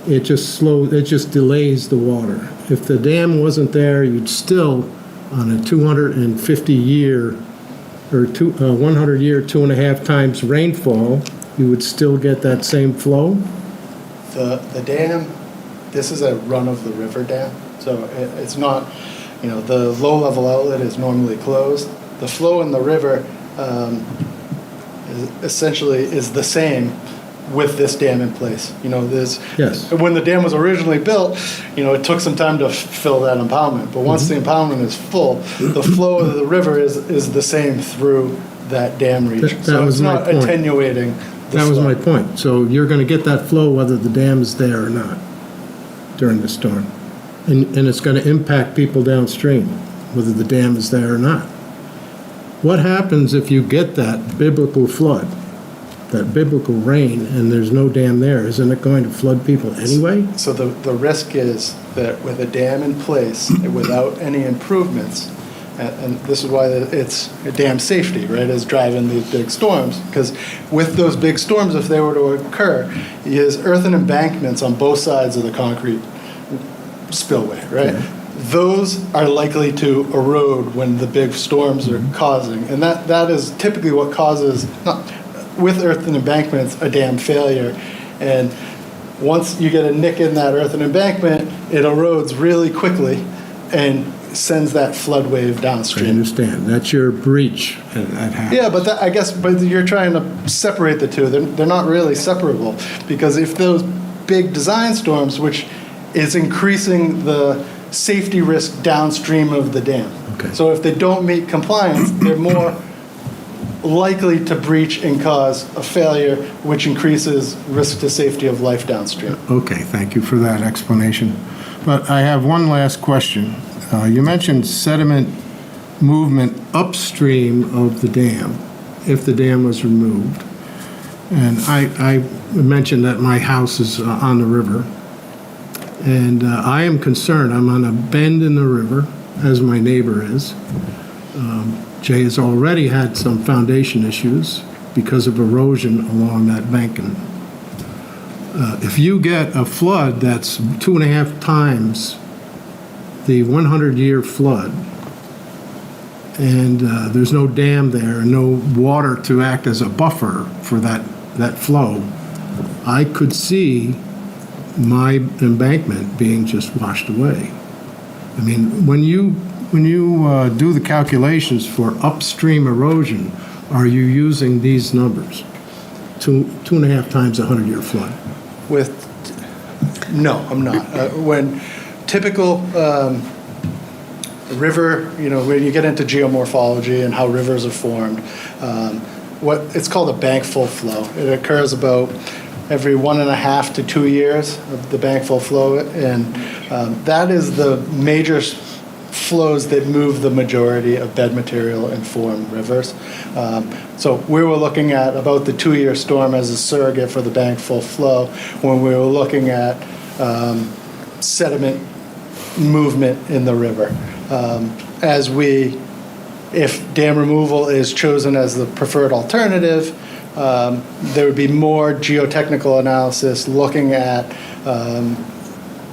it just delays the water. If the dam wasn't there, you'd still, on a 250-year or 100-year, 2.5 times rainfall, you would still get that same flow? The dam, this is a run-of-the-river dam, so it's not, the low-level outlet is normally closed. The flow in the river essentially is the same with this dam in place. Yes. When the dam was originally built, it took some time to fill that impoundment, but once the impoundment is full, the flow of the river is the same through that dam region. So it's not attenuating. That was my point. So you're going to get that flow whether the dam is there or not during the storm. And it's going to impact people downstream, whether the dam is there or not. What happens if you get that biblical flood, that biblical rain, and there's no dam there? Isn't it going to flood people anyway? So the risk is that with a dam in place, without any improvements, and this is why it's a dam safety, right, is driving these big storms. Because with those big storms, if they were to occur, is earthen embankments on both sides of the concrete spillway, right? Yeah. Those are likely to erode when the big storms are causing. And that is typically what causes, with earthen embankments, a dam failure. And once you get a nick in that earthen embankment, it erodes really quickly and sends that flood wave downstream. I understand. That's your breach that happens. Yeah, but you're trying to separate the two. They're not really separable, because if those big design storms, which is increasing the safety risk downstream of the dam. Okay. So if they don't meet compliance, they're more likely to breach and cause a failure, which increases risk to safety of life downstream. Okay, thank you for that explanation. But I have one last question. You mentioned sediment movement upstream of the dam, if the dam was removed. And I mentioned that my house is on the river. And I am concerned. I'm on a bend in the river, as my neighbor is. Jay has already had some foundation issues because of erosion along that banking. If you get a flood that's 2.5 times the 100-year flood, and there's no dam there, no water to act as a buffer for that flow, I could see my embankment being just washed away. I mean, when you do the calculations for upstream erosion, are you using these numbers? 2.5 times a 100-year flood? No, I'm not. When typical river, when you get into geomorphology and how rivers are formed, it's called a bank full flow. It occurs about every 1.5 to 2 years of the bank full flow, and that is the major flows that move the majority of bed material and form rivers. So we were looking at about the 2-year storm as a surrogate for the bank full flow when we were looking at sediment movement in the river. If dam removal is chosen as the preferred alternative, there would be more geotechnical analysis looking at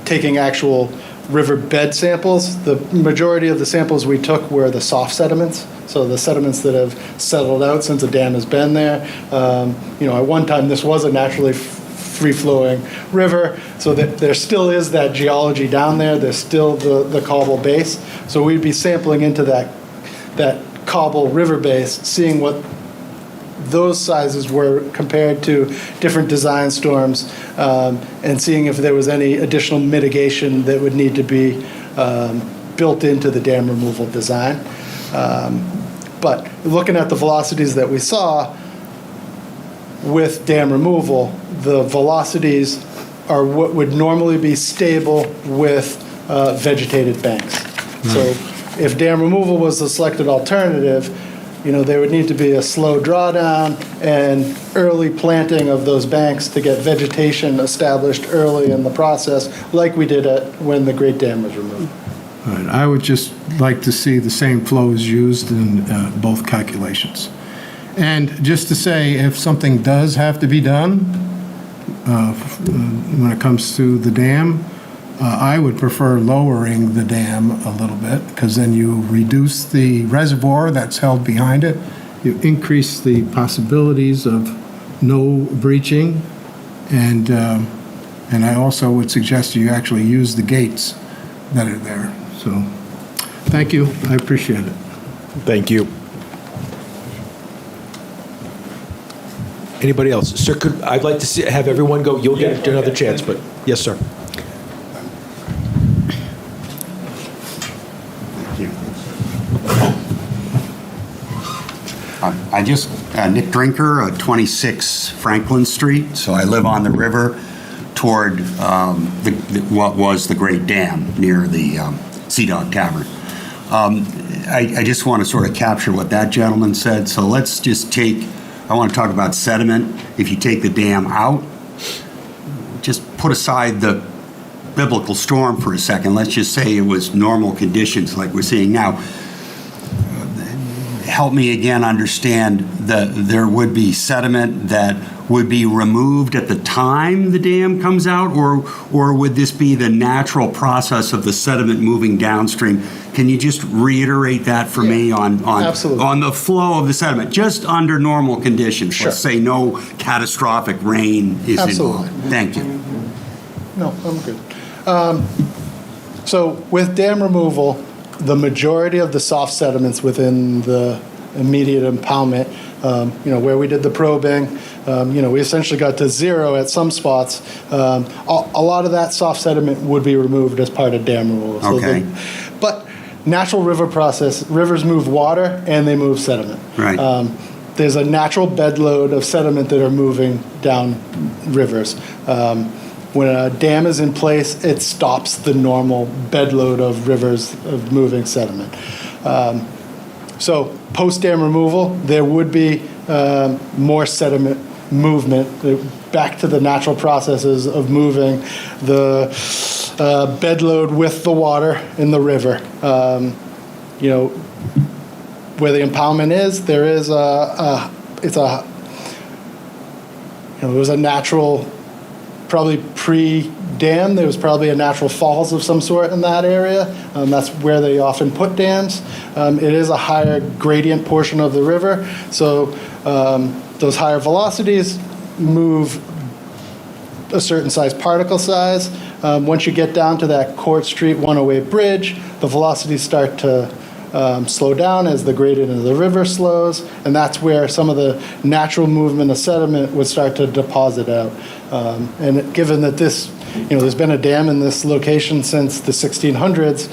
taking actual river bed samples. The majority of the samples we took were the soft sediments, so the sediments that have settled out since the dam has been there. At one time this was a naturally free-flowing river, so that there still is that geology down there. There's still the cobble base, so we'd be sampling into that cobble river base, seeing what those sizes were compared to different design storms, and seeing if there was any additional mitigation that would need to be built into the dam removal design. But looking at the velocities that we saw with dam removal, the velocities are what would normally be stable with vegetated banks. So if dam removal was the selected alternative, there would need to be a slow drawdown and early planting of those banks to get vegetation established early in the process, like we did when the Great Dam was removed. All right. I would just like to see the same flows used in both calculations. And just to say, if something does have to be done, when it comes to the dam. I would prefer lowering the dam a little bit, because then you reduce the reservoir that's held behind it. You increase the possibilities of no breaching, and I also would suggest you actually use the gates that are there. So, thank you. I appreciate it. Thank you. Anybody else? Sir, I'd like to have everyone go. You'll get another chance, but yes, sir. I just, Nick Drinker, 26 Franklin Street. So I live on the river toward what was the Great Dam near the Sea Dog Tavern. I just want to sort of capture what that gentleman said. So let's just I want to talk about sediment. If you take the dam out, just put aside the biblical storm for a second. Let's just say it was normal conditions like we're seeing now. Help me again understand that there would be sediment that would be removed at the time the dam comes out, or would this be the natural process of the sediment moving downstream? Can you just reiterate that for me on the flow of the sediment, just under normal conditions? Sure. Let's say no catastrophic rain is Absolutely. involved. Thank you. No, I'm good. So with dam removal, the majority of the soft sediments within the immediate impoundment, where we did the probing, we essentially got to zero at some spots. A lot of that soft sediment would be removed as part of dam removal. Okay. But natural river process, rivers move water and they move sediment. Right. There's a natural bed load of sediment that are moving down rivers. When a dam is in place, it stops the normal bed load of rivers of moving sediment. So post-dam removal, there would be more sediment movement back to the natural processes of moving the bed load with the water in the river. Where the impoundment is, there is there was a natural, probably pre-dam, there was probably a natural falls of some sort in that area. That's where they often put dams. It is a higher gradient portion of the river, so those higher velocities move a certain size particle size. Once you get down to that Court Street 108 bridge, the velocities start to slow down as the gradient of the river slows, and that's where some of the natural movement of sediment would start to deposit out. And given that there's been a dam in this location since the 1600s,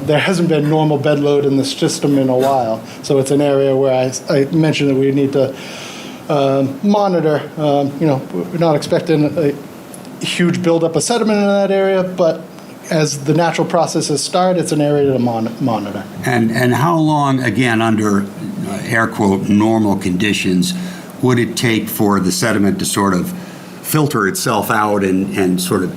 there hasn't been normal bed load in this system in a while. So it's an area where I mentioned that we need to monitor. We're not expecting a huge buildup of sediment in that area, but as the natural processes start, it's an area to monitor. And how long, again, under air quote normal conditions, would it take for the sediment to sort of filter itself out and sort of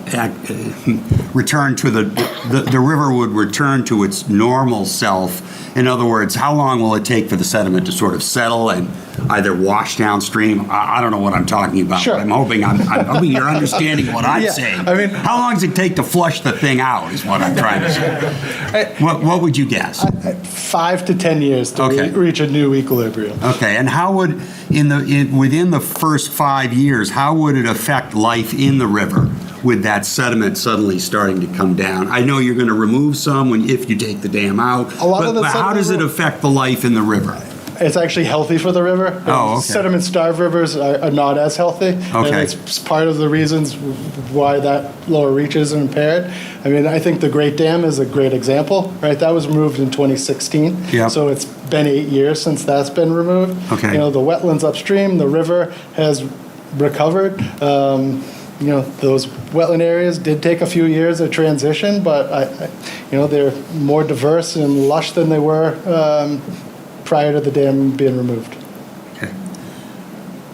return to the river would return to its normal self? In other words, how long will it take for the sediment to sort of settle and either wash downstream? I don't know what I'm talking about. Sure. But I'm hoping you're understanding what I'm saying. I mean, how long does it take to flush the thing out is what I'm trying to say. What would you guess? 5 to 10 years to reach a new equilibrium. Okay, and how would, within the first 5 years, how would it affect life in the river with that sediment suddenly starting to come down? I know you're going to remove some if you take the dam out, but how does it affect the life in the river? It's actually healthy for the river. Oh, okay. Sediment-starved rivers are not as healthy. Okay. And it's part of the reasons why that lower reach is impaired. I mean, I think the Great Dam is a great example, right? That was removed in 2016. Yep. So it's been 8 years since that's been removed. Okay. The wetlands upstream, the river has recovered. Those wetland areas did take a few years of transition, but they're more diverse and lush than they were prior to the dam being removed. Okay.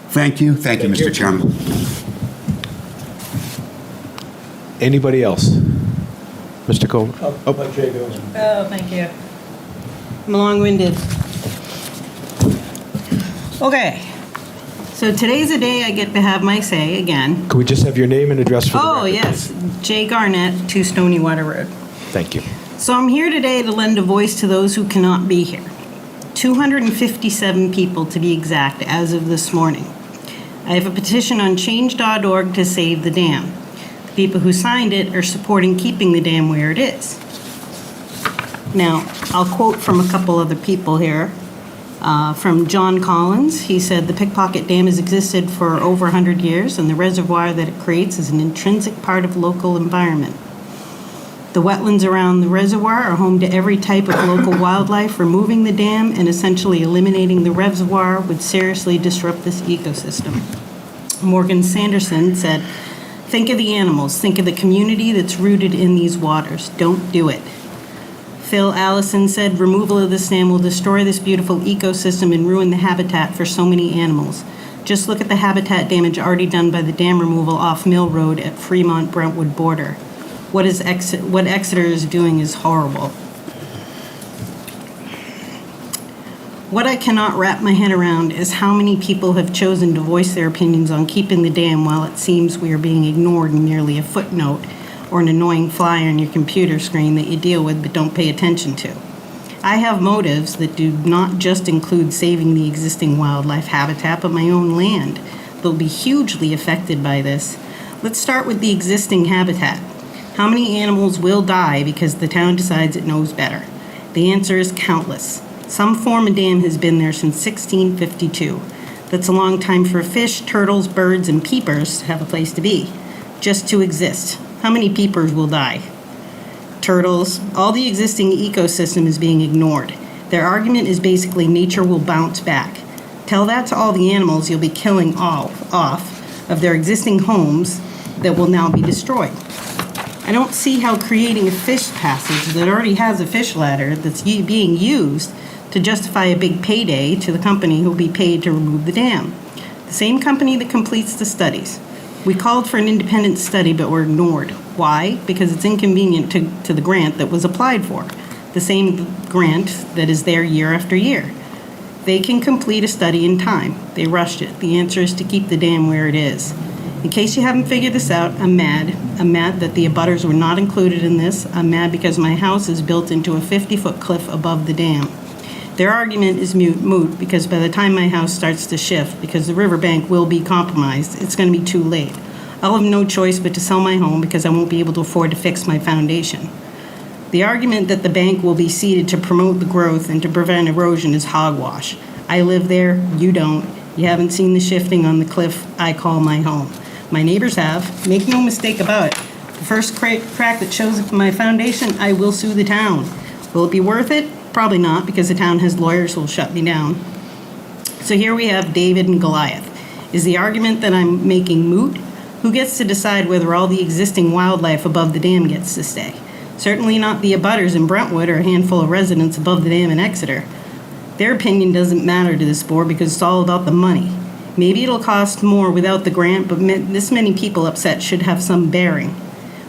Thank you, Mr. Chairman. Anybody else? Mr. Coleman? Jay goes. Oh, thank you. I'm long-winded. Okay. So today's a day I get to have my say again. Could we just have your name and address for the record? Oh, yes. Jay Garnett, 2 Stony Water Road. Thank you. So I'm here today to lend a voice to those who cannot be here. 257 people to be exact as of this morning. I have a petition on change.org to save the dam. The people who signed it are supporting keeping the dam where it is. Now, I'll quote from a couple other people here. From John Collins, he said, "The Pickpocket Dam has existed for over 100 years, and the reservoir that it creates is an intrinsic part of local environment. The wetlands around the reservoir are home to every type of local wildlife. Removing the dam and essentially eliminating the reservoir would seriously disrupt this ecosystem." Morgan Sanderson said, "Think of the animals, think of the community that's rooted in these waters. Don't do it." Phil Allison said, "Removal of this dam will destroy this beautiful ecosystem and ruin the habitat for so many animals. Just look at the habitat damage already done by the dam removal off Mill Road at Fremont-Brentwood border. What Exeter is doing is horrible." What I cannot wrap my head around is how many people have chosen to voice their opinions on keeping the dam while it seems we are being ignored in merely a footnote or an annoying flyer on your computer screen that you deal with but don't pay attention to. I have motives that do not just include saving the existing wildlife habitat, but my own land that will be hugely affected by this. Let's start with the existing habitat. How many animals will die because the town decides it knows better? The answer is countless. Some form of dam has been there since 1652. That's a long time for fish, turtles, birds, and peepers to have a place to be, just to exist. How many peepers will die? Turtles, all the existing ecosystem is being ignored. Their argument is basically nature will bounce back. Tell that to all the animals you'll be killing off of their existing homes that will now be destroyed. I don't see how creating a fish passage that already has a fish ladder that's being used to justify a big payday to the company who will be paid to remove the dam. The same company that completes the studies. We called for an independent study but were ignored. Why? Because it's inconvenient to the grant that was applied for. The same grant that is there year after year. They can complete a study in time. They rushed it. The answer is to keep the dam where it is. In case you haven't figured this out, I'm mad. I'm mad that the abutters were not included in this. I'm mad because my house is built into a 50-foot cliff above the dam. Their argument is moot because by the time my house starts to shift, because the riverbank will be compromised, it's going to be too late. I'll have no choice but to sell my home because I won't be able to afford to fix my foundation. The argument that the bank will be seeded to promote the growth and to prevent erosion is hogwash. I live there, you don't. You haven't seen the shifting on the cliff I call my home. My neighbors have. Make no mistake about it. The first crack that shows up in my foundation, I will sue the town. Will it be worth it? Probably not, because the town has lawyers who will shut me down. So here we have David and Goliath. Is the argument that I'm making moot? Who gets to decide whether all the existing wildlife above the dam gets to stay? Certainly not the abutters in Brentwood or a handful of residents above the dam in Exeter. Their opinion doesn't matter to this board because it's all about the money. Maybe it'll cost more without the grant, but this many people upset should have some bearing.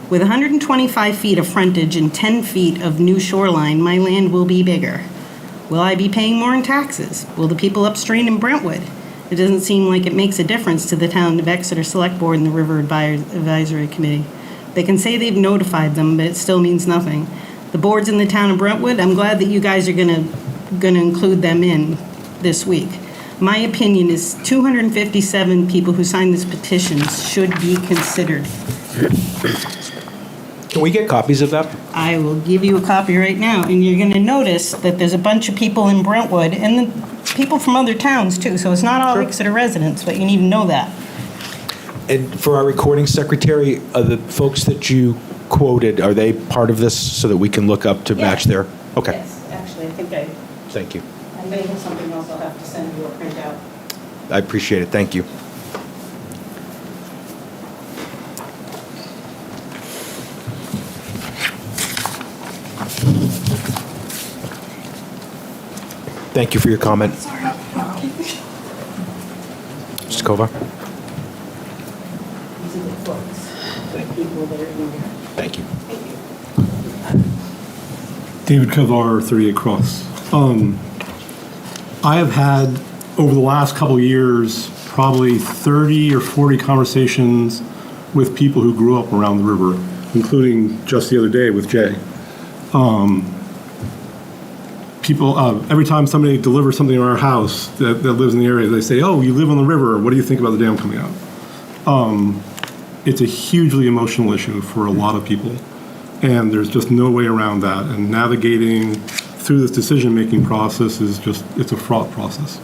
With 125 feet of frontage and 10 feet of new shoreline, my land will be bigger. Will I be paying more in taxes? Will the people upstream in Brentwood? It doesn't seem like it makes a difference to the town of Exeter Select Board and the River Advisory Committee. They can say they've notified them, but it still means nothing. The boards in the town of Brentwood, I'm glad that you guys are gonna include them in this week. My opinion is 257 people who signed this petition should be considered. Can we get copies of that? I will give you a copy right now, and you're going to notice that there's a bunch of people in Brentwood, and the people from other towns too, so it's not all Exeter residents, but you need to know that. And for our recording secretary, the folks that you quoted, are they part of this so that we can look up to match their? Okay. Yes, actually, I think Thank you. I may have something else I'll have to send you or print out. I appreciate it. Thank you. Thank you for your comment. Mr. Kovar. These are the books. People that are in here. Thank you. David Kovar, 38 Cross. I have had, over the last couple of years, probably 30 or 40 conversations with people who grew up around the river, including just the other day with Jay. People, every time somebody delivers something to our house that lives in the area, they say, "Oh, you live on the river. What do you think about the dam coming out?" It's a hugely emotional issue for a lot of people, and there's just no way around that. And navigating through this decision-making process is it's a fraught process.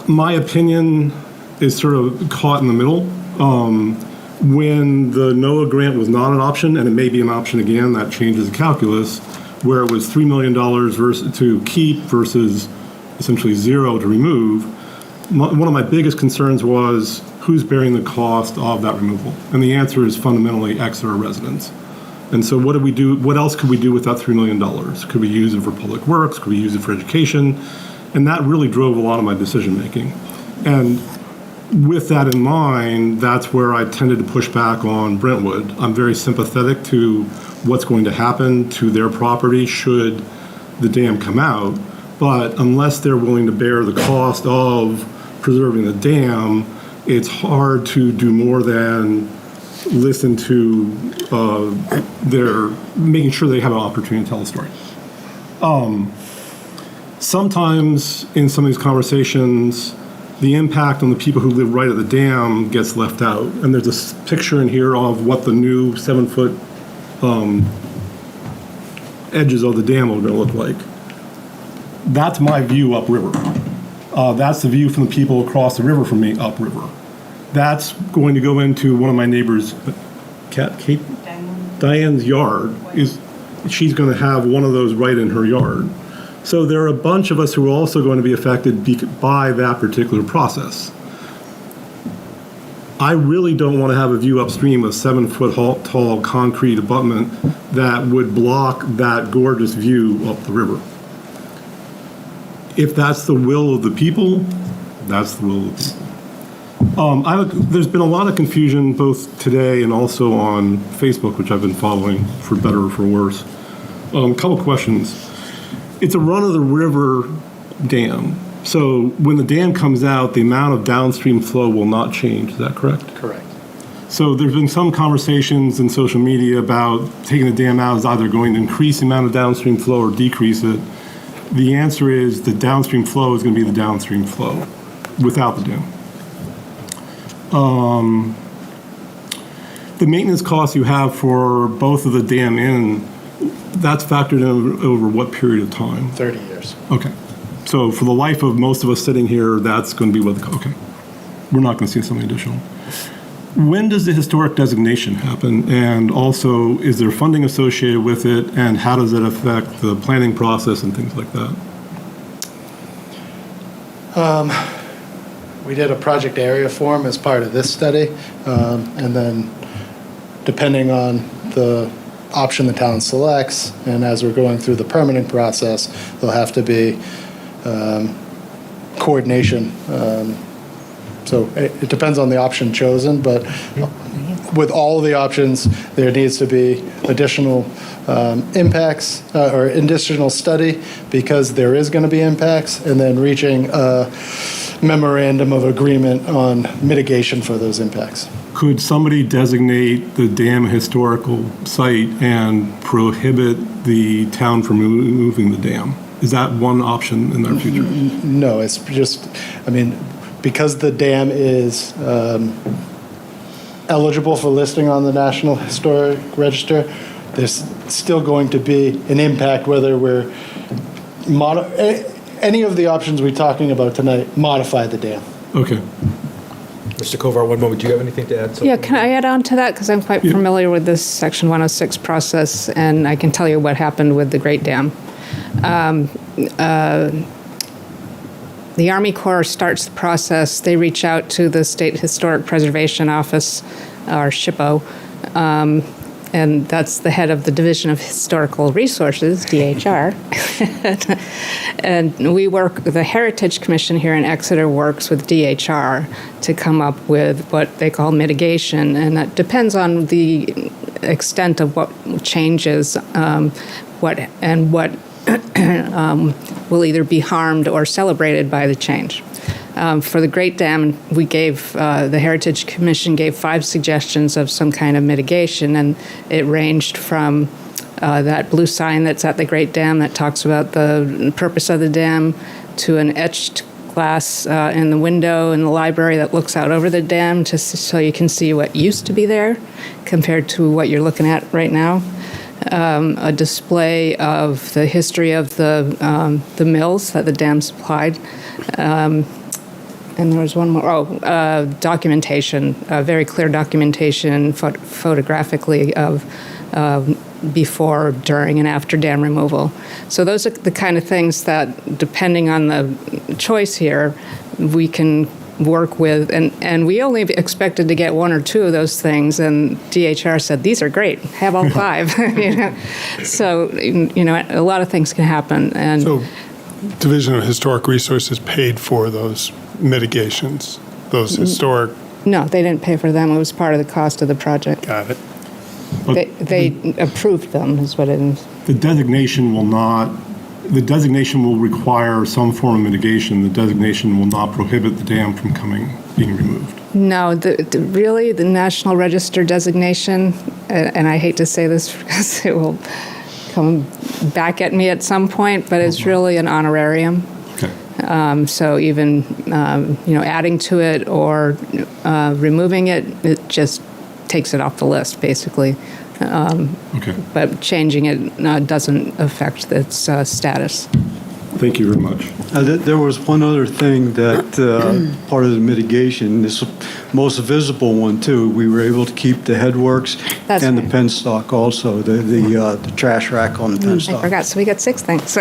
My opinion is sort of caught in the middle. When the NOAA grant was not an option, and it may be an option again, that changes the calculus, where it was $3 million to keep versus essentially zero to remove. One of my biggest concerns was who's bearing the cost of that removal? And the answer is fundamentally Exeter residents. And so what do we do? What else could we do with that $3 million? Could we use it for public works? Could we use it for education? And that really drove a lot of my decision making. And with that in mind, that's where I tended to push back on Brentwood. I'm very sympathetic to what's going to happen to their property should the dam come out. But unless they're willing to bear the cost of preserving the dam, it's hard to do more than listen to their making sure they have an opportunity to tell a story. Sometimes in some of these conversations, the impact on the people who live right at the dam gets left out. And there's a picture in here of what the new 7-foot edges of the dam are going to look like. That's my view upriver. That's the view from the people across the river from me upriver. That's going to go into one of my neighbors, Diane's yard. She's going to have one of those right in her yard. So there are a bunch of us who are also going to be affected by that particular process. I really don't want to have a view upstream of 7-foot tall concrete abutment that would block that gorgeous view up the river. If that's the will of the people, that's the will of the people. There's been a lot of confusion both today and also on Facebook, which I've been following for better or for worse. A couple questions. It's a run-of-the-river dam. So when the dam comes out, the amount of downstream flow will not change. Is that correct? Correct. So there's been some conversations in social media about taking the dam out is either going to increase the amount of downstream flow or decrease it. The answer is the downstream flow is going to be the downstream flow without the dam. The maintenance costs you have for both of the dam in, that's factored in over what period of time? 30 years. Okay. So for the life of most of us sitting here, that's going to be what okay. We're not going to see something additional. When does the historic designation happen? And also, is there funding associated with it? And how does it affect the planning process and things like that? We did a project area form as part of this study. And then depending on the option the town selects, and as we're going through the permitting process, there'll have to be coordination. So it depends on the option chosen, but with all of the options, there needs to be additional impacts or additional study because there is going to be impacts, and then reaching a memorandum of agreement on mitigation for those impacts. Could somebody designate the dam a historical site and prohibit the town from removing the dam? Is that one option in their future? No, it's just, I mean, because the dam is eligible for listing on the National Historic Register, there's still going to be an impact whether we're, any of the options we're talking about tonight modify the dam. Okay. Mr. Kovar, one moment. Do you have anything to add? Yeah, can I add on to that? Because I'm quite familiar with this Section 106 process, and I can tell you what happened with the Great Dam. The Army Corps starts the process. They reach out to the State Historic Preservation Office, or SHPO, and that's the head of the Division of Historical Resources, DHR. And we work, the Heritage Commission here in Exeter works with DHR to come up with what they call mitigation, and that depends on the extent of what changes, what will either be harmed or celebrated by the change. For the Great Dam, we gave, the Heritage Commission gave 5 suggestions of some kind of mitigation, and it ranged from that blue sign that's at the Great Dam that talks about the purpose of the dam to an etched glass in the window in the library that looks out over the dam just so you can see what used to be there compared to what you're looking at right now. A display of the history of the mills that the dam supplied. And there was one more, documentation, very clear documentation photographically of before, during, and after dam removal. So those are the kind of things that, depending on the choice here, we can work with. And we only expected to get 1 or 2 of those things, and DHR said, these are great, have all 5. You know? So, you know, a lot of things can happen. And So Division of Historic Resources paid for those mitigations, those historic... No, they didn't pay for them. It was part of the cost of the project. Got it. They approved them, is what it is. The designation will not, the designation will require some form of mitigation. The designation will not prohibit the dam from being removed. No, really, the National Register designation, and I hate to say this because it will come back at me at some point, but it's really an honorarium. Okay. So even, you know, adding to it or removing it, it just takes it off the list, basically. Okay. But changing it doesn't affect its status. Thank you very much. There was one other thing that part of the mitigation, this most visible one too, we were able to keep the headworks That's and right. the penstock also, the trash rack on the I penstock. forgot, so we got 6 things.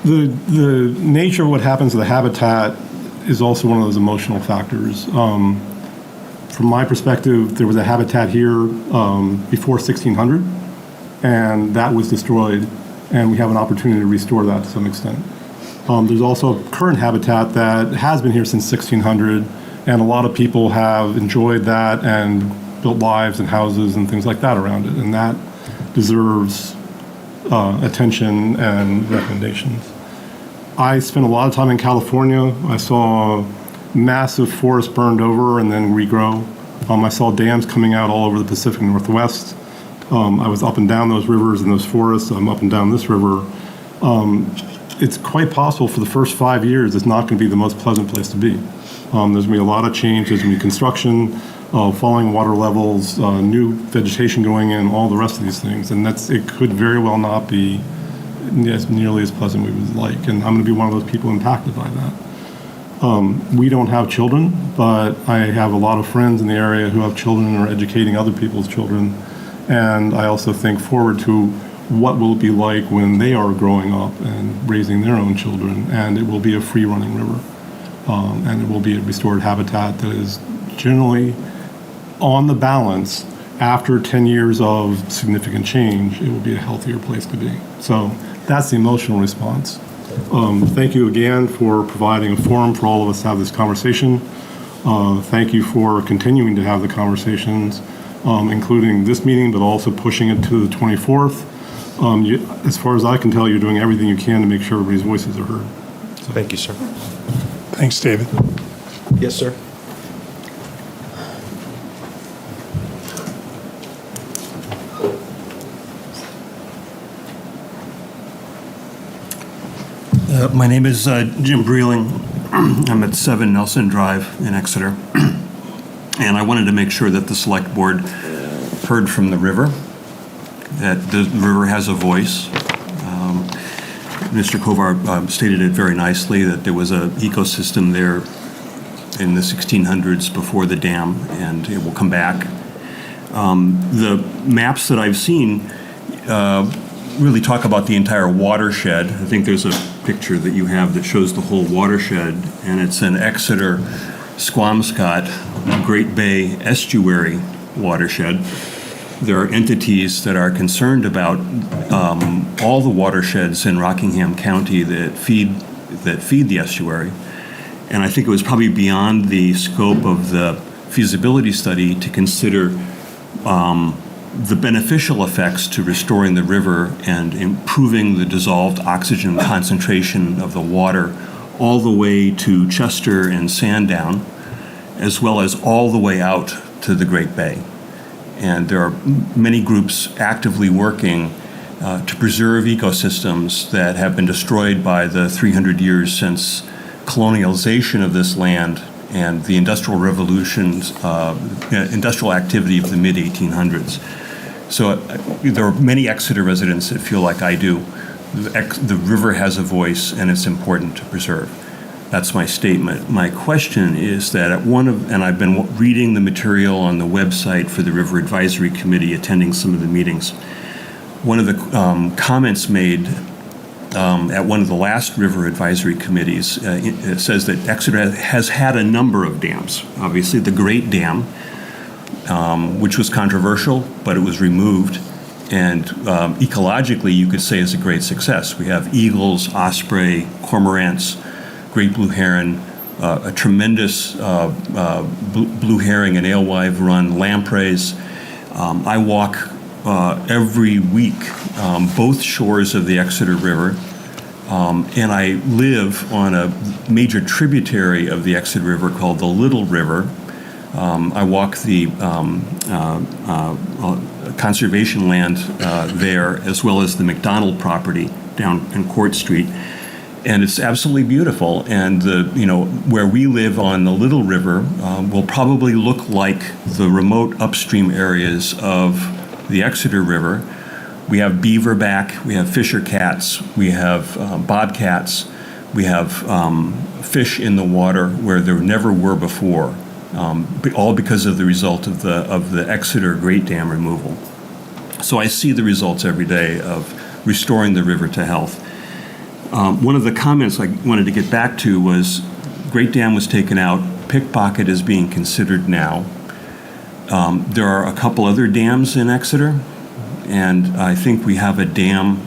The nature of what happens to the habitat is also one of those emotional factors. From my perspective, there was a habitat here before 1600, and that was destroyed, and we have an opportunity to restore that to some extent. There's also current habitat that has been here since 1600, and a lot of people have enjoyed that and built lives and houses and things like that around it, and that deserves attention and recommendations. I spent a lot of time in California. I saw massive forests burned over and then regrow. I saw dams coming out all over the Pacific Northwest. I was up and down those rivers and those forests. I'm up and down this river. It's quite possible for the first 5 years it's not going to be the most pleasant place to be. There's going to be a lot of change. There's going to be construction, falling water levels, new vegetation going in, all the rest of these things. And it could very well not be nearly as pleasant as we would like. And I'm going to be one of those people impacted by that. We don't have children, but I have a lot of friends in the area who have children and are educating other people's children. And I also think forward to what will it be like when they are growing up and raising their own children, and it will be a free-running river. And it will be a restored habitat that is generally, on the balance, after 10 years of significant change, it will be a healthier place to be. So that's the emotional response. Thank you again for providing a forum for all of us to have this conversation. Thank you for continuing to have the conversations, including this meeting, but also pushing it to the 24th. As far as I can tell, you're doing everything you can to make sure everybody's voices are heard. So. Thank you, sir. Thanks, David. Yes, sir. My name is Jim Breeling. I'm at 7 Nelson Drive in Exeter. And I wanted to make sure that the select board heard from the river, that the river has a voice. Mr. Kovar stated it very nicely, that there was an ecosystem there in the 1600s before the dam, and it will come back. The maps that I've seen really talk about the entire watershed. I think there's a picture that you have that shows the whole watershed, and it's an Exeter, Squamscott, Great Bay estuary watershed. There are entities that are concerned about all the watersheds in Rockingham County that feed the estuary, and I think it was probably beyond the scope of the feasibility study to consider the beneficial effects to restoring the river and improving the dissolved oxygen concentration of the water all the way to Chester and Sandown, as well as all the way out to the Great Bay. And there are many groups actively working to preserve ecosystems that have been destroyed by the 300 years since colonialization of this land and the Industrial Revolution's industrial activity of the mid-1800s. So there are many Exeter residents that feel like I do. The river has a voice, and it's important to preserve. That's my statement. My question is that and I've been reading the material on the website for the River Advisory Committee, attending some of the meetings. One of the comments made at one of the last River Advisory Committees, it says that Exeter has had a number of dams. Obviously, the Great Dam, which was controversial, but it was removed. And ecologically, you could say is a great success. We have eagles, osprey, cormorants, great blue heron, a tremendous blue herring and alewife run, lampreys. I walk every week both shores of the Exeter River, and I live on a major tributary of the Exeter River called the Little River. I walk the conservation land there, as well as the McDonald property down in Court Street. And it's absolutely beautiful. And where we live on the Little River will probably look like the remote upstream areas of the Exeter River. We have beaver back, we have fisher cats, we have bobcats, we have fish in the water where there never were before, all because of the result of the Exeter Great Dam removal. So I see the results every day of restoring the river to health. One of the comments I wanted to get back to was Great Dam was taken out, Pickpocket is being considered now. There are a couple other dams in Exeter, and I think we have a dam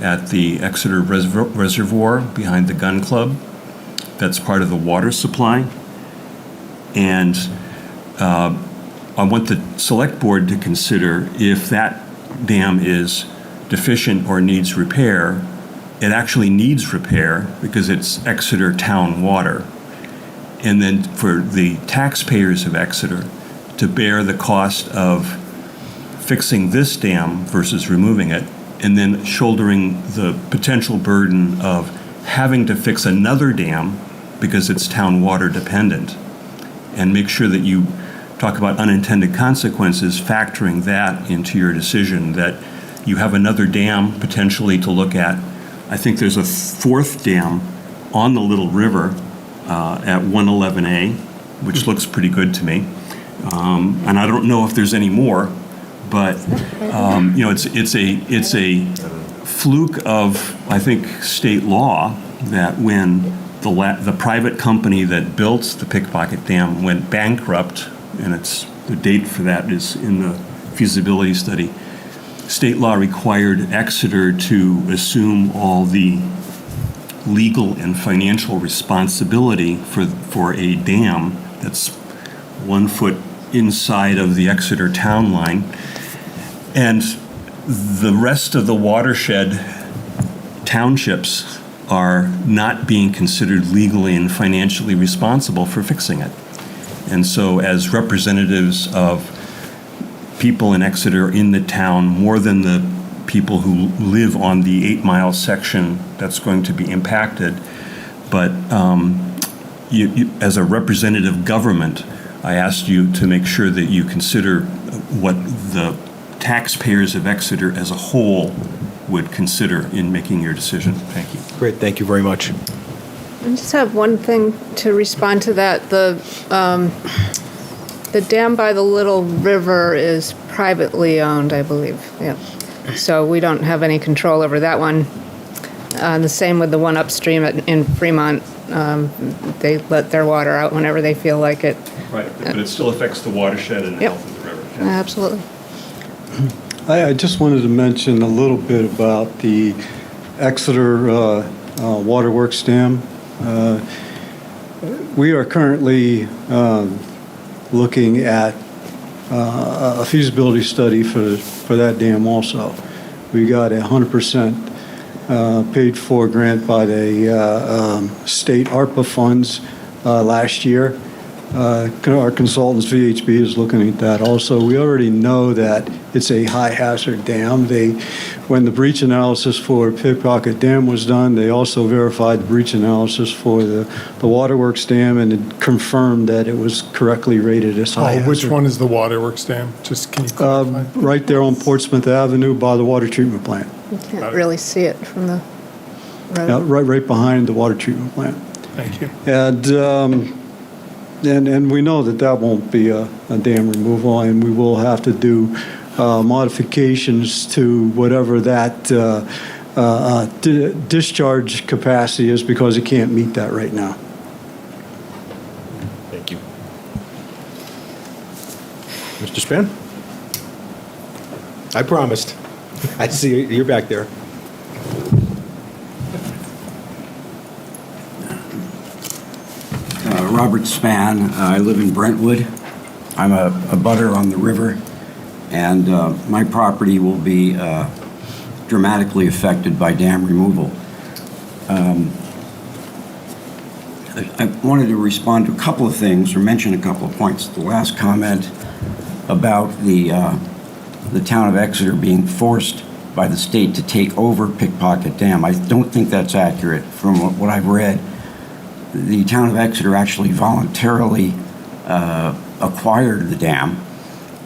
at the Exeter Reservoir behind the gun club that's part of the water supply. And I want the select board to consider if that dam is deficient or needs repair. It actually needs repair because it's Exeter town water. And then for the taxpayers of Exeter to bear the cost of fixing this dam versus removing it, and then shouldering the potential burden of having to fix another dam because it's town water dependent. And make sure that you talk about unintended consequences, factoring that into your decision, that you have another dam potentially to look at. I think there's a fourth dam on the Little River at 111A, which looks pretty good to me. And I don't know if there's any more, but it's a fluke of, I think, state law that when the private company that built the Pickpocket Dam went bankrupt, and the date for that is in the feasibility study. State law required Exeter to assume all the legal and financial responsibility for a dam that's 1 foot inside of the Exeter town line. And the rest of the watershed townships are not being considered legally and financially responsible for fixing it. And so as representatives of people in Exeter in the town, more than the people who live on the 8-mile section that's going to be impacted, but you, as a representative government, I asked you to make sure that you consider what the taxpayers of Exeter as a whole would consider in making your decision. Thank you. Great, thank you very much. I just have one thing to respond to that. The dam by the Little River is privately owned, I believe. Yeah. So we don't have any control over that one. The same with the one upstream in Fremont. They let their water out whenever they feel like it. Right, but it still affects the watershed and the Yep. health of the river. Absolutely. I just wanted to mention a little bit about the Exeter Waterworks Dam. We are currently looking at a feasibility study for that dam also. We got a 100% paid for grant by the state ARPA funds last year. Our consultants, VHB, is looking at that also. We already know that it's a high hazard dam. When the breach analysis for Pickpocket Dam was done, they also verified the breach analysis for the Waterworks Dam, and it confirmed that it was correctly rated as high hazard. Which one is the Waterworks Dam? Just can you clarify? Right there on Portsmouth Avenue by the water treatment plant. You can't really see it from the road. Yeah, right behind the water treatment plant. Thank you. And we know that won't be a dam removal, and we will have to do modifications to whatever that discharge capacity is, because it can't meet that right now. Thank you. Mr. Span? I promised. I see you're back there. Robert Span. I live in Brentwood. I'm a butter on the river, and my property will be dramatically affected by dam removal. I wanted to respond to a couple of things, or mention a couple of points. The last comment about the town of Exeter being forced by the state to take over Pickpocket Dam. I don't think that's accurate. From what I've read, the town of Exeter actually voluntarily acquired the dam,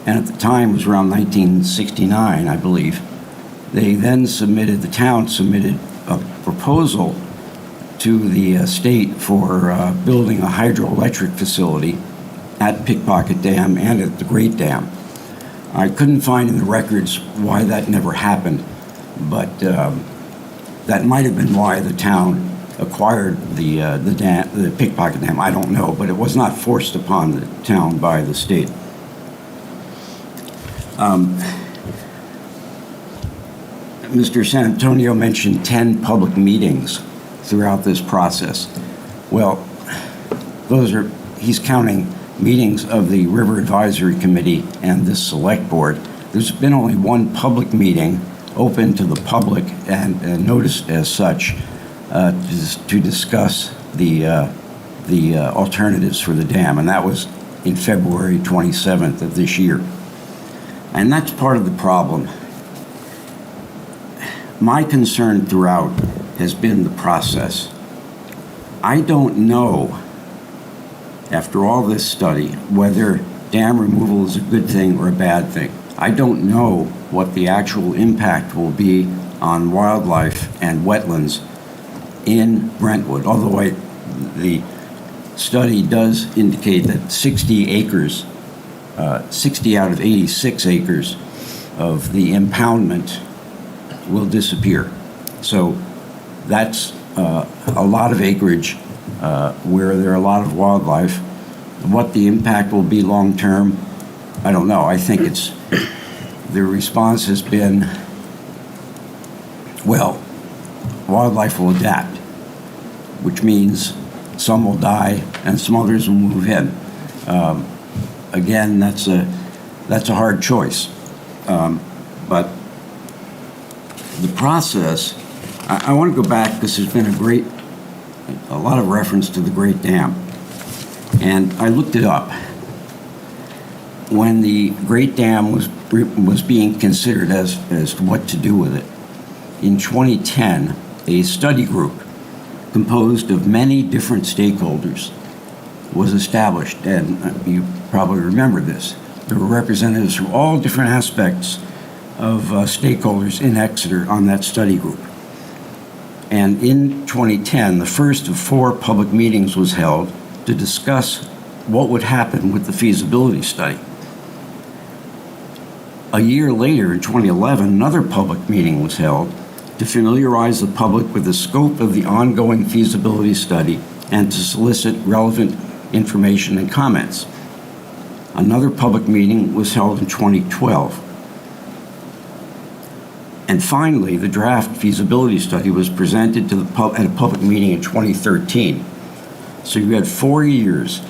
and at the time it was around 1969, I believe. The town submitted a proposal to the state for building a hydroelectric facility at Pickpocket Dam and at the Great Dam. I couldn't find in the records why that never happened, but that might have been why the town acquired the Pickpocket Dam. I don't know, but it was not forced upon the town by the state. Mr. San Antonio mentioned 10 public meetings throughout this process. Well, he's counting meetings of the River Advisory Committee and this select board. There's been only one public meeting open to the public and noticed as such to discuss the alternatives for the dam, and that was in February 27th of this year. And that's part of the problem. My concern throughout has been the process. I don't know, after all this study, whether dam removal is a good thing or a bad thing. I don't know what the actual impact will be on wildlife and wetlands in Brentwood, although the study does indicate that 60 acres, 60 out of 86 acres of the impoundment will disappear. So that's a lot of acreage where there are a lot of wildlife. What the impact will be long term, I don't know. I think the response has been, well, wildlife will adapt, which means some will die and some others will move in. Again, that's a hard choice. But the process, I want to go back because there's been a lot of reference to the Great Dam. And I looked it up. When the Great Dam was being considered as to what to do with it, in 2010, a study group composed of many different stakeholders was established, and you probably remember this. There were representatives from all different aspects of stakeholders in Exeter on that study group. And in 2010, the first of 4 public meetings was held to discuss what would happen with the feasibility study. A year later, in 2011, another public meeting was held to familiarize the public with the scope of the ongoing feasibility study and to solicit relevant information and comments. Another public meeting was held in 2012. And finally, the draft feasibility study was presented to at a public meeting in 2013. So you had 4 years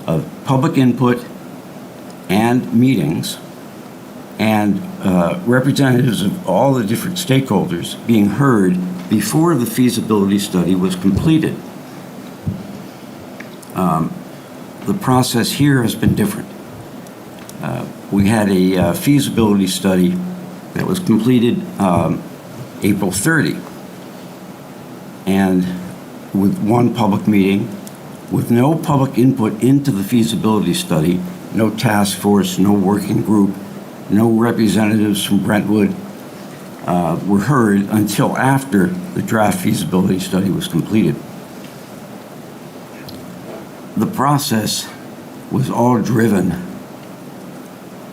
of public input and meetings and representatives of all the different stakeholders being heard before the feasibility study was completed. The process here has been different. We had a feasibility study that was completed April 30, and with one public meeting, with no public input into the feasibility study, no task force, no working group, no representatives from Brentwood were heard until after the draft feasibility study was completed. The process was all driven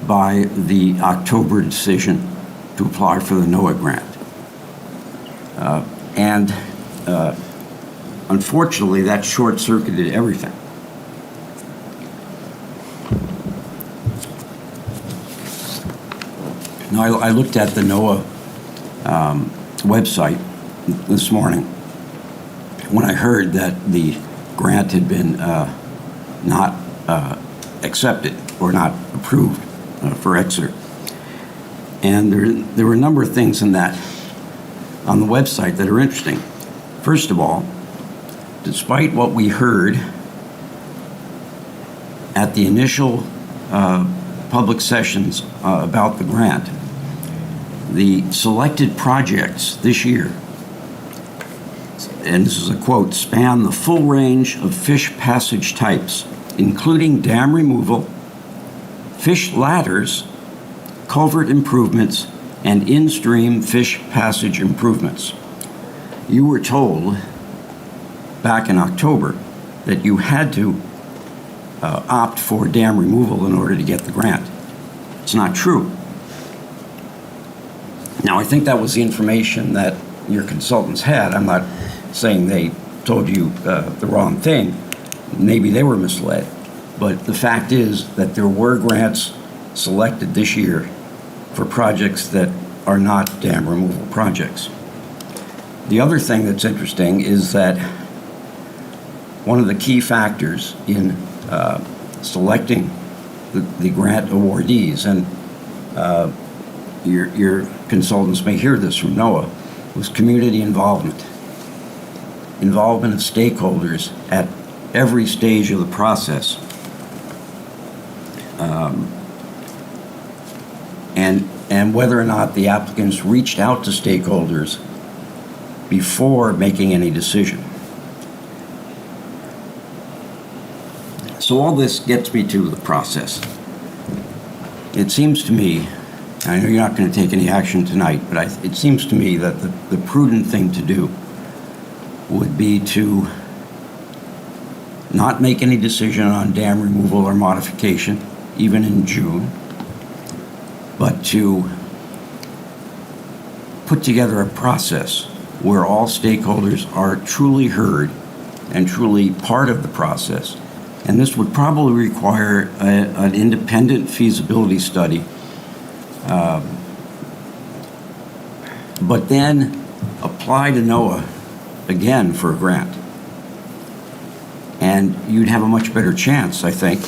by the October decision to apply for the NOAA grant. Unfortunately, that short-circuited everything. Now, I looked at the NOAA website this morning when I heard that the grant had been not accepted or not approved for Exeter. And there were a number of things in that on the website that are interesting. First of all, despite what we heard at the initial public sessions about the grant, the selected projects this year, and this is a quote, span the full range of fish passage types, including dam removal, fish ladders, culvert improvements, and in-stream fish passage improvements. You were told back in October that you had to opt for dam removal in order to get the grant. It's not true. Now, I think that was the information that your consultants had. I'm not saying they told you the wrong thing. Maybe they were misled. But the fact is that there were grants selected this year for projects that are not dam removal projects. The other thing that's interesting is that one of the key factors in selecting the grant awardees, and your consultants may hear this from NOAA, was community involvement. Involvement of stakeholders at every stage of the process. And whether or not the applicants reached out to stakeholders before making any decision. So all this gets me to the process. It seems to me, I know you're not going to take any action tonight, but it seems to me that the prudent thing to do would be to not make any decision on dam removal or modification, even in June, but to put together a process where all stakeholders are truly heard and truly part of the process. And this would probably require an independent feasibility study, but then apply to NOAA again for a grant. And you'd have a much better chance, I think,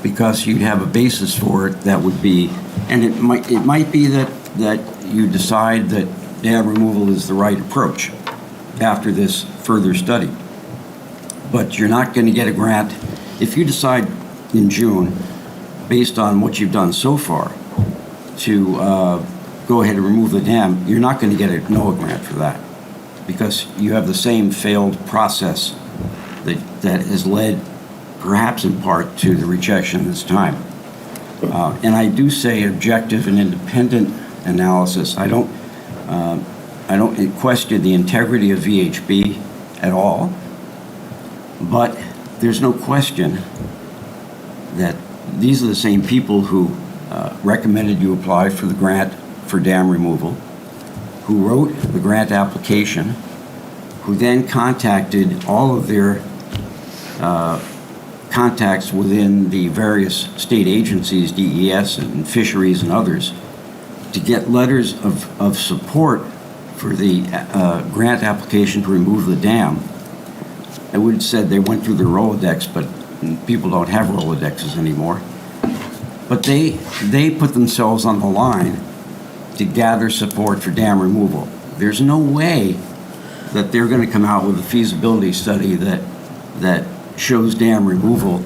because you'd have a basis for it that would be, and it might be that you decide that dam removal is the right approach after this further study. But you're not going to get a grant if you decide in June, based on what you've done so far, to go ahead and remove the dam. You're not going to get a NOAA grant for that because you have the same failed process that has led, perhaps in part, to the rejection this time. And I do say objective and independent analysis. I don't question the integrity of VHB at all, but there's no question that these are the same people who recommended you apply for the grant for dam removal, who wrote the grant application, who then contacted all of their contacts within the various state agencies, DES and fisheries and others, to get letters of support for the grant application to remove the dam. I would have said they went through their Rolodex, but people don't have Rolodexes anymore. But they put themselves on the line to gather support for dam removal. There's no way that they're going to come out with a feasibility study that shows dam removal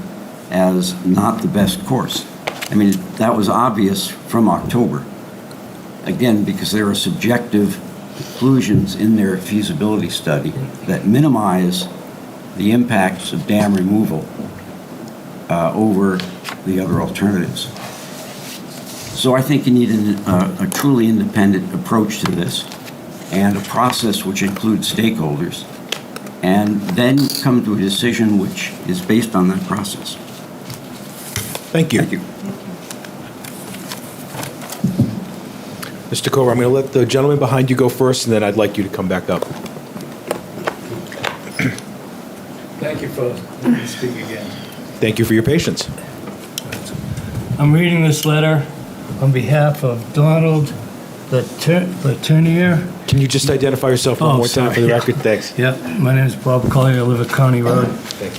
as not the best course. I mean, that was obvious from October. Again, because there are subjective conclusions in their feasibility study that minimize the impacts of dam removal over the other alternatives. So I think you need a truly independent approach to this and a process which includes stakeholders, and then come to a decision which is based on that process. Thank you. Thank you. Mr. Coover, I'm going to let the gentleman behind you go first, and then I'd like you to come back up. Thank you for letting me speak again. Thank you for your patience. I'm reading this letter on behalf of Donald Letourneau. Can you just identify yourself one more time for the record? Thanks. Yeah, my name is Bob Collier. I live at County Road,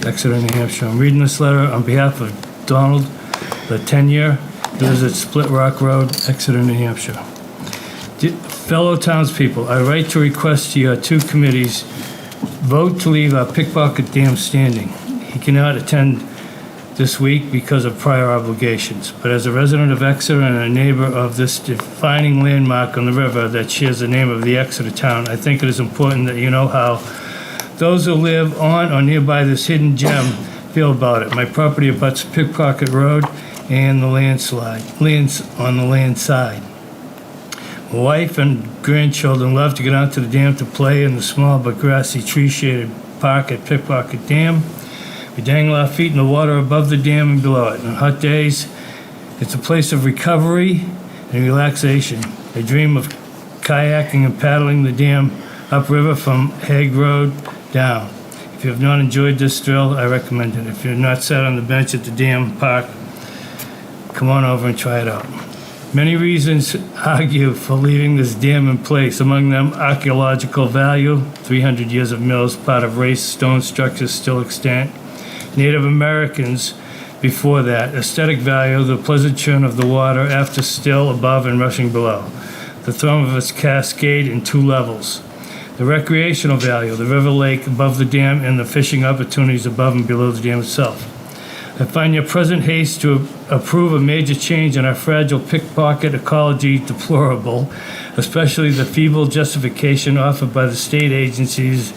Exeter, New Hampshire. I'm reading this letter on behalf of Donald Letourneau, who lives at Split Rock Road, Exeter, New Hampshire. Fellow townspeople, I write to request to your two committees vote to leave our Pickpocket Dam standing. He cannot attend this week because of prior obligations, but as a resident of Exeter and a neighbor of this defining landmark on the river that shares the name of the Exeter town, I think it is important that you know how those who live on or nearby this hidden gem feel about it. My property abuts Pickpocket Road and the lands on the land side. My wife and grandchildren love to get out to the dam to play in the small but grassy tree-shaded park at Pickpocket Dam. We dangle our feet in the water above the dam and below it. On hot days, it's a place of recovery and relaxation. I dream of kayaking and paddling the dam upriver from Hague Road down. If you have not enjoyed this thrill, I recommend it. If you have not sat on the bench at the dam park, come on over and try it out. Many reasons argue for leaving this dam in place, among them archaeological value, 300 years of mills, part of raised stone structures still extant, Native Americans before that, aesthetic value, the pleasant churn of the water after still, above, and rushing below, the thrum of its cascade in 2 levels, the recreational value, the river lake above the dam, and the fishing opportunities above and below the dam itself. I find your present haste to approve a major change in our fragile pickpocket ecology deplorable, especially the feeble justification offered by the state agencies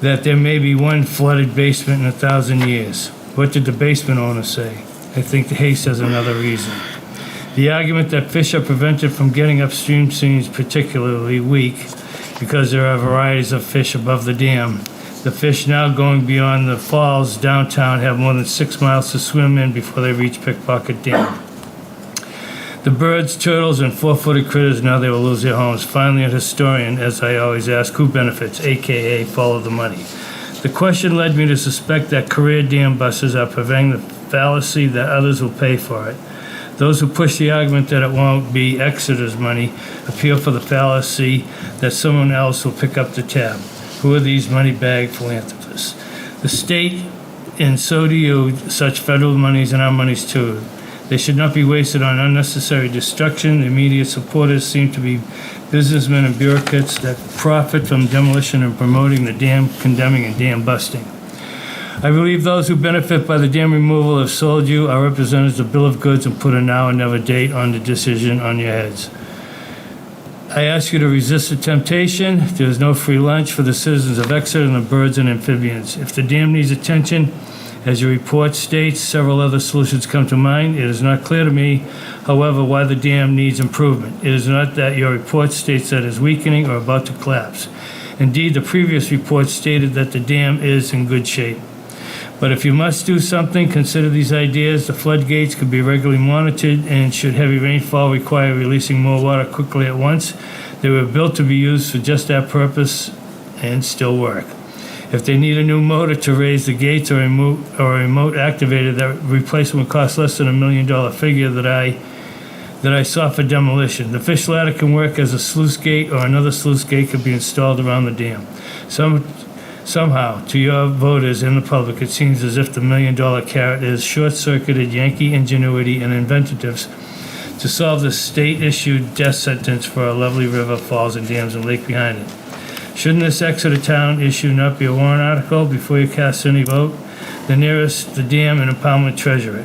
that there may be one flooded basement in 1,000 years. What did the basement owner say? I think the haste has another reason. The argument that fish are prevented from getting upstream seems particularly weak because there are varieties of fish above the dam. The fish now going beyond the falls downtown have more than 6 miles to swim in before they reach Pickpocket Dam. The birds, turtles, and 4-footed critters, now they will lose their homes. Finally, a historian, as I always ask, who benefits, a.k.a. follow the money. The question led me to suspect that career dam busters are purveying the fallacy that others will pay for it. Those who push the argument that it won't be Exeter's money appeal for the fallacy that someone else will pick up the tab. Who are these money-bag philanthropists? The state, and so do you, such federal monies and our monies too. They should not be wasted on unnecessary destruction. The immediate supporters seem to be businessmen and bureaucrats that profit from demolition and promoting the dam condemning and dam busting. I believe those who benefit by the dam removal have sold you, our representatives, a bill of goods and put a now and never date on the decision on your heads. I ask you to resist the temptation. There is no free lunch for the citizens of Exeter and the birds and amphibians. If the dam needs attention, as your report states, several other solutions come to mind. It is not clear to me, however, why the dam needs improvement. It is not that your report states that it is weakening or about to collapse. Indeed, the previous report stated that the dam is in good shape. But if you must do something, consider these ideas. The floodgates could be regularly monitored, and should heavy rainfall require releasing more water quickly at once, they were built to be used for just that purpose and still work. If they need a new motor to raise the gates or a remote activator, that replacement would cost less than $1 million figure that I saw for demolition. The fish ladder can work as a sluice gate, or another sluice gate could be installed around the dam. Somehow, to your voters and the public, it seems as if the $1 million carrot is short-circuited Yankee ingenuity and inventiveness to solve the state-issued death sentence for a lovely river, falls, and dams and lake behind it. Shouldn't this Exeter Town issue not be a warrant article before you cast any vote? The nearest, the dam and impoundment treasurer.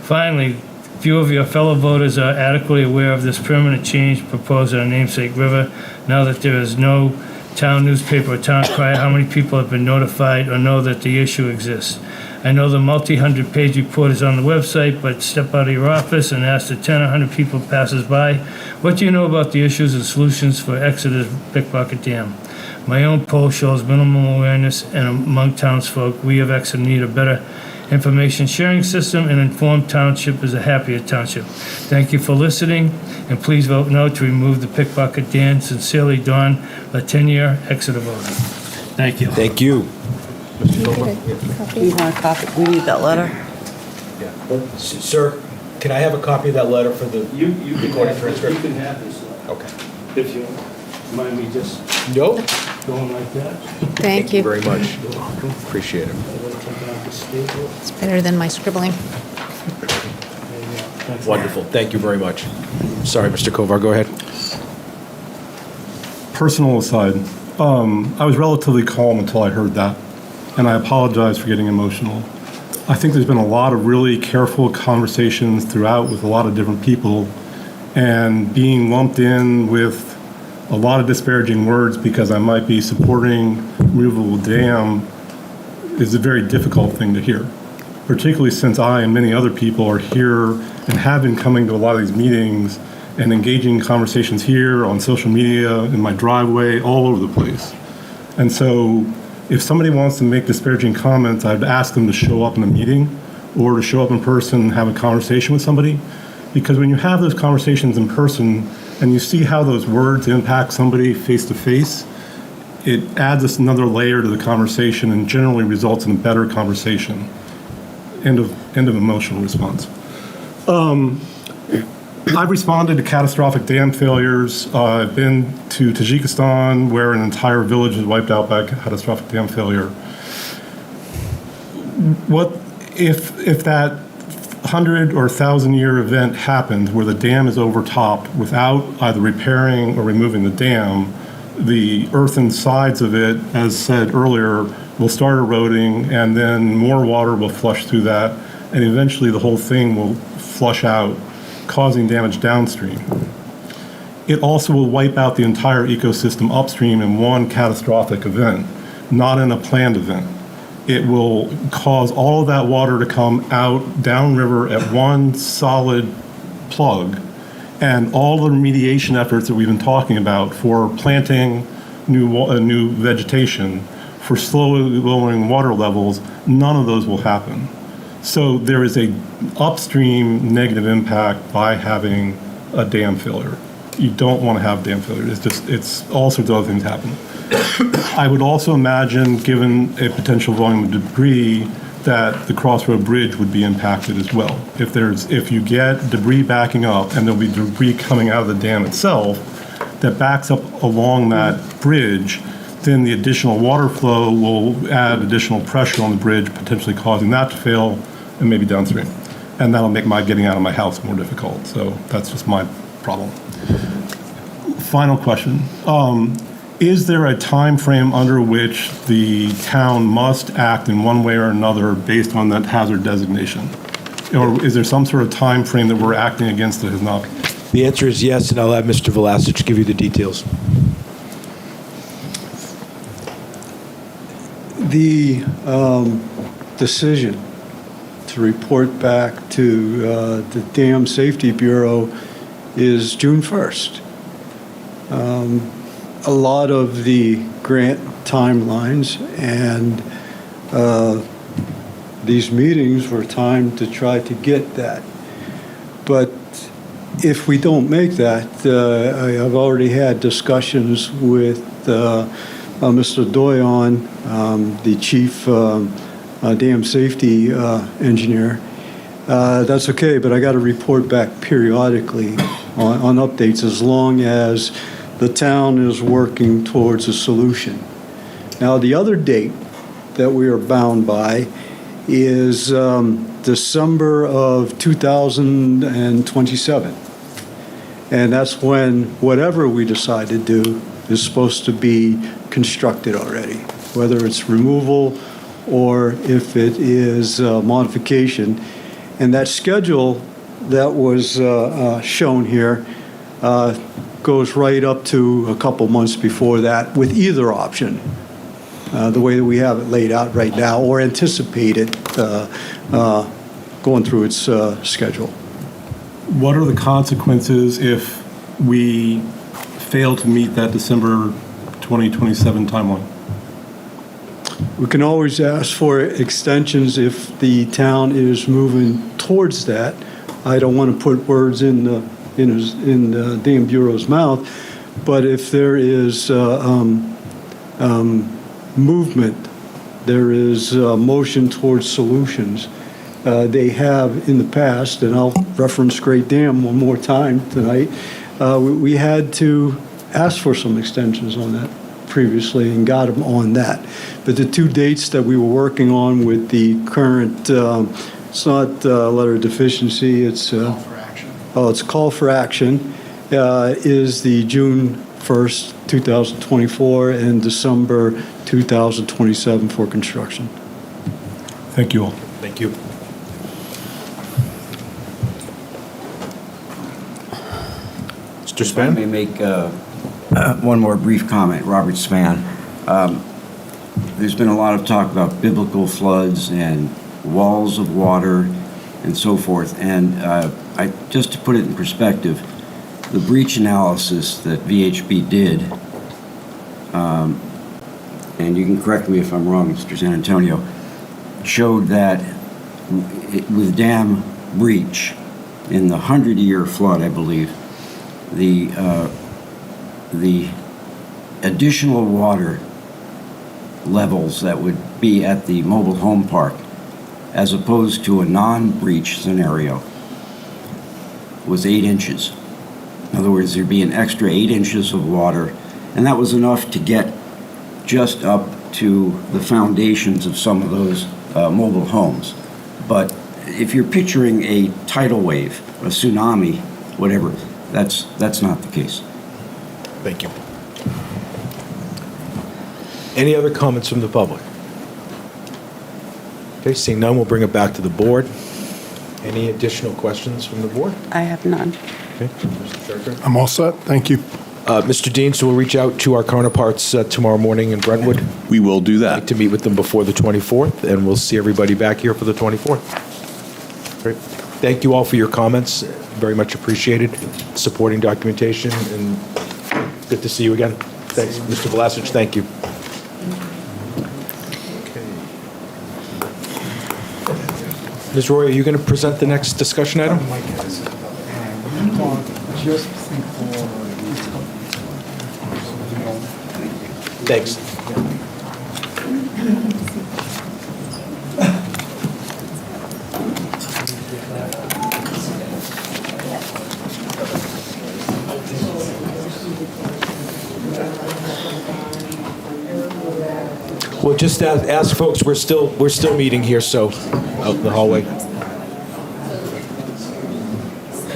Finally, few of your fellow voters are adequately aware of this permanent change proposed on our namesake river. Now that there is no town newspaper or town crier, how many people have been notified or know that the issue exists? I know the multi-hundred-page report is on the website, but step out of your office and ask the 10 or 100 people passes by, what do you know about the issues and solutions for Exeter's Pickpocket Dam? My own poll shows minimal awareness, and among townsfolk, we of Exeter need a better information sharing system. An informed township is a happier township. Thank you for listening, and please vote no to remove the Pickpocket Dam. Sincerely, Don Latinier, Exeter voter. Thank you. Thank you. Do you want a copy? We need that letter. Yeah. Sir, can I have a copy of that letter for the recording transcript? You can have this letter. Okay. If you mind me just Nope. going like that. Thank you. Very much. Appreciate it. It's better than my scribbling. Wonderful. Thank you very much. Sorry, Mr. Kovar, go ahead. Personal aside, I was relatively calm until I heard that, and I apologize for getting emotional. I think there's been a lot of really careful conversations throughout with a lot of different people, and being lumped in with a lot of disparaging words because I might be supporting removal of the dam is a very difficult thing to hear, particularly since I and many other people are here and have been coming to a lot of these meetings and engaging in conversations here, on social media, in my driveway, all over the place. And so if somebody wants to make disparaging comments, I'd ask them to show up in a meeting or to show up in person and have a conversation with somebody. Because when you have those conversations in person and you see how those words impact somebody face to face, it adds us another layer to the conversation and generally results in a better conversation. End of emotional response. I've responded to catastrophic dam failures. I've been to Tajikistan, where an entire village was wiped out by a catastrophic dam failure. What if that 100 or 1,000-year event happened where the dam is overtopped without either repairing or removing the dam? The earthen sides of it, as said earlier, will start eroding, and then more water will flush through that, and eventually the whole thing will flush out, causing damage downstream. It also will wipe out the entire ecosystem upstream in one catastrophic event, not in a planned event. It will cause all of that water to come out downriver at one solid plug, and all the remediation efforts that we've been talking about for planting new vegetation, for slowly lowering water levels, none of those will happen. So there is a upstream negative impact by having a dam failure. You don't want to have dam failure. It's all sorts of other things happen. I would also imagine, given a potential volume of debris, that the Crossroad Bridge would be impacted as well. If you get debris backing up, and there'll be debris coming out of the dam itself that backs up along that bridge, then the additional water flow will add additional pressure on the bridge, potentially causing that to fail and maybe downstream. And that'll make my getting out of my house more difficult. So that's just my problem. Final question. Is there a time frame under which the town must act in one way or another based on that hazard designation? Or is there some sort of time frame that we're acting against that has not? The answer is yes, and I'll have Mr. Velasic give you the details. The decision to report back to the Dam Safety Bureau is June 1st. A lot of the grant timelines and these meetings were timed to try to get that. But if we don't make that, I've already had discussions with Mr. Doyon, the chief dam safety engineer. That's okay, but I got to report back periodically on updates as long as the town is working towards a solution. Now, the other date that we are bound by is December of 2027. And that's when whatever we decide to do is supposed to be constructed already, whether it's removal or if it is modification. And that schedule that was shown here goes right up to a couple months before that with either option, the way that we have it laid out right now, or anticipate it going through its schedule. What are the consequences if we fail to meet that December 2027 timeline? We can always ask for extensions if the town is moving towards that. I don't want to put words in the Dam Bureau's mouth, but if there is movement, there is motion towards solutions. They have in the past, and I'll reference Great Dam one more time tonight, we had to ask for some extensions on that previously and got them on that. But the two dates that we were working on with the current, it's not letter of deficiency, it's call for action. Oh, it's call for action, is the June 1st, 2024 and December 2027 for construction. Thank you all. Thank you. Mr. Span? Let me make one more brief comment. Robert Span. There's been a lot of talk about biblical floods and walls of water and so forth. And just to put it in perspective, the breach analysis that VHB did, and you can correct me if I'm wrong, Mr. San Antonio, showed that with dam breach in the 100-year flood, I believe, the additional water levels that would be at the mobile home park, as opposed to a non-breach scenario, was 8 inches. In other words, there'd be an extra 8 inches of water, and that was enough to get just up to the foundations of some of those mobile homes. But if you're picturing a tidal wave, a tsunami, whatever, that's not the case. Thank you. Any other comments from the public? Okay, seeing none, we'll bring it back to the board. Any additional questions from the board? I have none. Okay, Mr. Director. I'm all set. Thank you. Mr. Dean, so we'll reach out to our counterparts tomorrow morning in Brentwood. We will do that. I'd like to meet with them before the 24th, and we'll see everybody back here for the 24th. Great. Thank you all for your comments. Very much appreciated. Supporting documentation, and good to see you again. Thanks, Mr. Vlasic. Thank you. Ms. Roy, are you going to present the next discussion item? Thanks. Well, just ask folks, we're still meeting here, so out in the hallway.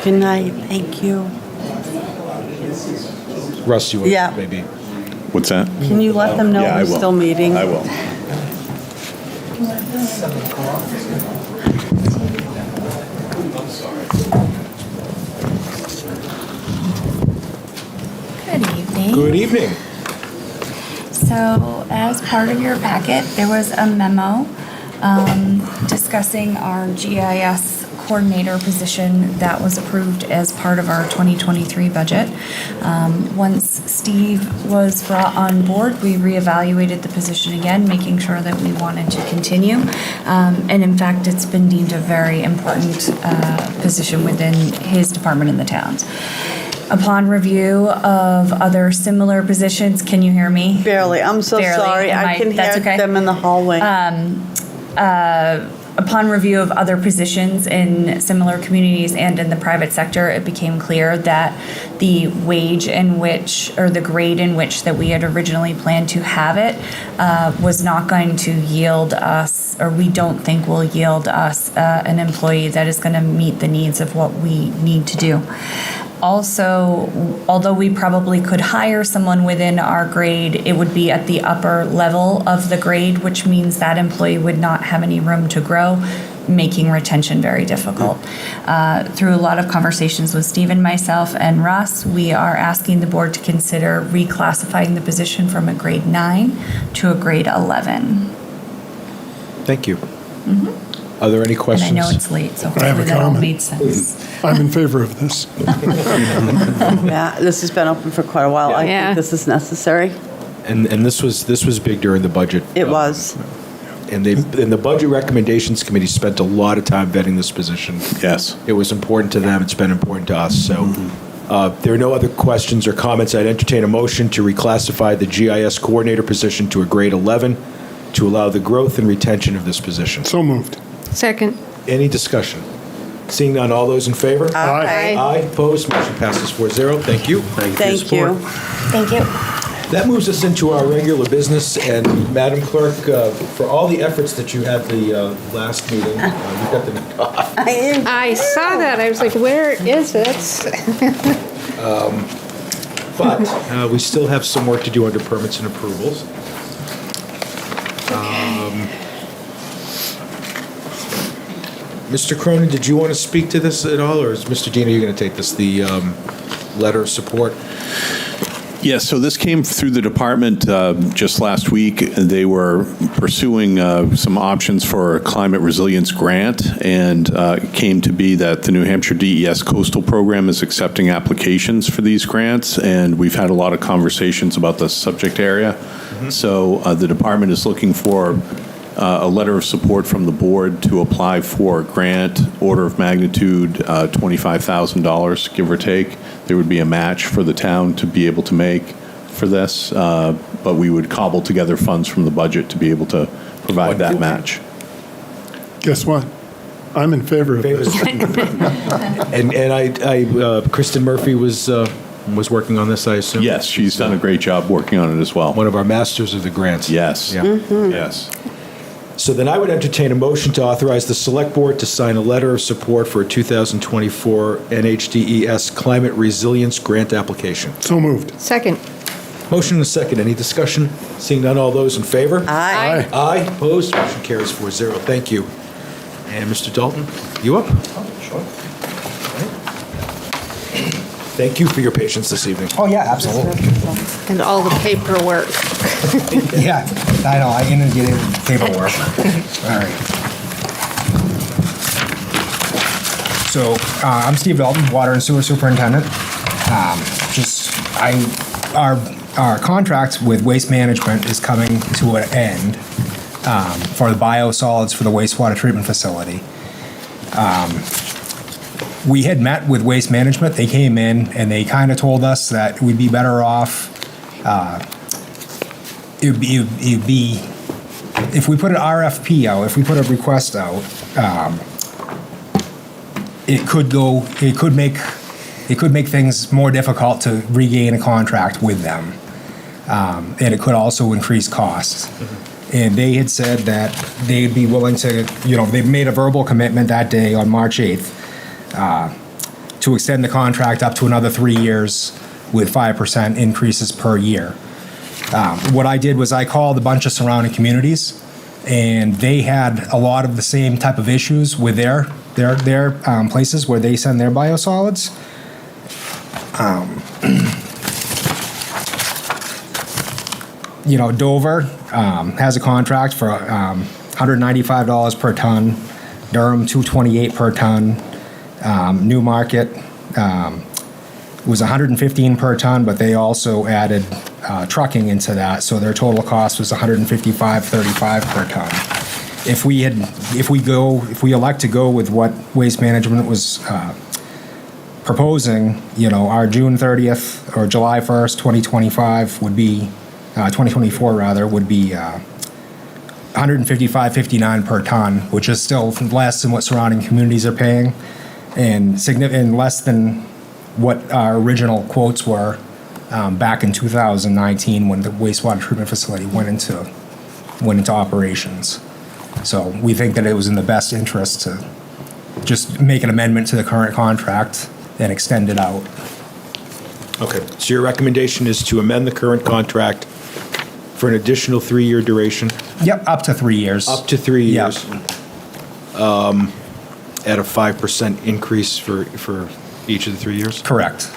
Good night. Thank you. Russ, you want Yeah. maybe? What's that? Can you let them know Yeah, I we're will. still meeting? I will. Good evening. Good evening. So, as part of your packet, there was a memo discussing our GIS Coordinator position that was approved as part of our 2023 budget. Once Steve was brought on board, we reevaluated the position again, making sure that we wanted to continue. And in fact, it's been deemed a very important position within his department in the towns. Upon review of other similar positions, can you hear me? Barely. I'm so Barely. sorry. I can hear them in the hallway. Upon review of other positions in similar communities and in the private sector, it became clear that the wage in which, or the grade in which that we had originally planned to have it was not going to yield us, or we don't think will yield us an employee that is going to meet the needs of what we need to do. Also, although we probably could hire someone within our grade, it would be at the upper level of the grade, which means that employee would not have any room to grow, making retention very difficult. Through a lot of conversations with Steve and myself and Russ, we are asking the board to consider reclassifying the position from a grade 9 to a grade 11. Thank you. Are there any questions? And I know it's late, so I have hopefully a that all comment. made sense. I'm in favor of this. Yeah, this has been open for quite a while. I Yeah. think this is necessary. And this was big during the budget. It was. And the Budget Recommendations Committee spent a lot of time vetting this position. Yes. It was important to them, it's been important to us, so. There are no other questions or comments. I'd entertain a motion to reclassify the GIS Coordinator position to a grade 11 to allow the growth and retention of this position. So moved. Second. Any discussion? Seeing none, all those in favor? Aye. Aye, opposed, motion passes 4-0. Thank you. Thank you. Thank you. That moves us into our regular business, and Madam Clerk, for all the efforts that you had the last meeting, you got the night off. I saw that. I was like, where is it? But we still have some work to do under permits and approvals. Mr. Cronin, did you want to speak to this at all, or is Mr. Dean, are you going to take this, the letter of support? Yes, so this came through the department just last week. They were pursuing some options for a climate resilience grant, and it came to be that the New Hampshire DES Coastal Program is accepting applications for these grants, and we've had a lot of conversations about the subject area. So the department is looking for a letter of support from the board to apply for a grant, order of magnitude $25,000, give or take. There would be a match for the town to be able to make for this, but we would cobble together funds from the budget to be able to provide that match. Guess what? I'm in favor of this. And Kristen Murphy was working on this, I assume? Yes, she's done a great job working on it as well. One of our masters of the grants. Yes. Yeah. Yes. So then I would entertain a motion to authorize the Select Board to sign a letter of support for a 2024 NHDES Climate Resilience Grant application. So moved. Second. Motion and a second. Any discussion? Seeing none, all those in favor? Aye. Aye. Opposed? Motion carries 4-0. Thank you. And Mr. Dalton, you up? Sure. Thank you for your patience this evening. Oh, yeah, absolutely. And all the paperwork. Yeah, I know, I inundated paperwork. All right. So, I'm Steve Dalton, Water and Sewer Superintendent. Our contract with Waste Management is coming to an end for the biosolids for the wastewater treatment facility. We had met with Waste Management. They came in and they kind of told us that we'd be better off. It'd be if we put an RFP out, if we put a request out, it could make things more difficult to regain a contract with them, and it could also increase costs. And they had said that they'd be willing to, they made a verbal commitment that day on March 8th. To extend the contract up to another 3 years with 5% increases per year. What I did was I called a bunch of surrounding communities, and they had a lot of the same type of issues with their places where they send their biosolids. Dover has a contract for $195 per ton, Durham $228 per ton. Newmarket was $115 per ton, but they also added trucking into that, so their total cost was $155.35 per ton. If we elect to go with what Waste Management was proposing, our June 30th or July 1st, 2025 would be 2024 rather would be $155.59 per ton, which is still less than what surrounding communities are paying. And less than what our original quotes were back in 2019 when the wastewater treatment facility went into operations. So we think that it was in the best interest to just make an amendment to the current contract and extend it out. Okay, so your recommendation is to amend the current contract for an additional 3-year duration? Yep, up to 3 years. Up to 3 Yep. years. At a 5% increase for each of the 3 years? Correct.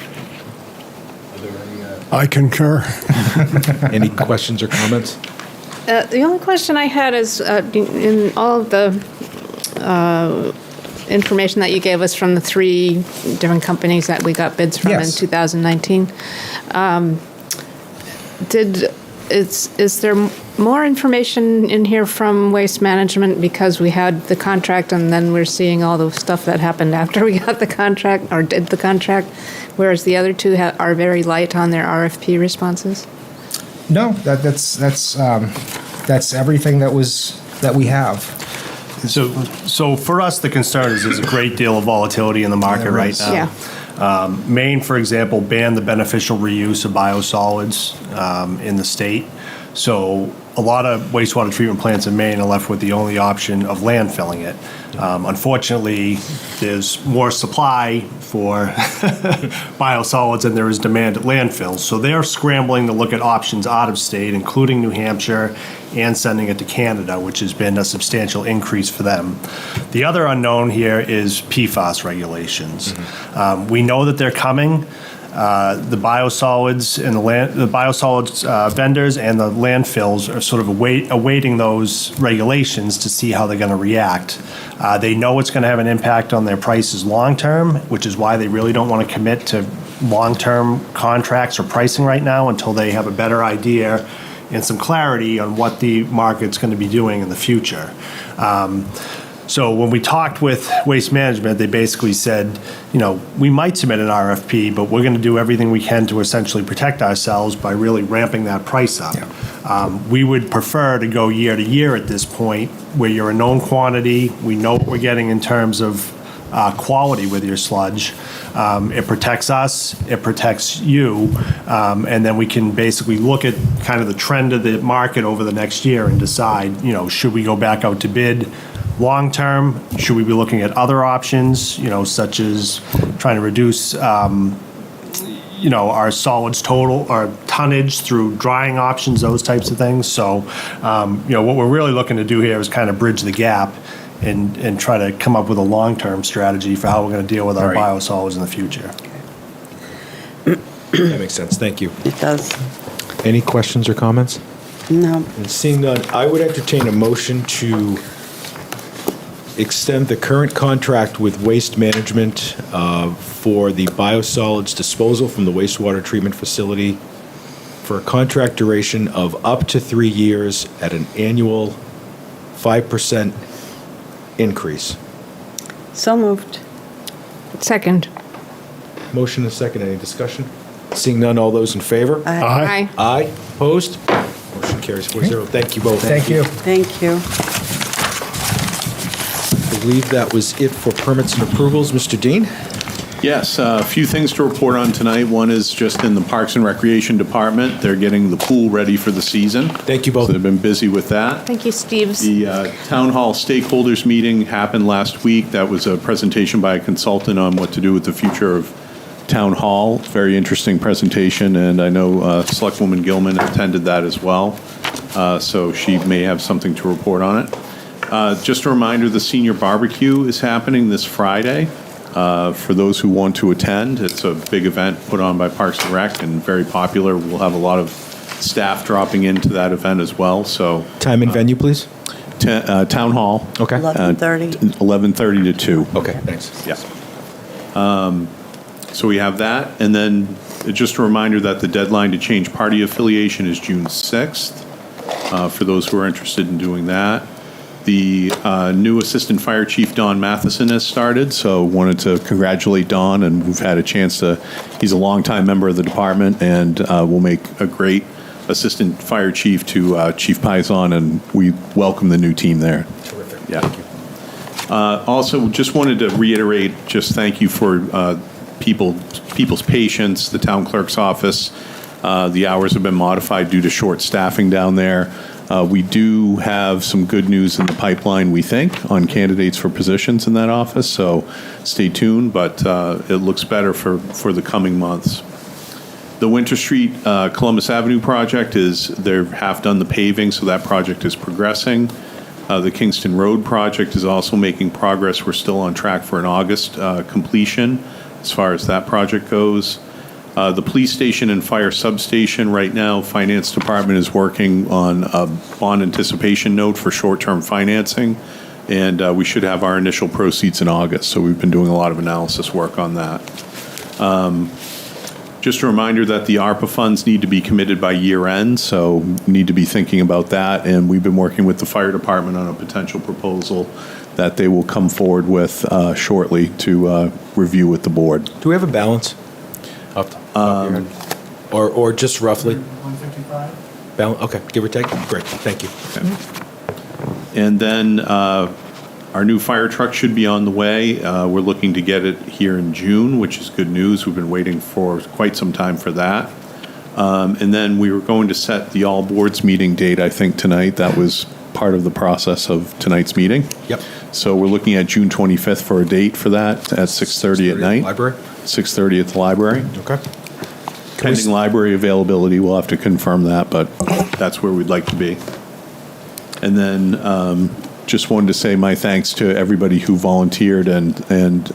I concur. Any questions or comments? The only question I had is, in all of the information that you gave us from the 3 different companies that we got bids from in Yes. 2019, is there more information in here from Waste Management because we had the contract and then we're seeing all the stuff that happened after we got the contract or did the contract, whereas the other 2 are very light on their RFP responses? No, that's everything that we have. So for us, the concern is there's a great deal of volatility in the market right now. Yeah. Maine, for example, banned the beneficial reuse of biosolids in the state. So a lot of wastewater treatment plants in Maine are left with the only option of landfilling it. Unfortunately, there's more supply for biosolids than there is demand at landfills. So they're scrambling to look at options out of state, including New Hampshire, and sending it to Canada, which has been a substantial increase for them. The other unknown here is PFAS regulations. We know that they're coming. The biosolids and the biosolids vendors and the landfills are sort of awaiting those regulations to see how they're going to react. They know it's going to have an impact on their prices long term, which is why they really don't want to commit to long-term contracts or pricing right now until they have a better idea and some clarity on what the market's going to be doing in the future. So when we talked with Waste Management, they basically said, we might submit an RFP, but we're going to do everything we can to essentially protect ourselves by really ramping that price up. We would prefer to go year to year at this point, where you're a known quantity, we know what we're getting in terms of quality with your sludge. It protects us, it protects you, and then we can basically look at kind of the trend of the market over the next year and decide, should we go back out to bid long-term? Should we be looking at other options, such as trying to reduce, our solids total, our tonnage through drying options, those types of things. So, what we're really looking to do here is kind of bridge the gap and try to come up with a long-term strategy for how we're going to deal with our biosolids in the future. That makes sense. Thank you. It does. Any questions or comments? No. And seeing none, I would entertain a motion to extend the current contract with Waste Management for the biosolids disposal from the wastewater treatment facility for a contract duration of up to 3 years at an annual 5% increase. So moved. Second. Motion and second. Any discussion? Seeing none, all those in favor? Aye. Aye. Opposed? Motion carries 4-0. Thank you both. Thank you. Thank you. I believe that was it for permits and approvals. Mr. Dean? Yes, a few things to report on tonight. One is just in the Parks and Recreation Department. They're getting the pool ready for the season. Thank you both. So they've been busy with that. Thank you, Steves. The Town Hall Stakeholders Meeting happened last week. That was a presentation by a consultant on what to do with the future of Town Hall. Very interesting presentation, and I know Selectwoman Gilman attended that as well. So she may have something to report on it. Just a reminder, the Senior Barbecue is happening this Friday. For those who want to attend, it's a big event put on by Parks and Rec and very popular. We'll have a lot of staff dropping into that event as well. So time and venue, please. Town Hall. Okay. 11:30. 11:30 to 2. Okay, thanks. Yeah. So we have that, and then just a reminder that the deadline to change party affiliation is June 6th. For those who are interested in doing that. The new Assistant Fire Chief, Don Matheson, has started, so wanted to congratulate Don, and we've had a chance to, he's a longtime member of the department, and will make a great Assistant Fire Chief to Chief Pison, and we welcome the new team there. Terrific. Yeah. Thank you. Also, just wanted to reiterate, just thank you for people's patience, the town clerk's office. The hours have been modified due to short staffing down there. We do have some good news in the pipeline, we think, on candidates for positions in that office, so stay tuned, but it looks better for the coming months. The Winter Street Columbus Avenue project they're half done the paving, so that project is progressing. The Kingston Road project is also making progress. We're still on track for an August completion as far as that project goes. The police station and fire substation, right now, Finance Department is working on a bond anticipation note for short-term financing, and we should have our initial proceeds in August, so we've been doing a lot of analysis work on that. Just a reminder that the ARPA funds need to be committed by year end, so need to be thinking about that, and we've been working with the fire department on a potential proposal that they will come forward with shortly to review with the board. Do we have a balance? Or just roughly? 155? Okay, give or take? Great, thank you. And then our new fire truck should be on the way. We're looking to get it here in June, which is good news. We've been waiting for quite some time for that. And then we were going to set the all boards meeting date, I think, tonight. That was part of the process of tonight's meeting. Yep. So we're looking at June 25th for a date for that at 6:30 at night. Library? 6:30 at the library. Okay. Pending library availability, we'll have to confirm that, but that's where we'd like to be. And then just wanted to say my thanks to everybody who volunteered and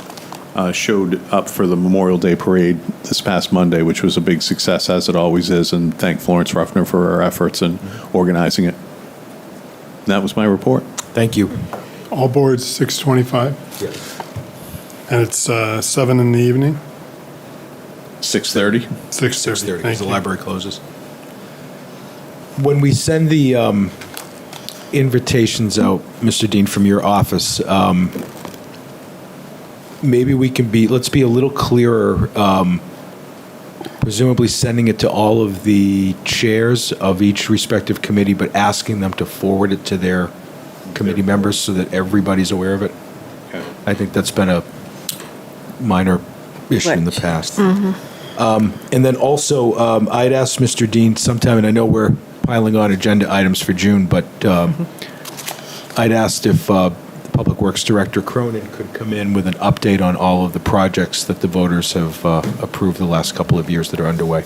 showed up for the Memorial Day Parade this past Monday, which was a big success, as it always is, and thank Florence Ruffner for her efforts in organizing it. And that was my report. Thank you. All boards, 6:25? Yes. And it's 7 in the evening? 6:30? 6:30, Because the library closes. When we send the invitations out, Mr. Dean, from your office, maybe we can let's be a little clearer, presumably sending it to all of the chairs of each respective committee, but asking them to forward it to their committee members so that everybody's aware of it. Okay. I think that's been a minor issue in the past. And then also, I'd asked Mr. Dean sometime, and I know we're piling on agenda items for June, but I'd asked if the Public Works Director Cronin could come in with an update on all of the projects that the voters have approved the last couple of years that are underway.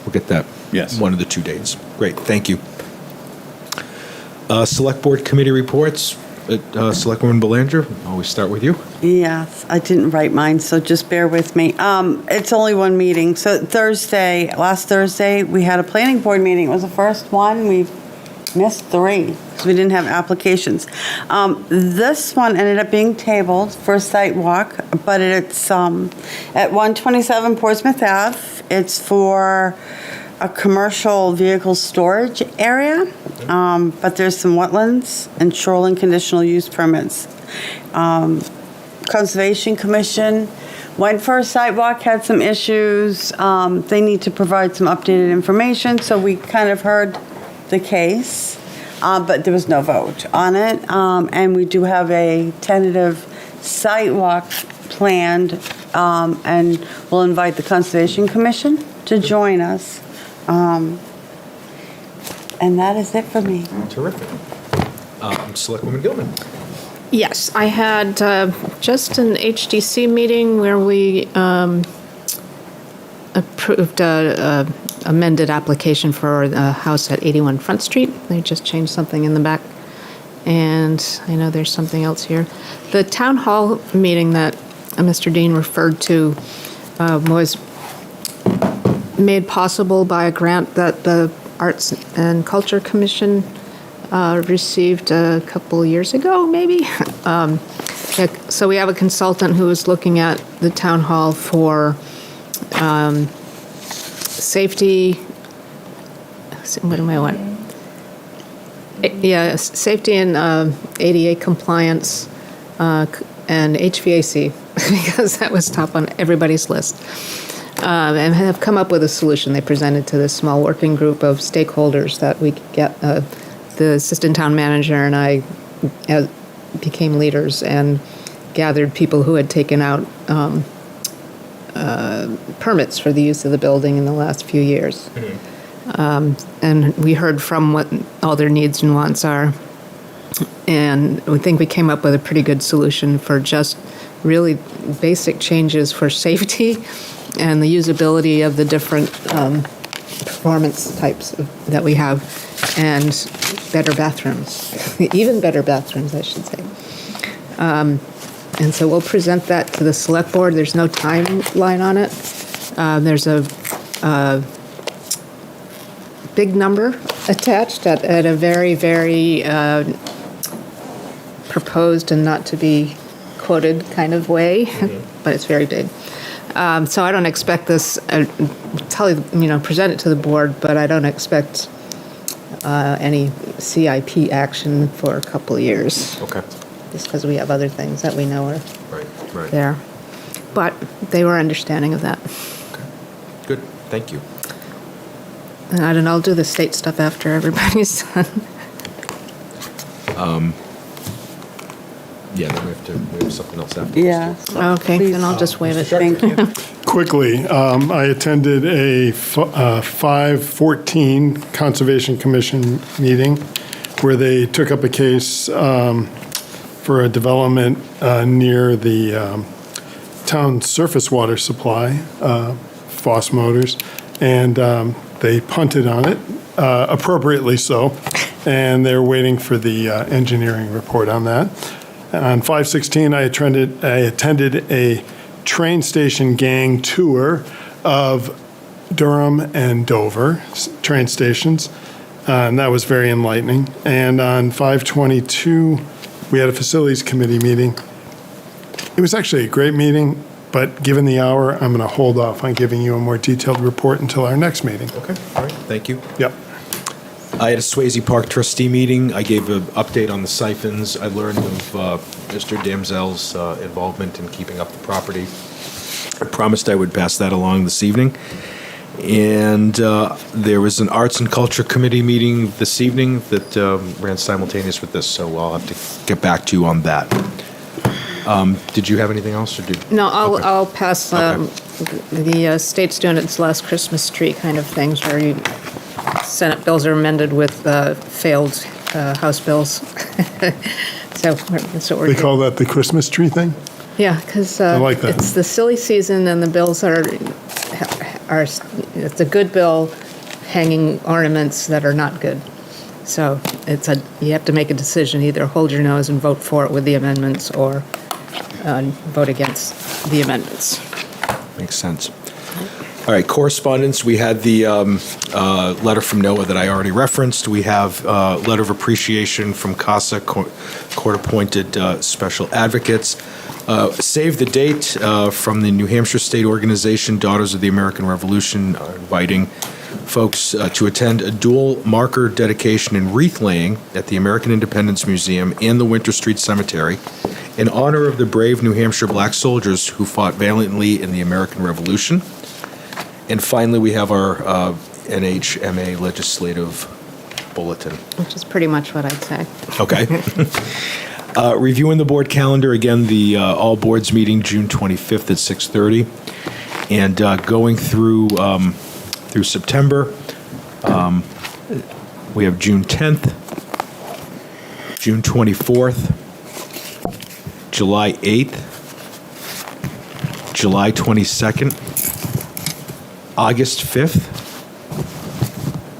We'll get that. Yes. One of the 2 dates. Great, thank you. Select Board Committee reports. Selectwoman Belanger, always start with you. Yes, I didn't write mine, so just bear with me. It's only one meeting. So last Thursday, we had a planning board meeting. It was the first one. We missed 3 because we didn't have applications. This one ended up being tabled for a site walk, but it's at 127 Portsmouth Ave. It's for a commercial vehicle storage area, but there's some wetlands and shoreline conditional use permits. Conservation Commission went for a sidewalk, had some issues. They need to provide some updated information, so we kind of heard the case, but there was no vote on it. And we do have a tentative sidewalk planned, and we'll invite the Conservation Commission to join us. And that is it for me. Terrific. Selectwoman Gilman. Yes, I had just an HDC meeting where we approved a amended application for a house at 81 Front Street. They just changed something in the back. And I know there's something else here. The town hall meeting that Mr. Dean referred to was made possible by a grant that the Arts and Culture Commission received a couple years ago, maybe. So we have a consultant who is looking at the town hall for safety. What am I want? Yeah, safety and ADA compliance and HVAC, because that was top on everybody's list. And have come up with a solution. They presented to this small working group of stakeholders that we could get. The assistant town manager and I became leaders and gathered people who had taken out permits for the use of the building in the last few years. And we heard from what all their needs and wants are. And we think we came up with a pretty good solution for just really basic changes for safety and the usability of the different performance types that we have, and better bathrooms, even better bathrooms, I should say. And so we'll present that to the select board. There's no timeline on it. There's a big number attached at a very, very proposed and not to be quoted kind of way, but it's very big. So I don't expect this, present it to the board, but I don't expect any CIP action for a couple of years. Okay. Just because we have other things that we know are Right. there. But they were understanding of that. Good. Thank you. And I don't know, I'll do the state stuff after everybody's done. Yeah, then we have something else after. Yeah. Okay, then I'll just waive it. Thank you. Quickly, I attended a 514 Conservation Commission meeting where they took up a case for a development near the town surface water supply, Foss Motors, and they punted on it, appropriately so, and they're waiting for the engineering report on that. On 5/16, I attended a train station gang tour of Durham and Dover train stations, and that was very enlightening. And on 5/22, we had a facilities committee meeting. It was actually a great meeting, but given the hour, I'm going to hold off on giving you a more detailed report until our next meeting. Okay, all right, thank you. Yep. I had a Swayze Park trustee meeting. I gave an update on the siphons. I learned of Mr. Damzel's involvement in keeping up the property. I promised I would pass that along this evening. And there was an Arts and Culture Committee meeting this evening that ran simultaneous with this, so I'll have to get back to you on that. Did you have anything else? Or did? No, Okay. I'll pass the state's doing its last Christmas tree kind of things where Senate bills are amended with failed House bills. So that's what we're They doing. call that the Christmas tree thing? Yeah, because I like that. it's the silly season and the bills are it's a good bill hanging ornaments that are not good. So you have to make a decision, either hold your nose and vote for it with the amendments or vote against the amendments. Makes sense. All right, correspondence. We had the letter from NOAA that I already referenced. We have a letter of appreciation from CASA, court-appointed special advocates. Save the date from the New Hampshire State Organization, Daughters of the American Revolution, inviting folks to attend a dual marker dedication and wreath laying at the American Independence Museum and the Winter Street Cemetery in honor of the brave New Hampshire black soldiers who fought valiantly in the American Revolution. And finally, we have our NHMA legislative bulletin. Which is pretty much what I'd say. Okay. Reviewing the board calendar, again, the all boards meeting June 25th at 6:30. And going through September, we have June 10th, June 24th, July 8th, July 22nd, August 5th,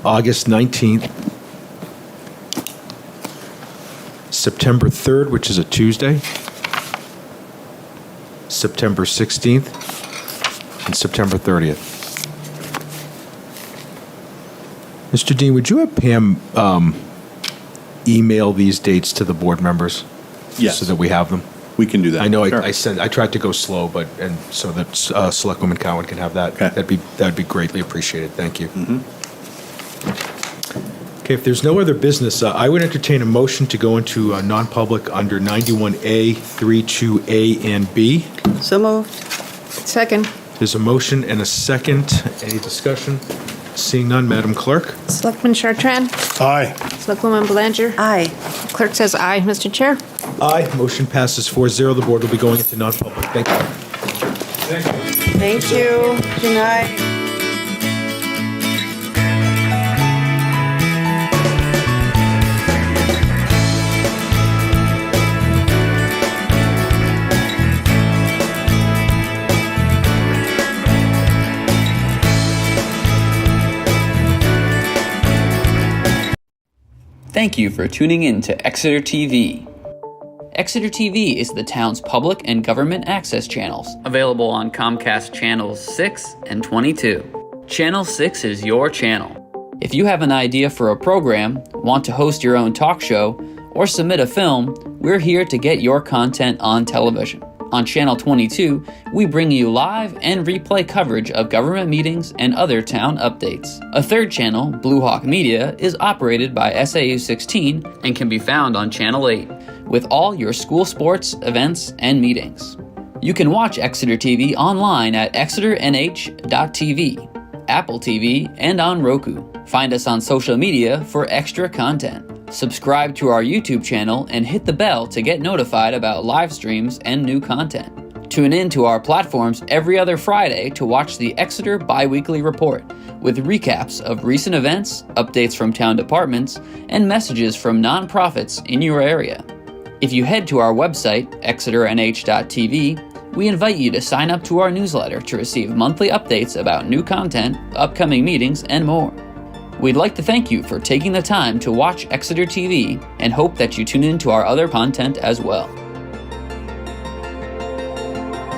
August 19th, September 3rd, which is a Tuesday, September 16th, and September 30th. Mr. Dean, would you have Pam email these dates to the board members? Yes. So that we have them? We can do that. I know Sure. I tried to go slow, but so that Selectwoman Cowan can have that. Okay. That'd be greatly appreciated. Thank you. Okay, if there's no other business, I would entertain a motion to go into non-public under 91A, 32A, and B. So moved. Second. There's a motion and a second. Any discussion? Seeing none, Madam Clerk? Selectman Chartran? Aye. Selectwoman Belanger? Aye. Clerk says aye, Mr. Chair. Aye. Motion passes 4-0. The board will be going into non-public. Thank you. Thank you. Good night. Thank you for tuning in to Exeter TV. Exeter TV is the town's public and government access channels, available on Comcast Channels 6 and 22. Channel 6 is your channel. If you have an idea for a program, want to host your own talk show, or submit a film, we're here to get your content on television. On Channel 22, we bring you live and replay coverage of government meetings and other town updates. A third channel, Blue Hawk Media, is operated by SAU 16 and can be found on Channel 8, with all your school sports, events, and meetings. You can watch Exeter TV online at exeternh.tv, Apple TV, and on Roku. Find us on social media for extra content. Subscribe to our YouTube channel and hit the bell to get notified about live streams and new content. Tune in to our platforms every other Friday to watch the Exeter Biweekly Report, with recaps of recent events, updates from town departments, and messages from nonprofits in your area. If you head to our website, exeternh.tv, we invite you to sign up to our newsletter to receive monthly updates about new content, upcoming meetings, and more. We'd like to thank you for taking the time to watch Exeter TV and hope that you tune in to our other content as well.